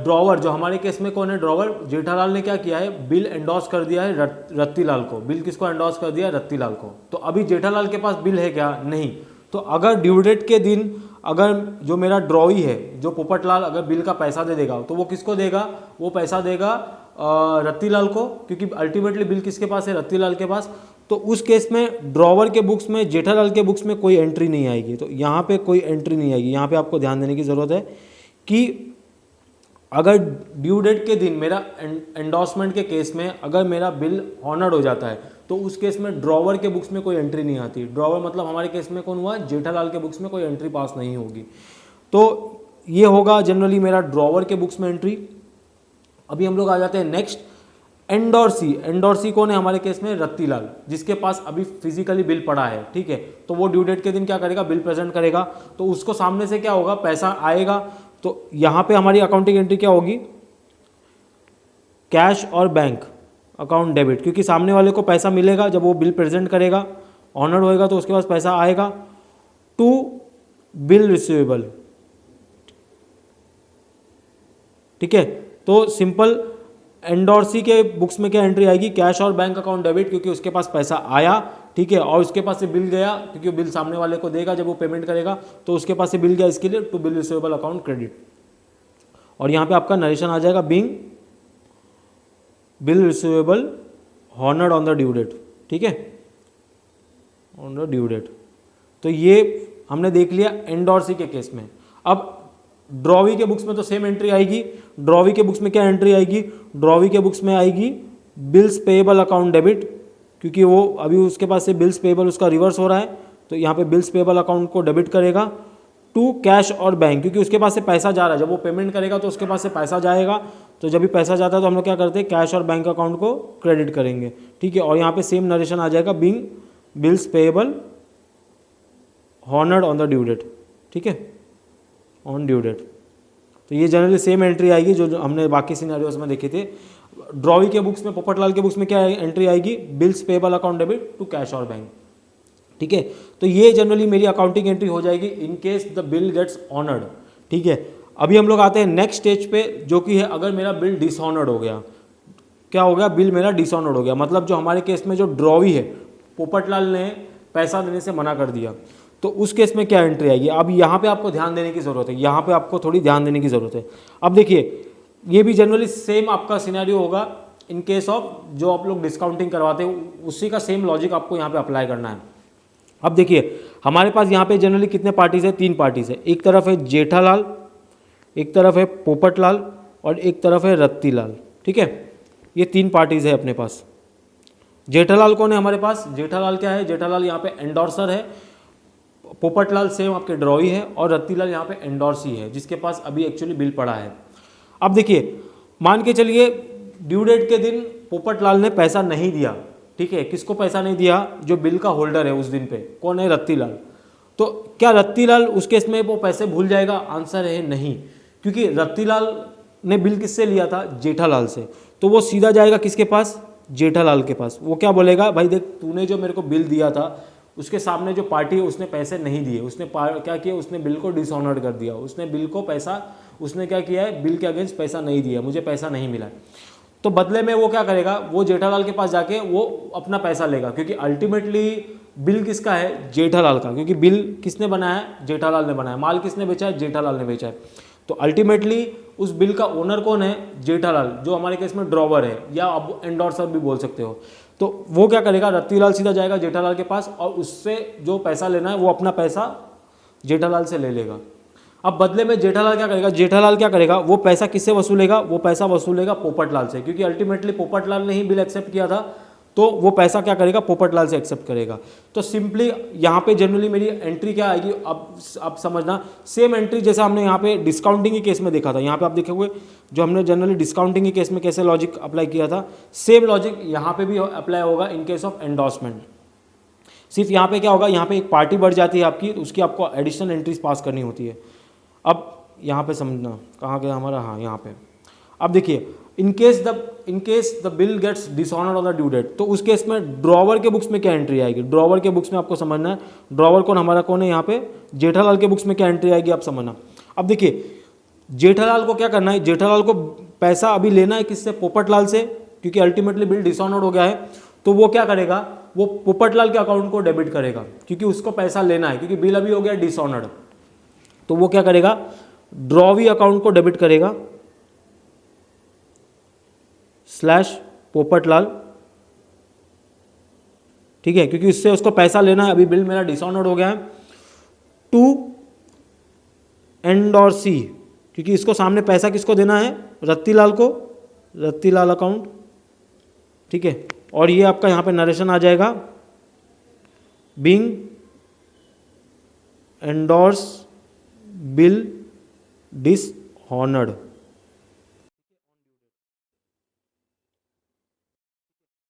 ड्रॉवर जो हमारे केस में कौन है, ड्रॉवर जेठालाल ने क्या किया है, बिल एंडोर्स कर दिया है रत्तीलाल को। बिल किसको एंडोर्स कर दिया है, रत्तीलाल को। तो अभी जेठालाल के पास बिल है क्या, नहीं। तो अगर ड्यू डेट के दिन अगर जो मेरा ड्रॉवी है, जो पोपटलाल अगर बिल का पैसा दे देगा तो वो किसको देगा, वो पैसा देगा रत्तीलाल को, क्योंकि अल्टीमेटली बिल किसके पास है, रत्तीलाल के पास। तो उस केस में ड्रॉवर के बुक्स में, जेठालाल के बुक्स में कोई एंट्री नहीं आएगी। तो यहाँ पे कोई एंट्री नहीं आएगी। यहाँ पे आपको ध्यान देने की ज़रूरत है कि अगर ड्यू डेट के दिन मेरा एंडोर्समेंट के केस में अगर मेरा बिल ऑनर्ड हो जाता है तो उस केस में ड्रॉवर के बुक्स में कोई एंट्री नहीं आती। ड्रॉवर मतलब हमारे केस में कौन हुआ, जेठालाल के बुक्स में कोई एंट्री पास नहीं होगी। तो ये होगा जनरली मेरा ड्रॉवर के बुक्स में एंट्री। अभी हम लोग आ जाते हैं नेक्स्ट, एंडोर्सी। एंडोर्सी कौन है हमारे केस में, रत्तीलाल, जिसके पास अभी फिजिकली बिल पड़ा है, ठीक है। तो वो ड्यू डेट के दिन क्या करेगा, बिल प्रेजेंट करेगा, तो उसको सामने से क्या होगा, पैसा आएगा। तो यहाँ पे हमारी अकाउंटिंग एंट्री क्या होगी, कैश और बैंक अकाउंट डेबिट, क्योंकि सामने वाले को पैसा मिलेगा जब वो बिल प्रेजेंट करेगा, ऑनर्ड होएगा तो उसके पास पैसा आएगा। टू बिल रिसीवेबल, ठीक है। तो सिंपल एंडोर्सी के बुक्स में क्या एंट्री आएगी, कैश और बैंक अकाउंट डेबिट, क्योंकि उसके पास पैसा आया, ठीक है, और उसके पास से बिल गया, क्योंकि बिल सामने वाले को देगा जब वो पेमेंट करेगा, तो उसके पास से बिल गया, इसके लिए to bill receivable account credit. और यहाँ पे आपका नरेशन आ जाएगा being bill receivable honoured on the due date, ठीक है, ऑन द ड्यू डेट। तो ये हमने देख लिया एंडोर्सी के केस में। अब ड्रॉवी के बुक्स में तो सेम एंट्री आएगी। ड्रॉवी के बुक्स में क्या एंट्री आएगी? ड्रॉवी के बुक्स में आएगी बिल्स पेएबल अकाउंट डेबिट, क्योंकि वो अभी उसके पास से बिल्स पेएबल उसका रिवर्स हो रहा है, तो यहाँ पे बिल्स पेएबल अकाउंट को डेबिट करेगा टू कैश और बैंक, क्योंकि उसके पास से पैसा जा रहा है। जब वो पेमेंट करेगा तो उसके पास से पैसा जाएगा, तो जब भी पैसा जाता है तो हम लोग क्या करते हैं, कैश और बैंक अकाउंट को क्रेडिट करेंगे, ठीक है। और यहाँ पे सेम नरेशन आ जाएगा, being bills payable honoured on the due date, ठीक है, ऑन ड्यू डेट। तो ये जनरली सेम एंट्री आएगी जो हमने बाकी सिनेरियोस में देखे थे। ड्रॉवी के बुक्स में, पोपटलाल के बुक्स में क्या एंट्री आएगी? Bills payable account debit to cash और बैंक, ठीक है। तो ये जनरली मेरी अकाउंटिंग एंट्री हो जाएगी in case the bill gets honoured, ठीक है। अभी हम लोग आते हैं नेक्स्ट स्टेज पे, जो कि है अगर मेरा बिल डिसऑनर्ड हो गया। क्या हो गया? बिल मेरा डिसऑनर्ड हो गया, मतलब जो हमारे केस में जो ड्रॉवी है, पोपटलाल ने पैसा देने से मना कर दिया, तो उस केस में क्या एंट्री आएगी? अब यहाँ पे आपको ध्यान देने की ज़रूरत है, यहाँ पे आपको थोड़ी ध्यान देने की ज़रूरत है। अब देखिए, ये भी जनरली सेम आपका सिनेरियो होगा इन केस ऑफ जो आप लोग डिस्काउंटिंग करवाते हो, उसी का सेम लॉजिक आपको यहाँ पे अप्लाई करना है। अब देखिए, हमारे पास यहाँ पे जनरली कितने पार्टीज है? 3 पार्टीज है। एक तरफ है जेठालाल, एक तरफ है पोपटलाल और एक तरफ है रत्तीलाल, ठीक है। ये 3 पार्टीज है अपने पास। जेठालाल कौन है हमारे पास? जेठालाल क्या है? जेठालाल यहाँ पे एंडोर्सर है, पोपटलाल सेम आपके ड्रॉवी है, और रत्तीलाल यहाँ पे एंडोर्सी है, जिसके पास अभी एक्चुअली बिल पड़ा है। अब देखिए, मान के चलिए ड्यू डेट के दिन पोपटलाल ने पैसा नहीं दिया, ठीक है। किसको पैसा नहीं दिया? जो बिल का होल्डर है उस दिन पे, कौन है? रत्तीलाल। तो क्या रत्तीलाल उस केस में वो पैसे भूल जाएगा? आंसर है नहीं, क्योंकि रत्तीलाल ने बिल किससे लिया था? जेठालाल से। तो वो सीधा जाएगा किसके पास? जेठालाल के पास। वो क्या बोलेगा? भाई देख, तूने जो मेरे को बिल दिया था, उसके सामने जो पार्टी है उसने पैसे नहीं दिए, उसने क्या किया? उसने बिल को डिसऑनर्ड कर दिया, उसने बिल को पैसा, उसने क्या किया है? बिल के अगेंस्ट पैसा नहीं दिया, मुझे पैसा नहीं मिला। तो बदले में वो क्या करेगा? वो जेठालाल के पास जाके वो अपना पैसा लेगा, क्योंकि अल्टीमेटली बिल किसका है? जेठालाल का, क्योंकि बिल किसने बनाया है? जेठालाल ने बनाया। माल किसने बेचा है? जेठालाल ने बेचा है। तो अल्टीमेटली उस बिल का ओनर कौन है? जेठालाल, जो हमारे केस में ड्रॉवर है, या आप एंडोर्सर भी बोल सकते हो। तो वो क्या करेगा? रत्तीलाल सीधा जाएगा जेठालाल के पास और उससे जो पैसा लेना है वो अपना पैसा जेठालाल से ले लेगा। अब बदले में जेठालाल क्या करेगा? जेठालाल क्या करेगा? वो पैसा किससे वसूलेगा? वो पैसा वसूलेगा पोपटलाल से, क्योंकि अल्टीमेटली पोपटलाल ने ही बिल एक्सेप्ट किया था, तो वो पैसा क्या करेगा? पोपटलाल से एक्सेप्ट करेगा। तो सिंपली यहाँ पे जनरली मेरी एंट्री क्या आएगी? अब समझना, सेम एंट्री जैसा हमने यहाँ पे डिस्काउंटिंग के केस में देखा था। यहाँ पे आप देखोगे जो हमने जनरली डिस्काउंटिंग के केस में कैसे लॉजिक अप्लाई किया था, सेम लॉजिक यहाँ पे भी अप्लाई होगा इन केस ऑफ एंडोर्समेंट। सिर्फ यहाँ पे क्या होगा? यहाँ पे एक पार्टी बढ़ जाती है आपकी, उसकी आपको एडिशनल एंट्रीज पास करनी होती है। अब यहाँ पे समझना, कहाँ गया हमारा? हाँ, यहाँ पे। अब देखिए, in case the bill gets dishonoured on the due date, तो उस केस में ड्रॉवर के बुक्स में क्या एंट्री आएगी? ड्रॉवर के बुक्स में आपको समझना है, ड्रॉवर कौन हमारा कौन है यहाँ पे? जेठालाल के बुक्स में क्या एंट्री आएगी आप समझना। अब देखिए, जेठालाल को क्या करना है? जेठालाल को पैसा अभी लेना है किससे? पोपटलाल से, क्योंकि अल्टीमेटली बिल डिसऑनर्ड हो गया है। तो वो क्या करेगा? वो पोपटलाल के अकाउंट को डेबिट करेगा, क्योंकि उसको पैसा लेना है, क्योंकि बिल अभी हो गया डिसऑनर्ड। तो वो क्या करेगा? ड्रॉवी अकाउंट को डेबिट करेगा स्लैश पोपटलाल, ठीक है, क्योंकि उससे उसको पैसा लेना है, अभी बिल मेरा डिसऑनर्ड हो गया है। टू एंडोर्सी, क्योंकि इसको सामने पैसा किसको देना है? रत्तीलाल को, रत्तीलाल अकाउंट, ठीक है। और ये आपका यहाँ पे नरेशन आ जाएगा, बीइंग एंडोर्स बिल डिसऑनर्ड।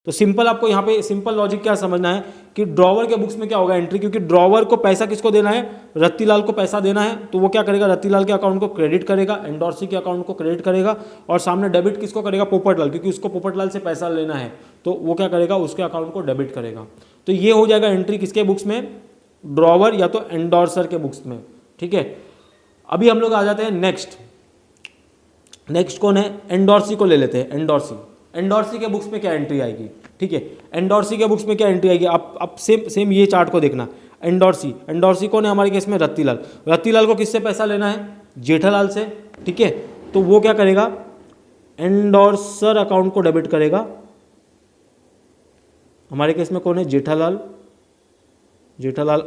तो सिंपल आपको यहाँ पे सिंपल लॉजिक क्या समझना है कि ड्रॉवर के बुक्स में क्या होगा एंट्री, क्योंकि ड्रॉवर को पैसा किसको देना है? रत्तीलाल को पैसा देना है, तो वो क्या करेगा? रत्तीलाल के अकाउंट को क्रेडिट करेगा, एंडोर्सी के अकाउंट को क्रेडिट करेगा, और सामने डेबिट किसको करेगा? पोपटलाल, क्योंकि उसको पोपटलाल से पैसा लेना है, तो वो क्या करेगा? उसके अकाउंट को डेबिट करेगा। तो ये हो जाएगा एंट्री किसके बुक्स में? ड्रॉवर या तो एंडोर्सर के बुक्स में, ठीक है। अभी हम लोग आ जाते हैं नेक्स्ट कौन है? एंडोर्सी को ले लेते हैं। एंडोर्सी के बुक्स में क्या एंट्री आएगी? ठीक है, एंडोर्सी के बुक्स में क्या एंट्री आएगी? आप सेम ये चार्ट को देखना। एंडोर्सी कौन है हमारे केस में? रत्तीलाल को किससे पैसा लेना है? जेठालाल से, ठीक है। तो वो क्या करेगा? एंडोर्सर अकाउंट को डेबिट करेगा। हमारे केस में कौन है? जेठालाल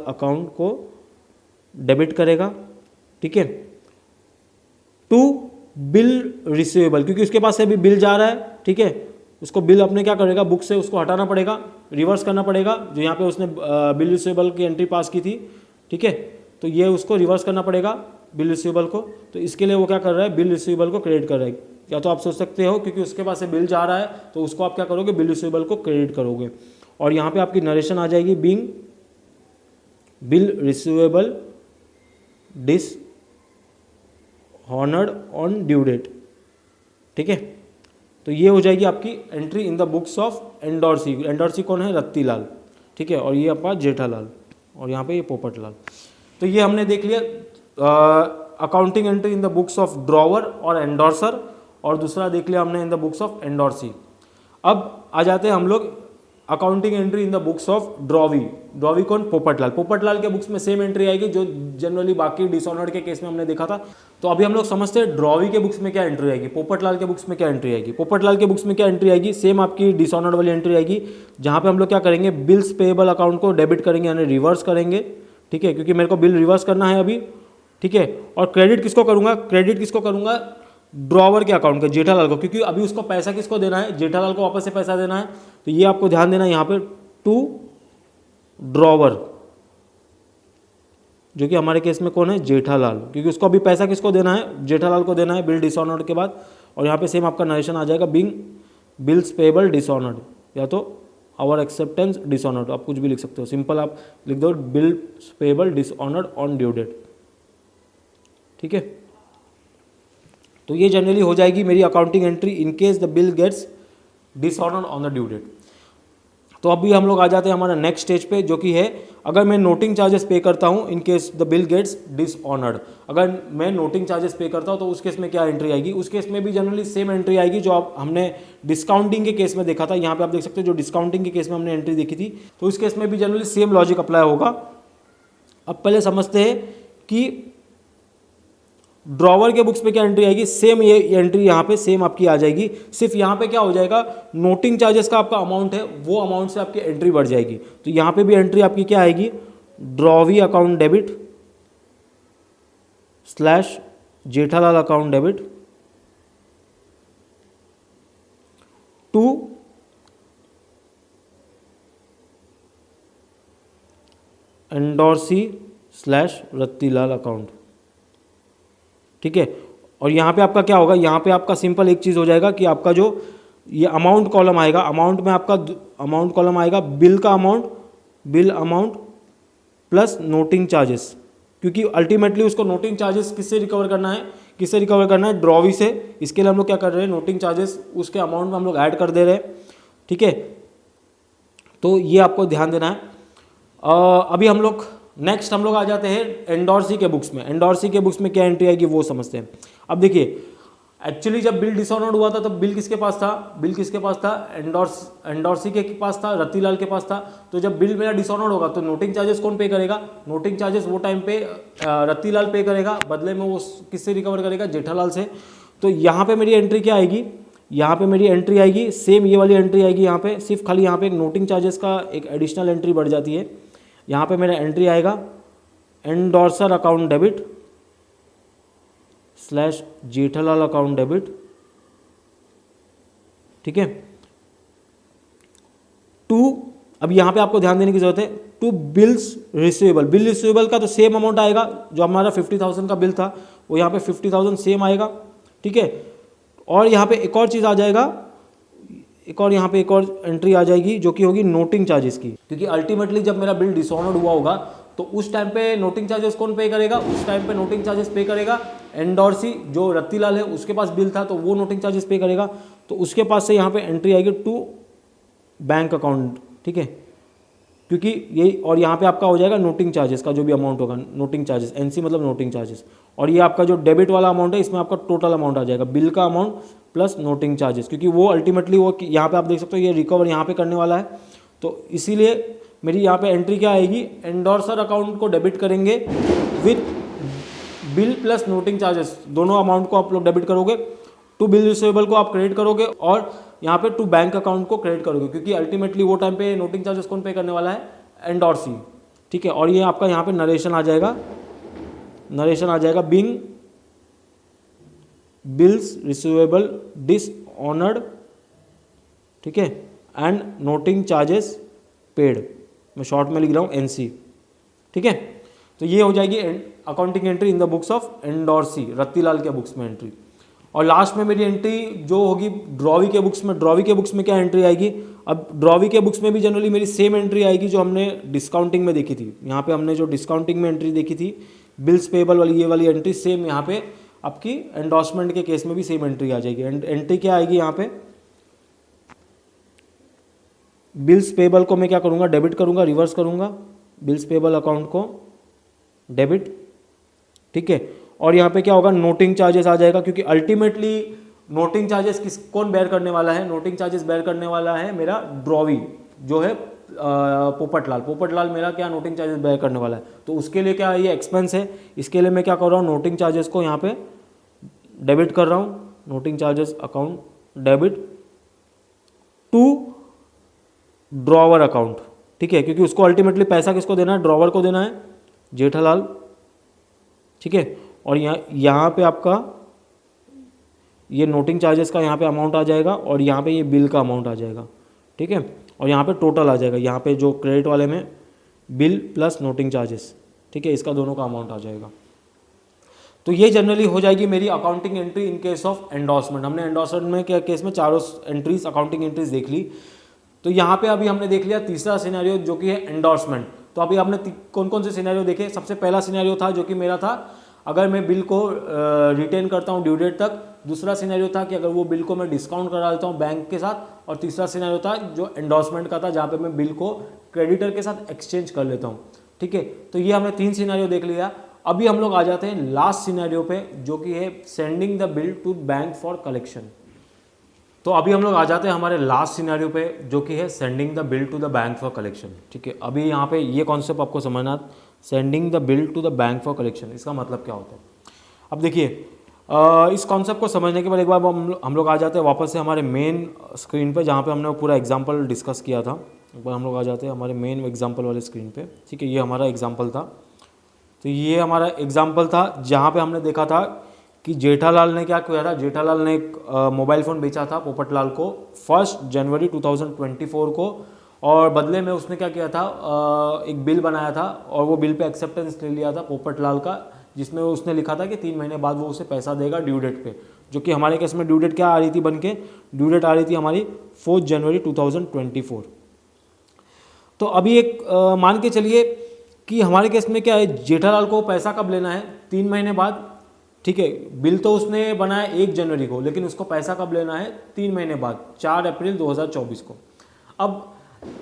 अकाउंट को डेबिट करेगा, ठीक है, टू बिल रिसीवेबल, क्योंकि उसके पास से अभी बिल जा रहा है, ठीक है, उसको बिल अपने क्या करेगा, बुक से उसको हटाना पड़ेगा, रिवर्स करना पड़ेगा, जो यहाँ पे उसने बिल रिसीवेबल की एंट्री पास की थी, ठीक है, तो ये उसको रिवर्स करना पड़ेगा बिल रिसीवेबल को। तो इसके लिए वो क्या कर रहा है, बिल रिसीवेबल को क्रेडिट कर रहा है। या तो आप सोच सकते हो क्योंकि उसके पास से बिल जा रहा है तो उसको आप क्या करोगे, बिल रिसीवेबल को क्रेडिट करोगे। और यहाँ पे आपकी नरेशन आ जाएगी, being bill receivable dishonoured on due date, ठीक है। तो ये हो जाएगी आपकी entry in the books of endorsee. Endorsee कौन है, रत्तीलाल, ठीक है, और ये आपका जेठालाल, और यहाँ पे ये पोपटलाल। तो ये हमने देख लिया accounting entry in the books of drawer और एंडोर्सर, और दूसरा देख लिया हमने इन द बुक्स ऑफ एंडोर्सी। अब आ जाते हैं हम लोग accounting entry in the books of drawee. Drawee कौन, पोपटलाल। पोपटलाल के बुक्स में सेम एंट्री आएगी जो जनरली बाकी डिसऑनर्ड के केस में हमने देखा था। तो अभी हम लोग समझते हैं ड्रॉवी के बुक्स में क्या एंट्री आएगी, पोपटलाल के बुक्स में क्या एंट्री आएगी। पोपटलाल के बुक्स में क्या एंट्री आएगी, सेम आपकी डिसऑनर्ड वाली एंट्री आएगी, जहाँ पे हम लोग क्या करेंगे, बिल्स पेएबल अकाउंट को डेबिट करेंगे यानी रिवर्स करेंगे, ठीक है, क्योंकि मेरे को बिल रिवर्स करना है अभी, ठीक है। और क्रेडिट किसको करूंगा, क्रेडिट किसको करूंगा, ड्रॉवर के अकाउंट के, जेठालाल को, क्योंकि अभी उसको पैसा किसको देना है, जेठालाल को वापस से पैसा देना है। तो ये आपको ध्यान देना है यहाँ पे, टू ड्रॉवर, जो कि हमारे केस में कौन है, जेठालाल, क्योंकि उसको अभी पैसा किसको देना है, जेठालाल को देना है बिल डिसऑनर्ड के बाद। और यहाँ पे सेम आपका नरेशन आ जाएगा, बीइंग बिल्स पेएबल डिसऑनर्ड, या तो आवर एक्सेप्टेंस डिसऑनर्ड, आप कुछ भी लिख सकते हो, सिंपल आप लिख दो bills payable dishonoured on due date, ठीक है। तो ये जनरली हो जाएगी मेरी accounting entry in case the bill gets dishonoured on the due date. तो अभी हम लोग आ जाते हैं हमारा नेक्स्ट स्टेज पे, जो कि है अगर मैं नोटिंग चार्जेस पे करता हूं इन case the bill gets dishonoured. अगर मैं नोटिंग चार्जेस पे करता हूं तो उस केस में क्या एंट्री आएगी, उस केस में भी जनरली सेम एंट्री आएगी जो आप हमने डिस्काउंटिंग के केस में देखा था। यहाँ पे आप देख सकते हो जो डिस्काउंटिंग के केस में हमने एंट्री देखी थी, तो उस केस में भी जनरली सेम लॉजिक अप्लाई होगा। अब पहले समझते हैं कि ड्रॉवर के बुक्स पे क्या एंट्री आएगी, सेम ये एंट्री यहाँ पे सेम आपकी आ जाएगी, सिर्फ यहाँ पे क्या हो जाएगा, नोटिंग चार्जेस का आपका अमाउंट है वो अमाउंट से आपकी एंट्री बढ़ जाएगी। तो यहाँ पे भी एंट्री आपकी क्या आएगी, drawee account debit slash Jethalal account debit to endorsee slash Rattilal account, ठीक है। और यहाँ पे आपका क्या होगा, यहाँ पे आपका सिंपल एक चीज़ हो जाएगा कि आपका जो ये अमाउंट कॉलम आएगा, अमाउंट में आपका अमाउंट कॉलम आएगा बिल का amount, bill amount plus noting charges, क्योंकि अल्टीमेटली उसको नोटिंग चार्जेस किससे रिकवर करना है, किससे रिकवर करना है, ड्रॉवी से। इसके लिए हम लोग क्या कर रहे हैं, नोटिंग चार्जेस उसके अमाउंट में हम लोग ऐड कर दे रहे हैं, ठीक है। तो ये आपको ध्यान देना है। अभी हम लोग नेक्स्ट हम लोग आ जाते हैं एंडोर्सी के बुक्स में। एंडोर्सी के बुक्स में क्या एंट्री आएगी वो समझते हैं। अब देखिए एक्चुअली जब बिल डिसऑनर्ड हुआ था तब बिल किसके पास था, बिल किसके पास था, एंडोर्सी के पास था, रत्तीलाल के पास था। तो जब बिल मेरा डिसऑनर्ड होगा तो नोटिंग चार्जेस कौन पे करेगा, नोटिंग चार्जेस वो टाइम पे रत्तीलाल पे करेगा, बदले में वो किससे रिकवर करेगा, जेठालाल से। तो यहाँ पे मेरी एंट्री क्या आएगी, यहाँ पे मेरी एंट्री आएगी सेम ये वाली एंट्री आएगी। यहाँ पे सिर्फ खाली यहाँ पे नोटिंग चार्जेस का एक एडिशनल एंट्री बढ़ जाती है। यहाँ पे मेरा एंट्री आएगा endorser account debit slash Jethalal account debit, ठीक है, टू, अब यहाँ पे आपको ध्यान देने की जरूरत है, to bills receivable. Bill receivable का तो सेम अमाउंट आएगा, जो हमारा 50,000 का बिल था वो यहाँ पे 50,000 सेम आएगा, ठीक है। और यहाँ पे एक और चीज़ आ जाएगा, यहाँ पे एक और एंट्री आ जाएगी जो कि होगी नोटिंग चार्जेस की, क्योंकि अल्टीमेटली जब मेरा बिल डिसऑनर्ड हुआ होगा तो उस टाइम पे नोटिंग चार्जेस कौन पे करेगा, उस टाइम पे नोटिंग चार्जेस पे करेगा एंडोर्सी, जो रत्तीलाल है उसके पास बिल था तो वो नोटिंग चार्जेस पे करेगा। तो उसके पास से यहाँ पे एंट्री आएगी टू बैंक अकाउंट, ठीक है, क्योंकि ये, और यहाँ पे आपका हो जाएगा नोटिंग चार्जेस का जो भी अमाउंट होगा, नोटिंग चार्जेस, एनसी मतलब नोटिंग चार्जेस। और ये आपका जो डेबिट वाला अमाउंट है इसमें आपका टोटल अमाउंट आ जाएगा बिल का अमाउंट प्लस नोटिंग चार्जेस, क्योंकि वो अल्टीमेटली वो यहाँ पे आप देख सकते हो ये रिकवर यहाँ पे करने वाला है। तो इसीलिए मेरी यहाँ पे एंट्री क्या आएगी, एंडोर्सर अकाउंट को डेबिट करेंगे with bill plus noting charges, दोनों अमाउंट को आप लोग डेबिट करोगे। टू बिल रिसीवेबल को आप क्रेडिट करोगे और यहाँ पे टू बैंक अकाउंट को क्रेडिट करोगे, क्योंकि अल्टीमेटली वो टाइम पे नोटिंग चार्जेस कौन पे करने वाला है, एंडोर्सी, ठीक है। और ये आपका यहाँ पे नरेशन आ जाएगा नरेशन आ जाएगा बीइंग बिल्स रिसीवेबल डिसऑनर्ड, ठीक है, एंड नोटिंग चार्जेस पेड, मैं शॉर्ट में लिख रहा हूँ एनसी, ठीक है। तो ये हो जाएगी accounting entry in the books of endorsee, Rattilal के बुक्स में एंट्री। और लास्ट में मेरी एंट्री जो होगी ड्रॉवी के बुक्स में, ड्रॉवी के बुक्स में क्या एंट्री आएगी, अब ड्रॉवी के बुक्स में भी जनरली मेरी सेम एंट्री आएगी जो हमने डिस्काउंटिंग में देखी थी। यहाँ पे हमने जो डिस्काउंटिंग में एंट्री देखी थी बिल्स पेबल वाली, ये वाली एंट्री सेम यहाँ पे आपकी एंडोर्समेंट के केस में भी सेम एंट्री आ जाएगी। एंट्री क्या आएगी यहाँ पे, बिल्स पेबल को मैं क्या करूँगा, डेबिट करूँगा, रिवर्स करूँगा, बिल्स पेबल अकाउंट को डेबिट, ठीक है। और यहाँ पे क्या होगा, नोटिंग चार्जेस आ जाएगा, क्योंकि अल्टीमेटली नोटिंग चार्जेस कौन बेयर करने वाला है, नोटिंग चार्जेस बेयर करने वाला है मेरा ड्रॉवी जो है पोपटलाल मेरा क्या नोटिंग चार्जेस बेयर करने वाला है। तो उसके लिए क्या ये एक्सपेंस है, इसके लिए मैं क्या कर रहा हूँ, नोटिंग चार्जेस को यहाँ पे डेबिट कर रहा हूँ, noting charges account debit to drawer account, ठीक है, क्योंकि उसको अल्टीमेटली पैसा किसको देना है, ड्रॉवर को देना है, जेठालाल, ठीक है। और यहाँ पे आपका ये नोटिंग चार्जेस का यहाँ पे अमाउंट आ जाएगा और यहाँ पे ये बिल का अमाउंट आ जाएगा, ठीक है। और यहाँ पे टोटल आ जाएगा, यहाँ पे जो क्रेडिट वाले में बिल प्लस नोटिंग चार्जेस, ठीक है, इसका दोनों का अमाउंट आ जाएगा। तो ये जनरली हो जाएगी मेरी accounting entry in case of endorsement. हमने एंडोर्समेंट में क्या केस में चारों एंट्रीज अकाउंटिंग एंट्रीज देख ली। तो यहाँ पे अभी हमने देख लिया तीसरा सिनेरियो जो कि है एंडोर्समेंट। तो अभी आपने कौन कौन से सिनेरियो देखे, सबसे पहला सिनेरियो था जो कि मेरा था अगर मैं बिल को रिटेन करता हूँ ड्यू डेट तक, दूसरा सिनेरियो था कि अगर वो बिल को मैं डिस्काउंट करा देता हूँ बैंक के साथ, और तीसरा सिनेरियो था जो एंडोर्समेंट का था जहाँ पे मैं बिल को क्रेडिटर के साथ एक्सचेंज कर लेता हूँ, ठीक है। तो ये हमने 3 सिनेरियो देख लिया। अभी हम लोग आ जाते हैं लास्ट सिनेरियो पे जो कि है sending the bill to bank for collection. तो अभी हम लोग आ जाते हैं हमारे लास्ट सिनेरियो पे जो कि है sending the bill to the bank for collection, ठीक है। अभी यहाँ पे ये कॉन्सेप्ट आपको समझना, sending the bill to the bank for collection, इसका मतलब क्या होता है। अब देखिए इस कॉन्सेप्ट को समझने के बाद एक बार हम लोग आ जाते हैं वापस से हमारे मेन स्क्रीन पे जहाँ पे हमने पूरा एग्जांपल डिस्कस किया था। एक बार हम लोग आ जाते हैं हमारे मेन एग्जांपल वाले स्क्रीन पे, ठीक है। ये हमारा एग्जांपल था, तो ये हमारा एग्जांपल था जहाँ पे हमने देखा था कि जेठालाल ने क्या किया था, जेठालाल ने एक मोबाइल फ़ोन बेचा था पोपटलाल को 1 जनवरी 2024 को, और बदले में उसने क्या किया था, एक बिल बनाया था और वो बिल पे एक्सेप्टेंस ले लिया था पोपटलाल का, जिसमें उसने लिखा था कि 3 महीने बाद वो उसे पैसा देगा ड्यू डेट पे, जो कि हमारे केस में ड्यू डेट क्या आ रही थी बन के, ड्यू डेट आ रही थी हमारी 4 जनवरी 2024। तो अभी एक मान के चलिए कि हमारे केस में क्या है, जेठालाल को पैसा कब लेना है, 3 महीने बाद, ठीक है। बिल तो उसने बनाया 1 जनवरी को, लेकिन उसको पैसा कब लेना है, 3 महीने बाद, 4 अप्रैल 2024 को। अब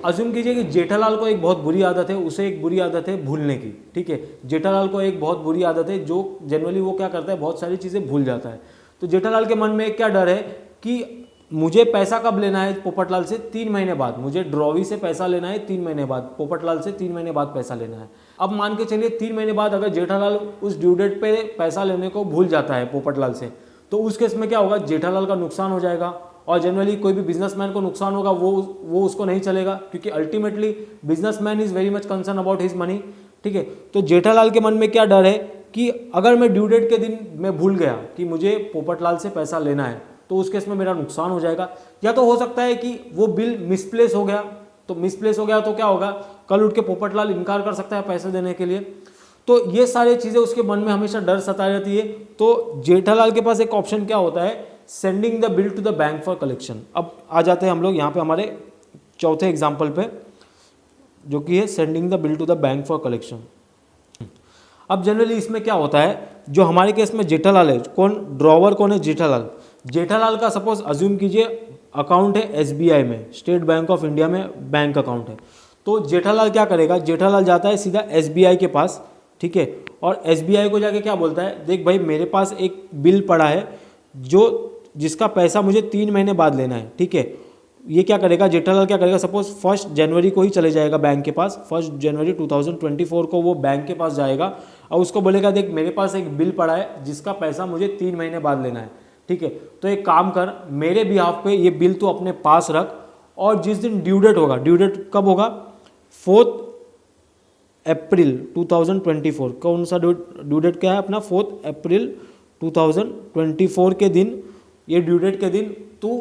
अज्यूम कीजिए कि जेठालाल को एक बहुत बुरी आदत है, उसे एक बुरी आदत है भूलने की, ठीक है। जेठालाल को एक बहुत बुरी आदत है जो जनरली वो क्या करता है, बहुत सारी चीज़ें भूल जाता है। तो जेठालाल के मन में क्या डर है कि मुझे पैसा कब लेना है पोपटलाल से, 3 महीने बाद, मुझे ड्रॉवी से पैसा लेना है 3 महीने बाद, पोपटलाल से 3 महीने बाद पैसा लेना है। अब मान के चलिए 3 महीने बाद अगर जेठालाल उस ड्यू डेट पे पैसा लेने को भूल जाता है पोपटलाल से, तो उस केस में क्या होगा, जेठालाल का नुकसान हो जाएगा। और जनरली कोई भी बिजनेसमैन को नुकसान होगा वो उसको नहीं चलेगा, क्योंकि ultimately businessman is very much concern about his money, ठीक है। तो जेठालाल के मन में क्या डर है कि अगर मैं ड्यू डेट के दिन मैं भूल गया कि मुझे पोपटलाल से पैसा लेना है, तो उस केस में मेरा नुकसान हो जाएगा। या तो हो सकता है कि वो बिल मिसप्लेस हो गया, तो मिसप्लेस हो गया तो क्या होगा, कल उठ के पोपटलाल इनकार कर सकता है पैसे देने के लिए। तो ये सारी चीज़ें उसके मन में हमेशा डर सताई रहती है। तो जेठालाल के पास एक ऑप्शन क्या होता है, sending the bill to the bank for collection. अब आ जाते हैं हम लोग यहाँ पे हमारे चौथे एग्जाम्पल पे जो कि है sending the bill to the bank for collection. अब जनरली इसमें क्या होता है, जो हमारे केस में जेठालाल है, कौन ड्रॉवर कौन है, जेठालाल। जेठालाल का सपोज अज्यूम कीजिए अकाउंट है SBI में, स्टेट बैंक ऑफ इंडिया में बैंक अकाउंट है। तो जेठालाल क्या करेगा, जेठालाल जाता है सीधा SBI के पास, ठीक है, और SBI को जाके क्या बोलता है, देख भाई मेरे पास एक बिल पड़ा है जिसका पैसा मुझे 3 महीने बाद लेना है, ठीक है। ये क्या करेगा, जेठालाल क्या करेगा, सपोज 1 जनवरी को ही चले जाएगा बैंक के पास, 1 जनवरी 2024 को वो बैंक के पास जाएगा और उसको बोलेगा देख मेरे पास एक बिल पड़ा है जिसका पैसा मुझे 3 महीने बाद लेना है, ठीक है। तो एक काम कर, मेरे बिहाफ पे ये बिल तो अपने पास रख, और जिस दिन ड्यू डेट होगा, ड्यू डेट कब होगा, 4 अप्रैल 2024, कौन सा ड्यू डेट क्या है अपना 4 अप्रैल 2024 के दिन, ये ड्यू डेट के दिन तू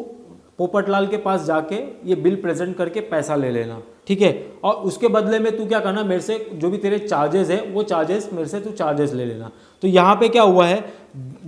पोपटलाल के पास जाके ये बिल प्रेजेंट करके पैसा ले लेना, ठीक है। और उसके बदले में तू क्या करना, मेरे से जो भी तेरे चार्जेस है वो चार्जेस मेरे से तू चार्जेस ले लेना। तो यहाँ पे क्या हुआ है,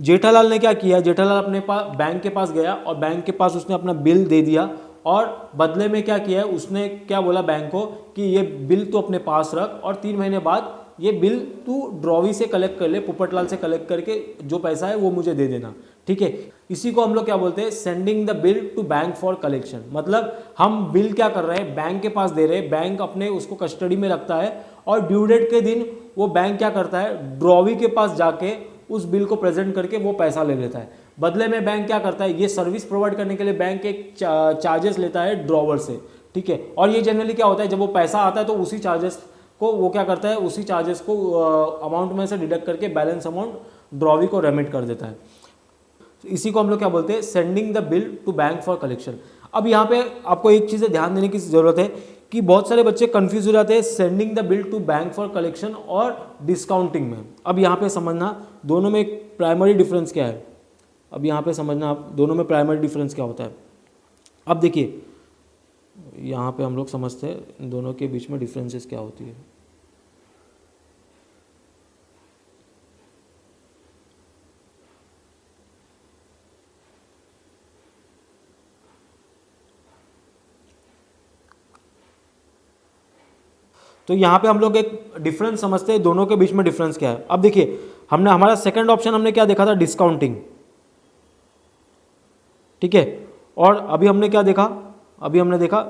जेठालाल ने क्या किया, जेठालाल अपने पास बैंक के पास गया और बैंक के पास उसने अपना बिल दे दिया और बदले में क्या किया है, उसने क्या बोला बैंक को कि ये बिल तू अपने पास रख और 3 महीने बाद ये बिल तू ड्रॉवी से कलेक्ट कर ले, पोपटलाल से कलेक्ट करके जो पैसा है वो मुझे दे देना, ठीक है। इसी को हम लोग क्या बोलते हैं, sending the bill to bank for collection. मतलब हम बिल क्या कर रहे हैं, बैंक के पास दे रहे हैं, बैंक अपने उसको कस्टडी में रखता है और ड्यू डेट के दिन वो बैंक क्या करता है, ड्रॉवी के पास जाके उस बिल को प्रेजेंट करके वो पैसा ले लेता है। बदले में बैंक क्या करता है, ये सर्विस प्रोवाइड करने के लिए बैंक एक चार्जेस लेता है ड्रॉवर से, ठीक है। और ये जनरली क्या होता है, जब वो पैसा आता है तो उसी चार्जेस को वो क्या करता है, उसी चार्जेस को अमाउंट में से डिडक्ट करके बैलेंस अमाउंट ड्रॉवी को रेमिट कर देता है। तो इसी को हम लोग क्या बोलते हैं, sending the bill to bank for collection. अब यहाँ पे आपको एक चीज़ ध्यान देने की ज़रूरत है कि बहुत सारे बच्चे कंफ्यूज हो जाते हैं sending the bill to bank for collection और डिस्काउंटिंग में। अब यहाँ पे समझना दोनों में एक प्राइमरी डिफरेंस क्या है, अब यहाँ पे समझना आप दोनों में प्राइमरी डिफरेंस क्या होता है। अब देखिए यहाँ पे हम लोग समझते हैं इन दोनों के बीच में डिफरेंसेस क्या होती है। तो यहाँ पे हम लोग एक डिफरेंस समझते हैं, दोनों के बीच में डिफरेंस क्या है। अब देखिए हमने हमारा सेकंड ऑप्शन हमने क्या देखा था, डिस्काउंटिंग, ठीक है। और अभी हमने क्या देखा, अभी हमने देखा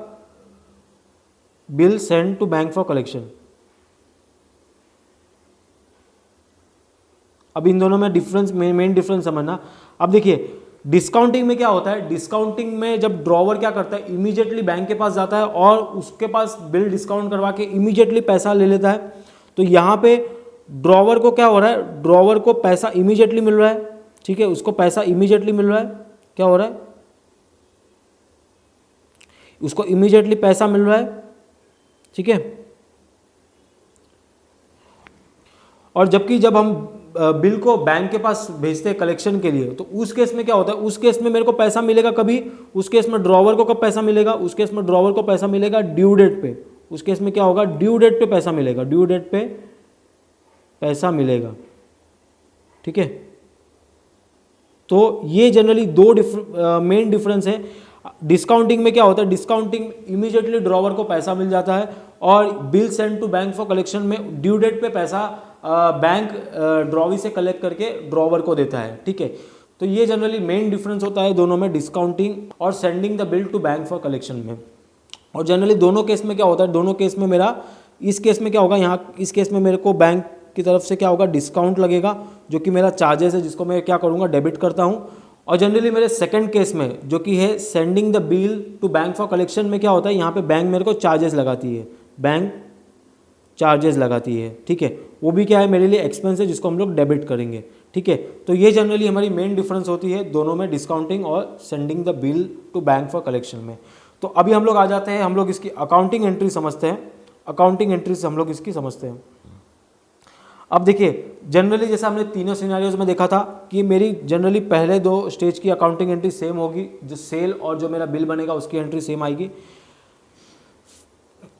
bill send to bank for collection. अब इन दोनों में डिफरेंस, मेन डिफरेंस समझना। अब देखिए डिस्काउंटिंग में क्या होता है, डिस्काउंटिंग में जब ड्रॉवर क्या करता है, इमीडिएटली बैंक के पास जाता है और उसके पास बिल डिस्काउंट करवा के इमीडिएटली पैसा ले लेता है। तो यहाँ पे ड्रॉवर को क्या हो रहा है, ड्रॉवर को पैसा इमीडिएटली मिल रहा है, ठीक है, उसको पैसा इमीडिएटली मिल रहा है, क्या हो रहा है, उसको इमीडिएटली पैसा मिल रहा है, ठीक है। और जबकि जब हम बिल को बैंक के पास भेजते हैं कलेक्शन के लिए, तो उस केस में क्या होता है, उस केस में मेरे को पैसा मिलेगा कभी, उस केस में ड्रॉवर को कब पैसा मिलेगा, उस केस में ड्रॉवर को पैसा मिलेगा ड्यू डेट पे। उस केस में क्या होगा, ड्यू डेट पे पैसा मिलेगा, ड्यू डेट पे पैसा मिलेगा, ठीक है। तो ये जनरली दो मेन डिफरेंस है। डिस्काउंटिंग में क्या होता है, डिस्काउंटिंग इमीडिएटली ड्रॉवर को पैसा मिल जाता है और bill send to bank for collection में ड्यू डेट पे पैसा बैंक ड्रॉवी से कलेक्ट करके ड्रॉवर को देता है, ठीक है। तो ये जनरली मेन डिफरेंस होता है दोनों में, डिस्काउंटिंग और sending the bill to bank for collection में। और जनरली दोनों केस में क्या होता है, दोनों केस में मेरा, इस केस में क्या होगा, यहाँ इस केस में मेरे को बैंक की तरफ से क्या होगा, डिस्काउंट लगेगा जो कि मेरा चार्जेस है, जिसको मैं क्या करूँगा, डेबिट करता हूँ। और जनरली मेरे सेकंड केस में जो कि है sending the bill to bank for collection में क्या होता है, यहाँ पे बैंक मेरे को चार्जेस लगाती है, बैंक चार्जेस लगाती है, ठीक है। वो भी क्या है, मेरे लिए एक्सपेंस है जिसको हम लोग डेबिट करेंगे, ठीक है। तो ये जनरली हमारी मेन डिफरेंस होती है दोनों में, डिस्काउंटिंग और sending the bill to bank for collection में। तो अभी हम लोग आ जाते हैं, हम लोग इसकी अकाउंटिंग एंट्री समझते हैं। अकाउंटिंग एंट्री से हम लोग इसकी समझते हैं। अब देखिए जनरली जैसे हमने तीनों सिनेरियोज में देखा था कि मेरी जनरली पहले दो स्टेज की अकाउंटिंग एंट्री सेम होगी, जो सेल और जो मेरा बिल बनेगा उसकी एंट्री सेम आएगी,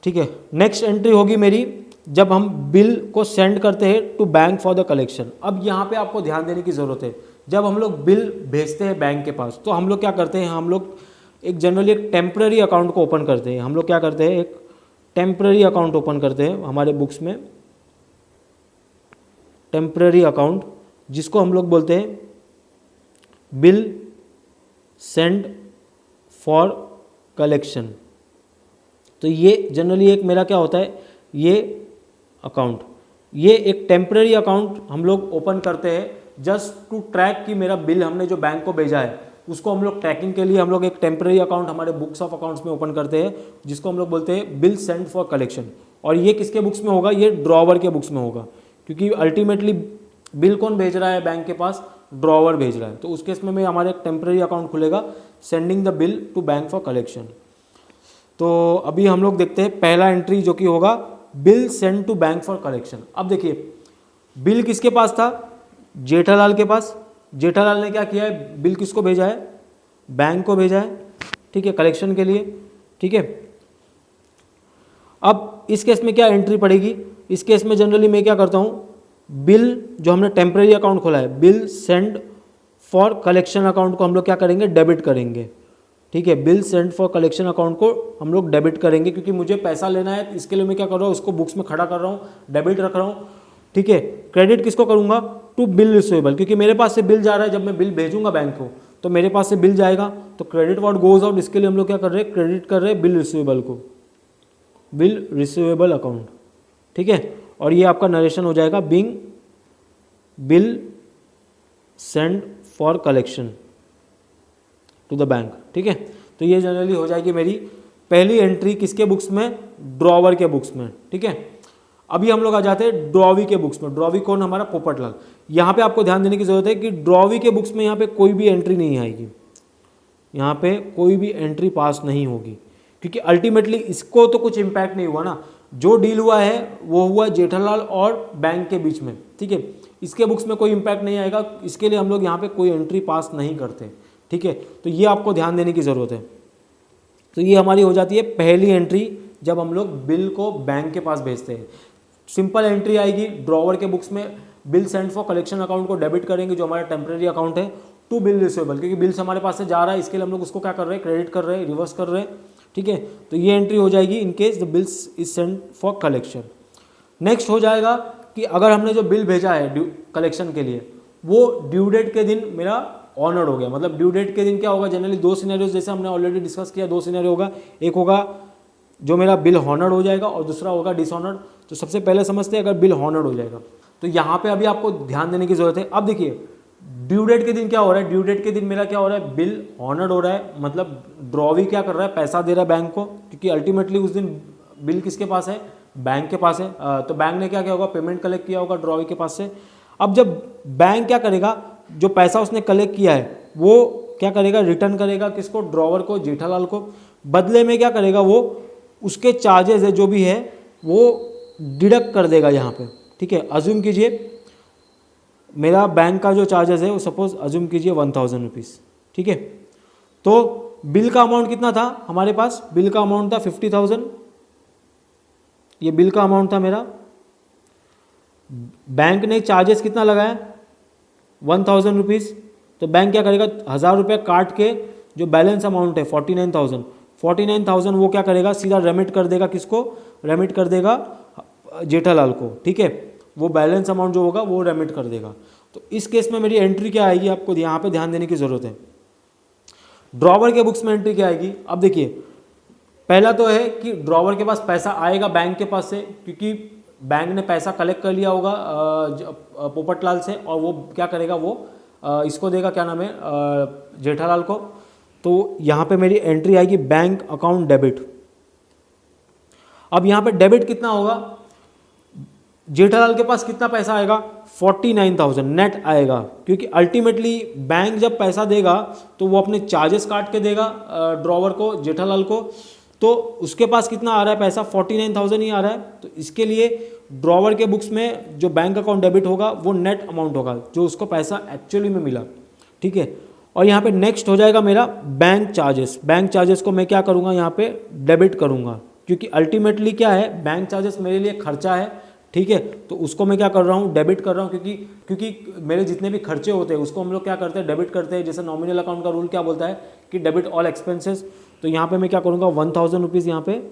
ठीक है। नेक्स्ट एंट्री होगी मेरी जब हम बिल को सेंड करते हैं to bank for the collection. अब यहाँ पे आपको ध्यान देने की ज़रूरत है, जब हम लोग बिल भेजते हैं बैंक के पास तो हम लोग क्या करते हैं, हम लोग एक जनरली एक टेम्पररी अकाउंट को ओपन करते हैं। हम लोग क्या करते हैं, एक टेम्पररी अकाउंट ओपन करते हैं हमारे बुक्स में, टेम्पररी अकाउंट, जिसको हम लोग बोलते हैं बिल सेंड फॉर कलेक्शन। तो ये जनरली एक मेरा क्या होता है, ये अकाउंट, ये एक टेम्पररी अकाउंट हम लोग ओपन करते हैं जस्ट टू ट्रैक कि मेरा बिल हमने जो बैंक को भेजा है उसको हम लोग ट्रैकिंग के लिए हम लोग एक टेम्पररी अकाउंट हमारे बुक्स ऑफ अकाउंट्स में ओपन करते हैं, जिसको हम लोग बोलते हैं बिल सेंड फॉर कलेक्शन। और ये किसके बुक्स में होगा, ये ड्रॉवर के बुक्स में होगा, क्योंकि अल्टीमेटली बिल कौन भेज रहा है बैंक के पास, ड्रॉवर भेज रहा है। तो उस केस में हमारे एक टेम्पररी अकाउंट खुलेगा, sending the bill to bank for collection. तो अभी हम लोग देखते हैं पहला एंट्री जो कि होगा bill send to bank for collection. अब देखिए बिल किसके पास था, जेठालाल के पास। जेठालाल ने क्या किया है, बिल किसको भेजा है, बैंक को भेजा है, ठीक है, कलेक्शन के लिए, ठीक है। अब इस केस में क्या एंट्री पड़ेगी, इस केस में जनरली मैं क्या करता हूँ, बिल जो हमने टेम्परेरी अकाउंट खोला है, bill send for collection account को हम लोग क्या करेंगे, डेबिट करेंगे, ठीक है। Bill send for collection account को हम लोग डेबिट करेंगे, क्योंकि मुझे पैसा लेना है, इसके लिए मैं क्या कर रहा हूँ, उसको बुक्स में खड़ा कर रहा हूँ, डेबिट रख रहा हूँ, ठीक है। क्रेडिट किसको करूँगा, टू बिल रिसीवेबल, क्योंकि मेरे पास से बिल जा रहा है, जब मैं बिल भेजूंगा बैंक को तो मेरे पास से बिल जाएगा, तो क्रेडिट व्हाट गोज आउट, इसके लिए हम लोग क्या कर रहे हैं, क्रेडिट कर रहे हैं बिल रिसीवेबल को, बिल रिसीवेबल अकाउंट, ठीक है। और ये आपका नरेशन हो जाएगा being bill send for collection to the bank, ठीक है। तो ये जनरली हो जाएगी मेरी पहली एंट्री किसके बुक्स में, ड्रॉवर के बुक्स में, ठीक है। अभी हम लोग आ जाते हैं ड्रॉवी के बुक्स में। ड्रॉवी कौन, हमारा पोपटलाल। यहाँ पे आपको ध्यान देने की जरूरत है कि ड्रॉवी के बुक्स में यहाँ पे कोई भी एंट्री नहीं आएगी, यहाँ पे कोई भी एंट्री पास नहीं होगी, क्योंकि अल्टीमेटली इसको तो कुछ इम्पैक्ट नहीं हुआ ना, जो डील हुआ है वो हुआ जेठालाल और बैंक के बीच में, ठीक है। इसके बुक्स में कोई इम्पैक्ट नहीं आएगा, इसके लिए हम लोग यहाँ पे कोई एंट्री पास नहीं करते, ठीक है। तो ये आपको ध्यान देने की ज़रूरत है। तो ये हमारी हो जाती है पहली एंट्री जब हम लोग बिल को बैंक के पास भेजते हैं। सिंपल एंट्री आएगी ड्रॉवर के बुक्स में, bill send for collection account को डेबिट करेंगे, जो हमारा टेम्परेरी अकाउंट है, टू बिल रिसीवेबल, क्योंकि बिल्स हमारे पास से जा रहा है, इसके लिए हम लोग उसको क्या कर रहे हैं, क्रेडिट कर रहे हैं, रिवर्स कर रहे हैं, ठीक है। तो ये एंट्री हो जाएगी in case the bills is send for collection. Next हो जाएगा कि अगर हमने जो बिल भेजा है कलेक्शन के लिए वो ड्यू डेट के दिन मेरा ऑनर्ड हो गया। मतलब ड्यू डेट के दिन क्या होगा, जनरली दो सिनेरियोज जैसे हमने ऑलरेडी डिस्कस किया, दो सिनेरियो होगा, एक होगा जो मेरा बिल हॉनर्ड हो जाएगा और दूसरा होगा डिसऑनर्ड। तो सबसे पहले समझते हैं अगर बिल हॉनर्ड हो जाएगा तो यहाँ पे अभी आपको ध्यान देने की जरूरत है। अब देखिए ड्यू डेट के दिन क्या हो रहा है, ड्यू डेट के दिन मेरा क्या हो रहा है, बिल हॉनर्ड हो रहा है, मतलब ड्रॉवी क्या कर रहा है, पैसा दे रहा है बैंक को, क्योंकि अल्टीमेटली उस दिन बिल किसके पास है, बैंक के पास है। तो बैंक ने क्या किया होगा, पेमेंट कलेक्ट किया होगा ड्रॉवी के पास से। अब जब बैंक क्या करेगा, जो पैसा उसने कलेक्ट किया है वो क्या करेगा, रिटर्न करेगा किसको, ड्रॉवर को, जेठालाल को। बदले में क्या करेगा, वो उसके चार्जेस है जो भी है वो डिडक्ट कर देगा यहाँ पे, ठीक है। अज्यूम कीजिए मेरा बैंक का जो चार्जेस है वो सपोज अज्यूम कीजिए 1000 रुपीज़, ठीक है। तो बिल का अमाउंट कितना था हमारे पास, बिल का अमाउंट था 50,000, ये बिल का अमाउंट था मेरा। बैंक ने चार्जेस कितना लगाया, 1000 रुपीज़। तो बैंक क्या करेगा, 1000 रुपये काट के जो बैलेंस अमाउंट है 49,000 वो क्या करेगा, सीधा रेमिट कर देगा किसको, रेमिट कर देगा जेठालाल को, ठीक है। वो बैलेंस अमाउंट जो होगा वो रेमिट कर देगा। तो इस केस में मेरी एंट्री क्या आएगी, आपको यहाँ पे ध्यान देने की जरूरत है। ड्रॉवर के बुक्स में एंट्री क्या आएगी, अब देखिए पहला तो है कि ड्रॉवर के पास पैसा आएगा बैंक के पास से, क्योंकि बैंक ने पैसा कलेक्ट कर लिया होगा पोपटलाल से, और वो क्या करेगा, वो इसको देगा, क्या नाम है, जेठालाल को। तो यहाँ पे मेरी एंट्री आएगी बैंक अकाउंट डेबिट। अब यहाँ पे डेबिट कितना होगा, जेठालाल के पास कितना पैसा आएगा, 49,000 नेट आएगा, क्योंकि अल्टीमेटली बैंक जब पैसा देगा तो वो अपने चार्जेस काट के देगा ड्रॉवर को, जेठालाल को। तो उसके पास कितना आ रहा है पैसा, 49,000 ही आ रहा है। तो इसके लिए ड्रॉवर के बुक्स में जो बैंक अकाउंट डेबिट होगा वो नेट अमाउंट होगा, जो उसको पैसा एक्चुअली में मिला, ठीक है। और यहाँ पे नेक्स्ट हो जाएगा मेरा बैंक चार्जेस। बैंक चार्जेस को मैं क्या करूँगा, यहाँ पे डेबिट करूँगा, क्योंकि अल्टीमेटली क्या है, बैंक चार्जेस मेरे लिए खर्चा है, ठीक है। तो उसको मैं क्या कर रहा हूँ, डेबिट कर रहा हूँ, क्योंकि मेरे जितने भी खर्चे होते हैं उसको हम लोग क्या करते हैं, डेबिट करते हैं। जैसे नॉमिनल अकाउंट का रूल क्या बोलता है कि डेबिट ऑल एक्सपेंसेस। तो यहाँ पे मैं क्या करूँगा, 1000 रुपीज़ यहाँ पे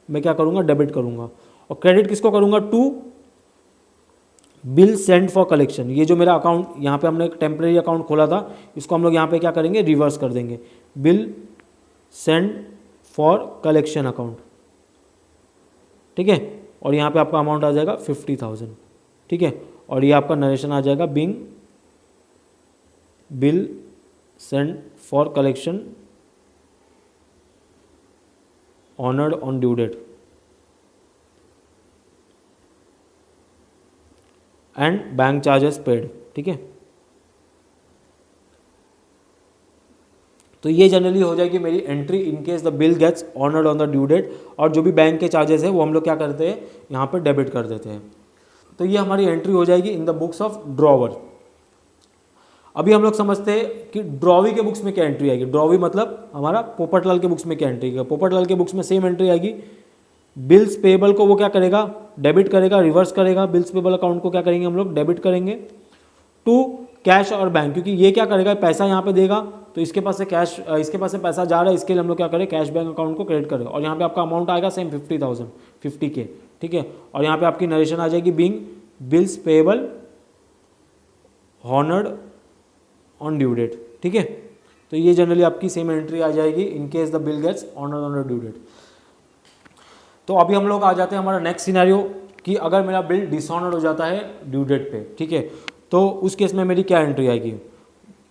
मैं क्या करूँगा, डेबिट करूँगा। और क्रेडिट किसको करूँगा, to bill send for collection. ये जो मेरा अकाउंट यहाँ पे हमने एक टेम्परेरी अकाउंट खोला था, इसको हम लोग यहाँ पे क्या करेंगे, रिवर्स कर देंगे, bill send for collection account, ठीक है। और यहाँ पे आपका अमाउंट आ जाएगा 50,000, ठीक है। और ये आपका नरेशन आ जाएगा being bill send for collection honoured on due date and bank charges paid, ठीक है। तो ये जनरली हो जाएगी मेरी entry in case the bill gets honoured on the due date, और जो भी बैंक के चार्जेस है वो हम लोग क्या करते हैं यहाँ पे डेबिट कर देते हैं। तो ये हमारी एंट्री हो जाएगी in the books of drawer. अभी हम लोग समझते हैं कि ड्रॉवी के बुक्स में क्या एंट्री आएगी। ड्रॉवी मतलब हमारा पोपटलाल के बुक्स में क्या एंट्री है। पोपटलाल के बुक्स में सेम एंट्री आएगी। बिल्स पेबल को वो क्या करेगा, डेबिट करेगा, रिवर्स करेगा। बिल्स पेबल अकाउंट को क्या करेंगे हम लोग, डेबिट करेंगे टू कैश और बैंक, क्योंकि ये क्या करेगा, पैसा यहाँ पे देगा तो इसके पास से कैश, इसके पास से पैसा जा रहा है, इसके लिए हम लोग क्या करें, कैश बैंक अकाउंट को क्रेडिट करें। और यहाँ पे आपका अमाउंट आएगा सेम 50,000, 50K, ठीक है। और यहाँ पे आपकी नरेशन आ जाएगी being bills payable honoured on due date, ठीक है। तो ये जनरली आपकी सेम एंट्री आ जाएगी in case the bill gets honoured on the due date. तो अभी हम लोग आ जाते हैं हमारा नेक्स्ट सिनेरियो कि अगर मेरा बिल डिसऑनर्ड हो जाता है ड्यू डेट पे, ठीक है, तो उस केस में मेरी क्या एंट्री आएगी।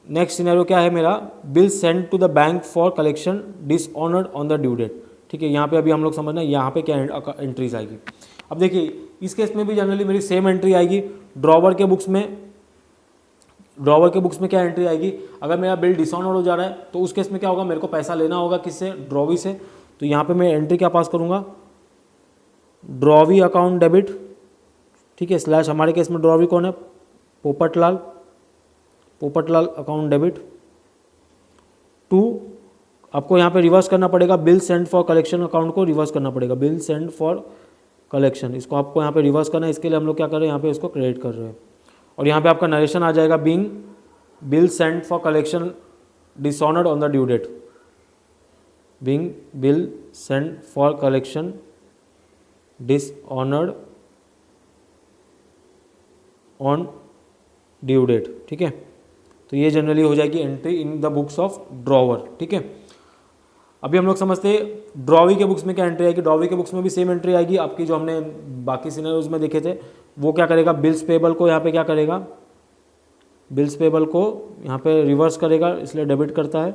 नेक्स्ट सिनेरियो क्या है मेरा, bill send to the bank for collection dishonoured on the due date, ठीक है। यहाँ पे अभी हम लोग समझना है यहाँ पे क्या एंट्रीज आएगी। अब देखिए इस केस में भी जनरली मेरी सेम एंट्री आएगी। ड्रॉवर के बुक्स में क्या एंट्री आएगी, अगर मेरा बिल डिसऑनर्ड हो जा रहा है तो उस केस में क्या होगा, मेरे को पैसा लेना होगा किससे, ड्रॉवी से। तो यहाँ पे मैं एंट्री क्या पास करूँगा, ड्रॉवी अकाउंट डेबिट, ठीक है, स्लैश, हमारे केस में ड्रॉवी कौन है, पोपटलाल अकाउंट डेबिट टू, आपको यहाँ पे रिवर्स करना पड़ेगा bill send for collection account को रिवर्स करना पड़ेगा, बिल सेंड फॉर कलेक्शन, इसको आपको यहाँ पे रिवर्स करना है। इसके लिए हम लोग क्या कर रहे हैं, यहाँ पे इसको क्रेडिट कर रहे हैं। और यहाँ पे आपका नरेशन आ जाएगा being bill send for collection dishonoured on the due date, being bill send for collection dishonoured on due date, ठीक है। तो ये जनरली हो जाएगी entry in the books of drawer, ठीक है। अभी हम लोग समझते हैं ड्रॉवी के बुक्स में क्या एंट्री आएगी। ड्रॉवी के बुक्स में भी सेम एंट्री आएगी आपकी, जो हमने बाकी सिनेरियोज में देखे थे। वो क्या करेगा, बिल्स पेबल को यहाँ पे क्या करेगा, बिल्स पेबल को यहाँ पे रिवर्स करेगा, इसलिए डेबिट करता है,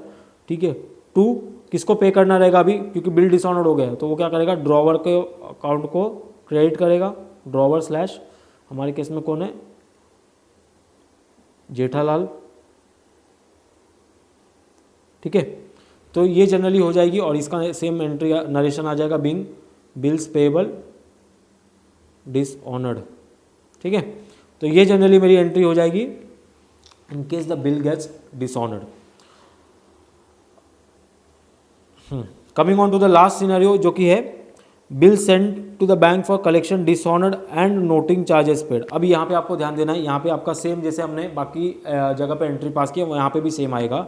ठीक है। टू, किसको पे करना रहेगा अभी, क्योंकि बिल डिसऑनर्ड हो गया है, तो वो क्या करेगा, ड्रॉवर के अकाउंट को क्रेडिट करेगा, ड्रॉवर स्लैश, हमारे केस में कौन है, जेठालाल, ठीक है। तो ये जनरली हो जाएगी और इसका सेम एंट्री नरेशन आ जाएगा बीइंग बिल्स पेबल डिसऑनर्ड, ठीक है। तो ये जनरली मेरी एंट्री हो जाएगी in case the bill gets dishonoured. Coming on to the last scenario जो कि है bill send to the bank for collection dishonoured and noting charges paid. अभी यहाँ पे आपको ध्यान देना है, यहाँ पे आपका सेम जैसे हमने बाकी जगह पे एंट्री पास किया, यहाँ पे भी सेम आएगा।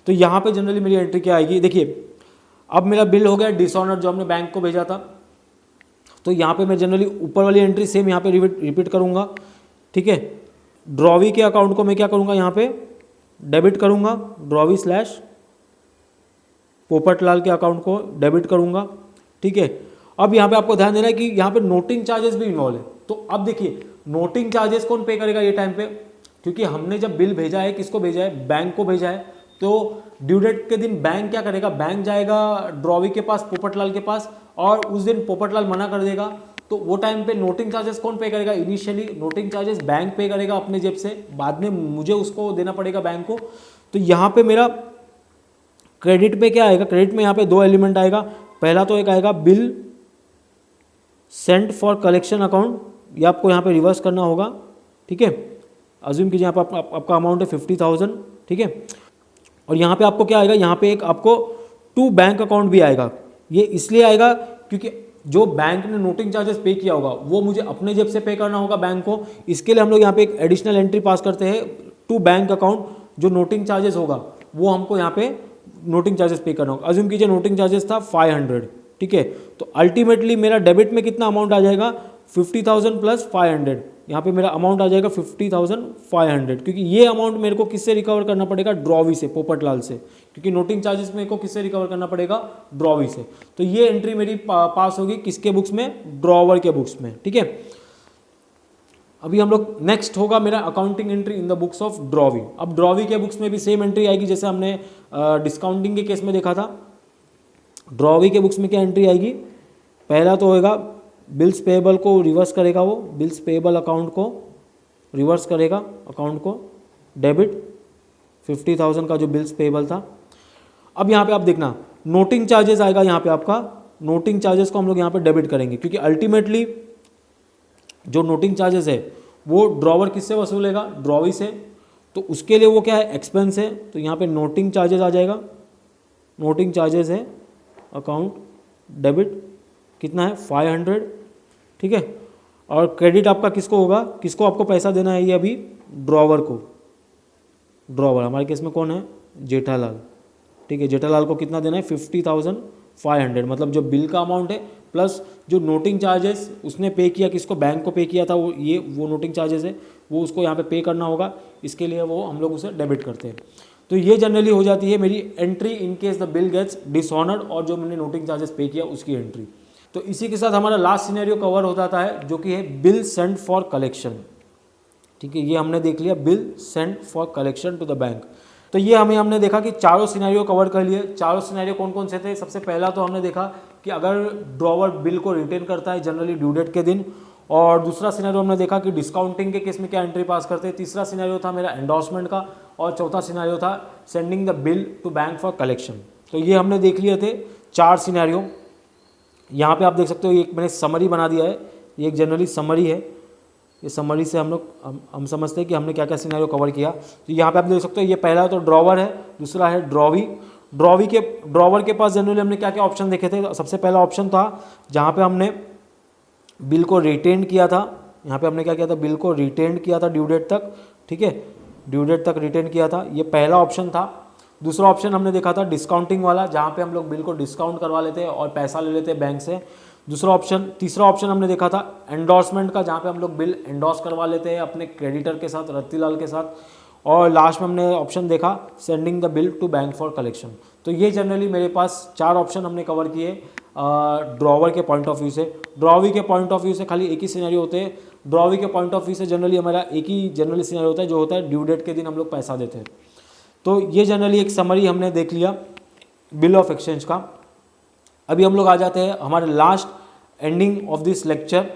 तो यहाँ पे जनरली मेरी एंट्री क्या आएगी, देखिए अब मेरा बिल हो गया डिसऑनर्ड जो हमने बैंक को भेजा था, तो यहाँ पे मैं जनरली ऊपर वाली एंट्री सेम यहाँ पे रिपीट करूँगा, ठीक है। ड्रॉवी के अकाउंट को मैं क्या करूँगा, यहाँ पे डेबिट करूँगा, ड्रॉवी स्लैश पोपटलाल के अकाउंट को डेबिट करूँगा, ठीक है। अब यहाँ पे आपको ध्यान देना है कि यहाँ पे नोटिंग चार्जेस भी इन्वॉल्व है। तो अब देखिए नोटिंग चार्जेस कौन पे करेगा ये टाइम पे, क्योंकि हमने जब बिल भेजा है, किसको भेजा है, बैंक को भेजा है। तो ड्यू डेट के दिन बैंक क्या करेगा, बैंक जाएगा ड्रॉवी के पास, पोपटलाल के पास, और उस दिन पोपटलाल मना कर देगा। तो वो टाइम पे नोटिंग चार्जेस कौन पे करेगा, इनिशियली नोटिंग चार्जेस बैंक पे करेगा अपने जेब से, बाद में मुझे उसको देना पड़ेगा बैंक को। तो यहाँ पे मेरा क्रेडिट पे क्या आएगा, क्रेडिट में यहाँ पे दो एलिमेंट आएगा। पहला तो एक आएगा bill send for collection account, ये आपको यहाँ पे रिवर्स करना होगा, ठीक है। अज्यूम कीजिए यहाँ पर आपका अमाउंट है 50,000, ठीक है। और यहाँ पे आपको क्या आएगा, यहाँ पे एक आपको टू बैंक अकाउंट भी आएगा। ये इसलिए आएगा क्योंकि जो बैंक ने नोटिंग चार्जेस पे किया होगा वो मुझे अपने जेब से पे करना होगा बैंक को। इसके लिए हम लोग यहाँ पे एक एडिशनल एंट्री पास करते हैं टू बैंक अकाउंट, जो नोटिंग चार्जेस होगा वो हमको यहाँ पे नोटिंग चार्जेस पे करना होगा। अज्यूम कीजिए नोटिंग चार्जेस था 500, ठीक है। तो अल्टीमेटली मेरा डेबिट में कितना अमाउंट आ जाएगा, 50,000 प्लस 500, यहाँ पे मेरा अमाउंट आ जाएगा 50,500, क्योंकि ये अमाउंट मेरे को किससे रिकवर करना पड़ेगा, ड्रॉवी से, पोपटलाल से, क्योंकि नोटिंग चार्जेस मेरे को किससे रिकवर करना पड़ेगा, ड्रॉवी से। तो ये एंट्री मेरी पास होगी किसके बुक्स में, ड्रॉवर के बुक्स में, ठीक है। अभी हम लोग नेक्स्ट होगा मेरा accounting entry in the books of drawee. अब ड्रॉवी के बुक्स में भी सेम एंट्री आएगी जैसे हमने डिस्काउंटिंग के केस में देखा था। ड्रॉवी के बुक्स में क्या एंट्री आएगी, पहला तो होगा बिल्स पेएबल को रिवर्स करेगा, वो बिल्स पेएबल अकाउंट को रिवर्स करेगा, अकाउंट को डेबिट 50,000 का जो बिल्स पेएबल था। अब यहाँ पे आप देखना नोटिंग चार्जेस आएगा, यहाँ पे आपका नोटिंग चार्जेस को हम लोग यहाँ पे डेबिट करेंगे, क्योंकि अल्टीमेटली जो नोटिंग चार्जेस है वो ड्रॉवर किससे वसूलेगा, ड्रॉवी से, तो उसके लिए वो क्या है, एक्सपेंस है। तो यहाँ पे नोटिंग चार्जेस आ जाएगा, नोटिंग चार्जेस है अकाउंट डेबिट, कितना है 500, ठीक है। और क्रेडिट आपका किसको होगा, किसको आपको पैसा देना है, ये अभी ड्रॉवर को, ड्रॉवर हमारे केस में कौन है, जेठालाल, ठीक है। जेठालाल को कितना देना है 50,500, मतलब जो बिल का अमाउंट है प्लस जो नोटिंग चार्जेस उसने पे किया, किसको, बैंक को पे किया था, वो नोटिंग चार्जेस है वो उसको यहाँ पे करना होगा, इसके लिए वो हम लोग उसे डेबिट करते हैं। तो ये जनरली हो जाती है मेरी entry in case the bill gets dishonoured, और जो मैंने नोटिंग चार्जेस पे किया उसकी एंट्री। तो इसी के साथ हमारा लास्ट सिनेरियो कवर हो जाता है, जो कि है बिल सेंड फॉर कलेक्शन, ठीक है। ये हमने देख लिया bill send for collection to the bank. तो ये हमने देखा कि चारों सिनेरियो कवर कर लिए। चारों सिनेरियो कौन कौन से थे, सबसे पहला तो हमने देखा कि अगर ड्रॉवर बिल को रिटेन करता है जनरली ड्यू डेट के दिन, और दूसरा सिनेरियो हमने देखा कि डिस्काउंटिंग के केस में क्या एंट्री पास करते हैं, तीसरा सिनेरियो था मेरा एंडोर्समेंट का, और चौथा सिनेरियो था sending the bill to bank for collection. तो ये हमने देख लिए थे 4 सिनेरियो। यहाँ पे आप देख सकते हो एक मैंने समरी बना दिया है, ये एक जनरली समरी है, ये समरी से हम समझते हैं कि हमने क्या क्या सिनेरियो कवर किया। तो यहाँ पे आप देख सकते हो ये पहला तो ड्रॉवर है, दूसरा है ड्रॉवी। ड्रॉवर के पास जनरली हमने क्या क्या ऑप्शन देखे थे। सबसे पहला ऑप्शन था जहाँ पे हमने बिल को रिटेन किया था, यहाँ पे हमने क्या किया था, बिल को रिटेन किया था ड्यू डेट तक, ठीक है, ड्यू डेट तक रिटेन किया था, ये पहला ऑप्शन था। दूसरा ऑप्शन हमने देखा था डिस्काउंटिंग वाला, जहाँ पे हम लोग बिल को डिस्काउंट करवा लेते हैं और पैसा ले लेते हैं बैंक से, दूसरा ऑप्शन। तीसरा ऑप्शन हमने देखा था एंडोर्समेंट का, जहाँ पे हम लोग बिल एंडोर्स करवा लेते हैं अपने क्रेडिटर के साथ, रत्तीलाल के साथ, और लास्ट में हमने ऑप्शन देखा sending the bill to bank for collection. तो ये जनरली मेरे पास 4 ऑप्शन हमने कवर किए ड्रॉवर के पॉइंट ऑफ व्यू से। ड्रॉवी के पॉइंट ऑफ व्यू से खाली एक ही सिनेरियो होते हैं। ड्रॉवी के पॉइंट ऑफ व्यू से जनरली हमारा एक ही जनरली सिनेरियो होता है, जो होता है ड्यू डेट के दिन हम लोग पैसा देते हैं। तो ये जनरली एक समरी हमने देख लिया बिल ऑफ एक्सचेंज का। अभी हम लोग आ जाते हैं हमारे last ending of this lecture.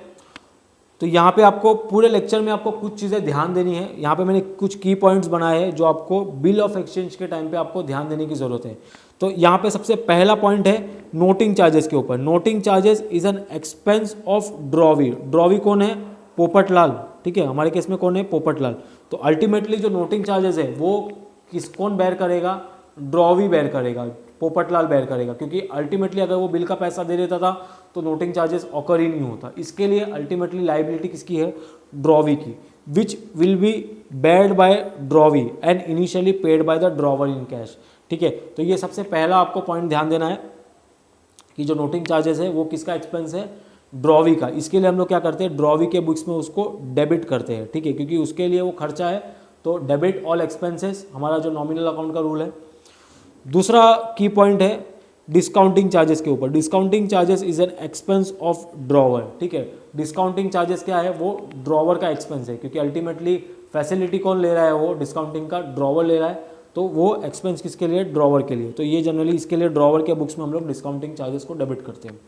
तो यहाँ पे आपको पूरे लेक्चर में आपको कुछ चीज़ें ध्यान देनी है। यहाँ पे मैंने कुछ की पॉइंट्स बनाए हैं जो आपको बिल ऑफ एक्सचेंज के टाइम पे आपको ध्यान देने की ज़रूरत है। तो यहाँ पे सबसे पहला पॉइंट है नोटिंग चार्जेस के ऊपर। Noting charges is an expense of drawee. Drawee कौन है, पोपटलाल, ठीक है, हमारे केस में कौन है, पोपटलाल। तो अल्टीमेटली जो नोटिंग चार्जेस है वो कौन बेयर करेगा, ड्रॉवी बेयर करेगा, पोपटलाल बेयर करेगा, क्योंकि अल्टीमेटली अगर वो बिल का पैसा दे देता था तो नोटिंग चार्जेस ऑकर ही नहीं होता। इसके लिए अल्टीमेटली लाइबिलिटी किसकी है, ड्रॉवी की, which will be beared by drawee and initially paid by the drawer in cash, ठीक है। तो ये सबसे पहला आपको पॉइंट ध्यान देना है कि जो नोटिंग चार्जेस है वो किसका एक्सपेंस है, ड्रॉवी का। इसके लिए हम लोग क्या करते हैं, ड्रॉवी के बुक्स में उसको डेबिट करते हैं, ठीक है, क्योंकि उसके लिए वो खर्चा है। तो डेबिट ऑल एक्सपेंसेस हमारा जो नॉमिनल अकाउंट का रूल है। दूसरा की पॉइंट है डिस्काउंटिंग चार्जेस के ऊपर। Discounting charges is an expense of drawer, ठीक है। डिस्काउंटिंग चार्जेस क्या है, वो ड्रॉवर का एक्सपेंस है, क्योंकि अल्टीमेटली फैसिलिटी कौन ले रहा है, वो डिस्काउंटिंग का ड्रॉवर ले रहा है, तो वो एक्सपेंस किसके लिए, ड्रॉवर के लिए। तो ये जनरली इसके लिए ड्रॉवर के बुक्स में हम लोग डिस्काउंटिंग चार्जेस को डेबिट करते हैं।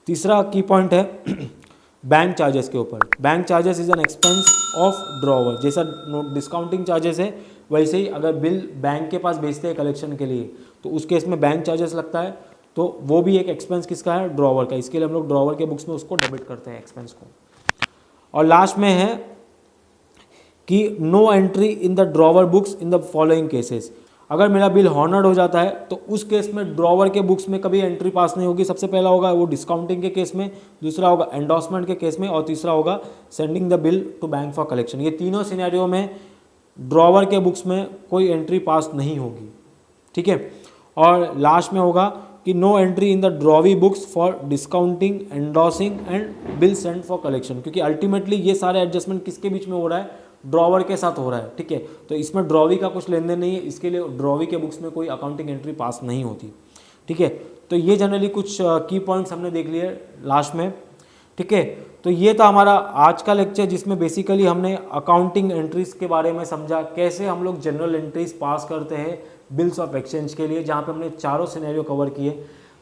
तीसरा की पॉइंट है बैंक चार्जेस के ऊपर। Bank charges is an expense of drawer. जैसा डिस्काउंटिंग चार्जेस है वैसे ही अगर बिल बैंक के पास भेजते हैं कलेक्शन के लिए तो उस केस में बैंक चार्जेस लगता है, तो वो भी एक एक्सपेंस किसका है, ड्रॉवर का। इसके लिए हम लोग ड्रॉवर के बुक्स में उसको डेबिट करते हैं एक्सपेंस को। और लास्ट में है कि no entry in the drawer books in the following cases. अगर मेरा बिल हॉनर्ड हो जाता है तो उस केस में ड्रॉवर के बुक्स में कभी एंट्री पास नहीं होगी। सबसे पहला होगा वो डिस्काउंटिंग के केस में, दूसरा होगा एंडोर्समेंट के केस में, और तीसरा होगा sending the bill to bank for collection. ये तीनों सिनेरियो में ड्रॉवर के बुक्स में कोई एंट्री पास नहीं होगी, ठीक है। और लास्ट में होगा कि no entry in the drawee books for discounting, endorsing and bill send for collection, क्योंकि अल्टीमेटली ये सारे एडजस्टमेंट किसके बीच में हो रहा है, ड्रॉवर के साथ हो रहा है, ठीक है। तो इसमें ड्रॉवी का कुछ लेन देन नहीं है, इसके लिए ड्रॉवी के बुक्स में कोई अकाउंटिंग एंट्री पास नहीं होती, ठीक है। तो ये जनरली कुछ की पॉइंट्स हमने देख लिए लास्ट में, ठीक है। तो ये था हमारा आज का लेक्चर, जिसमें बेसिकली हमने अकाउंटिंग एंट्रीज के बारे में समझा, कैसे हम लोग जनरल एंट्रीज पास करते हैं बिल्स ऑफ एक्सचेंज के लिए, जहाँ पे हमने चारों सिनेरियो कवर किए।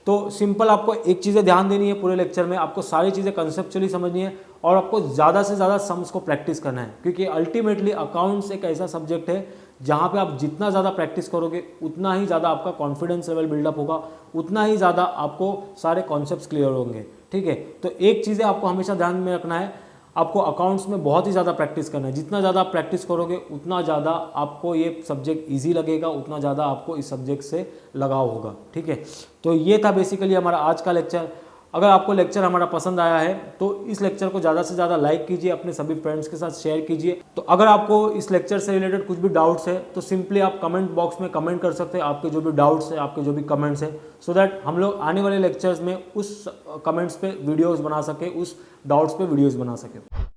तो सिंपल आपको एक चीज़ें ध्यान देनी है पूरे लेक्चर में, आपको सारी चीज़ें कंसेप्चुअली समझनी है और आपको ज़्यादा से ज़्यादा सम्स को प्रैक्टिस करना है, क्योंकि अल्टीमेटली अकाउंट्स एक ऐसा सब्जेक्ट है जहाँ पे आप जितना ज़्यादा प्रैक्टिस करोगे उतना ही ज़्यादा आपका कॉन्फिडेंस लेवल बिल्डअप होगा, उतना ही ज़्यादा आपको सारे कॉन्सेप्ट्स क्लियर होंगे। ठीक है, तो एक चीज़ें आपको हमेशा ध्यान में रखना है, आपको अकाउंट्स में बहुत ही ज़्यादा प्रैक्टिस करना है। जितना ज़्यादा आप प्रैक्टिस करोगे उतना ज़्यादा आपको ये सब्जेक्ट ईजी लगेगा, उतना ज़्यादा आपको इस सब्जेक्ट से लगाव होगा। ठीक है, तो ये था बेसिकली हमारा आज का लेक्चर। अगर आपको लेक्चर हमारा पसंद आया है तो इस लेक्चर को ज़्यादा से ज़्यादा लाइक कीजिए, अपने सभी फ्रेंड्स के साथ शेयर कीजिए। तो अगर आपको इस लेक्चर से रिलेटेड कुछ भी डाउट्स है तो सिंपली आप कमेंट बॉक्स में कमेंट कर सकते हैं, आपके जो भी डाउट्स है, आपके जो भी कमेंट्स है, सो दैट हम लोग आने वाले लेक्चर्स में उस कमेंट्स पे वीडियोज़ बना सके, उस डाउट्स पे वीडियोज़ बना सके।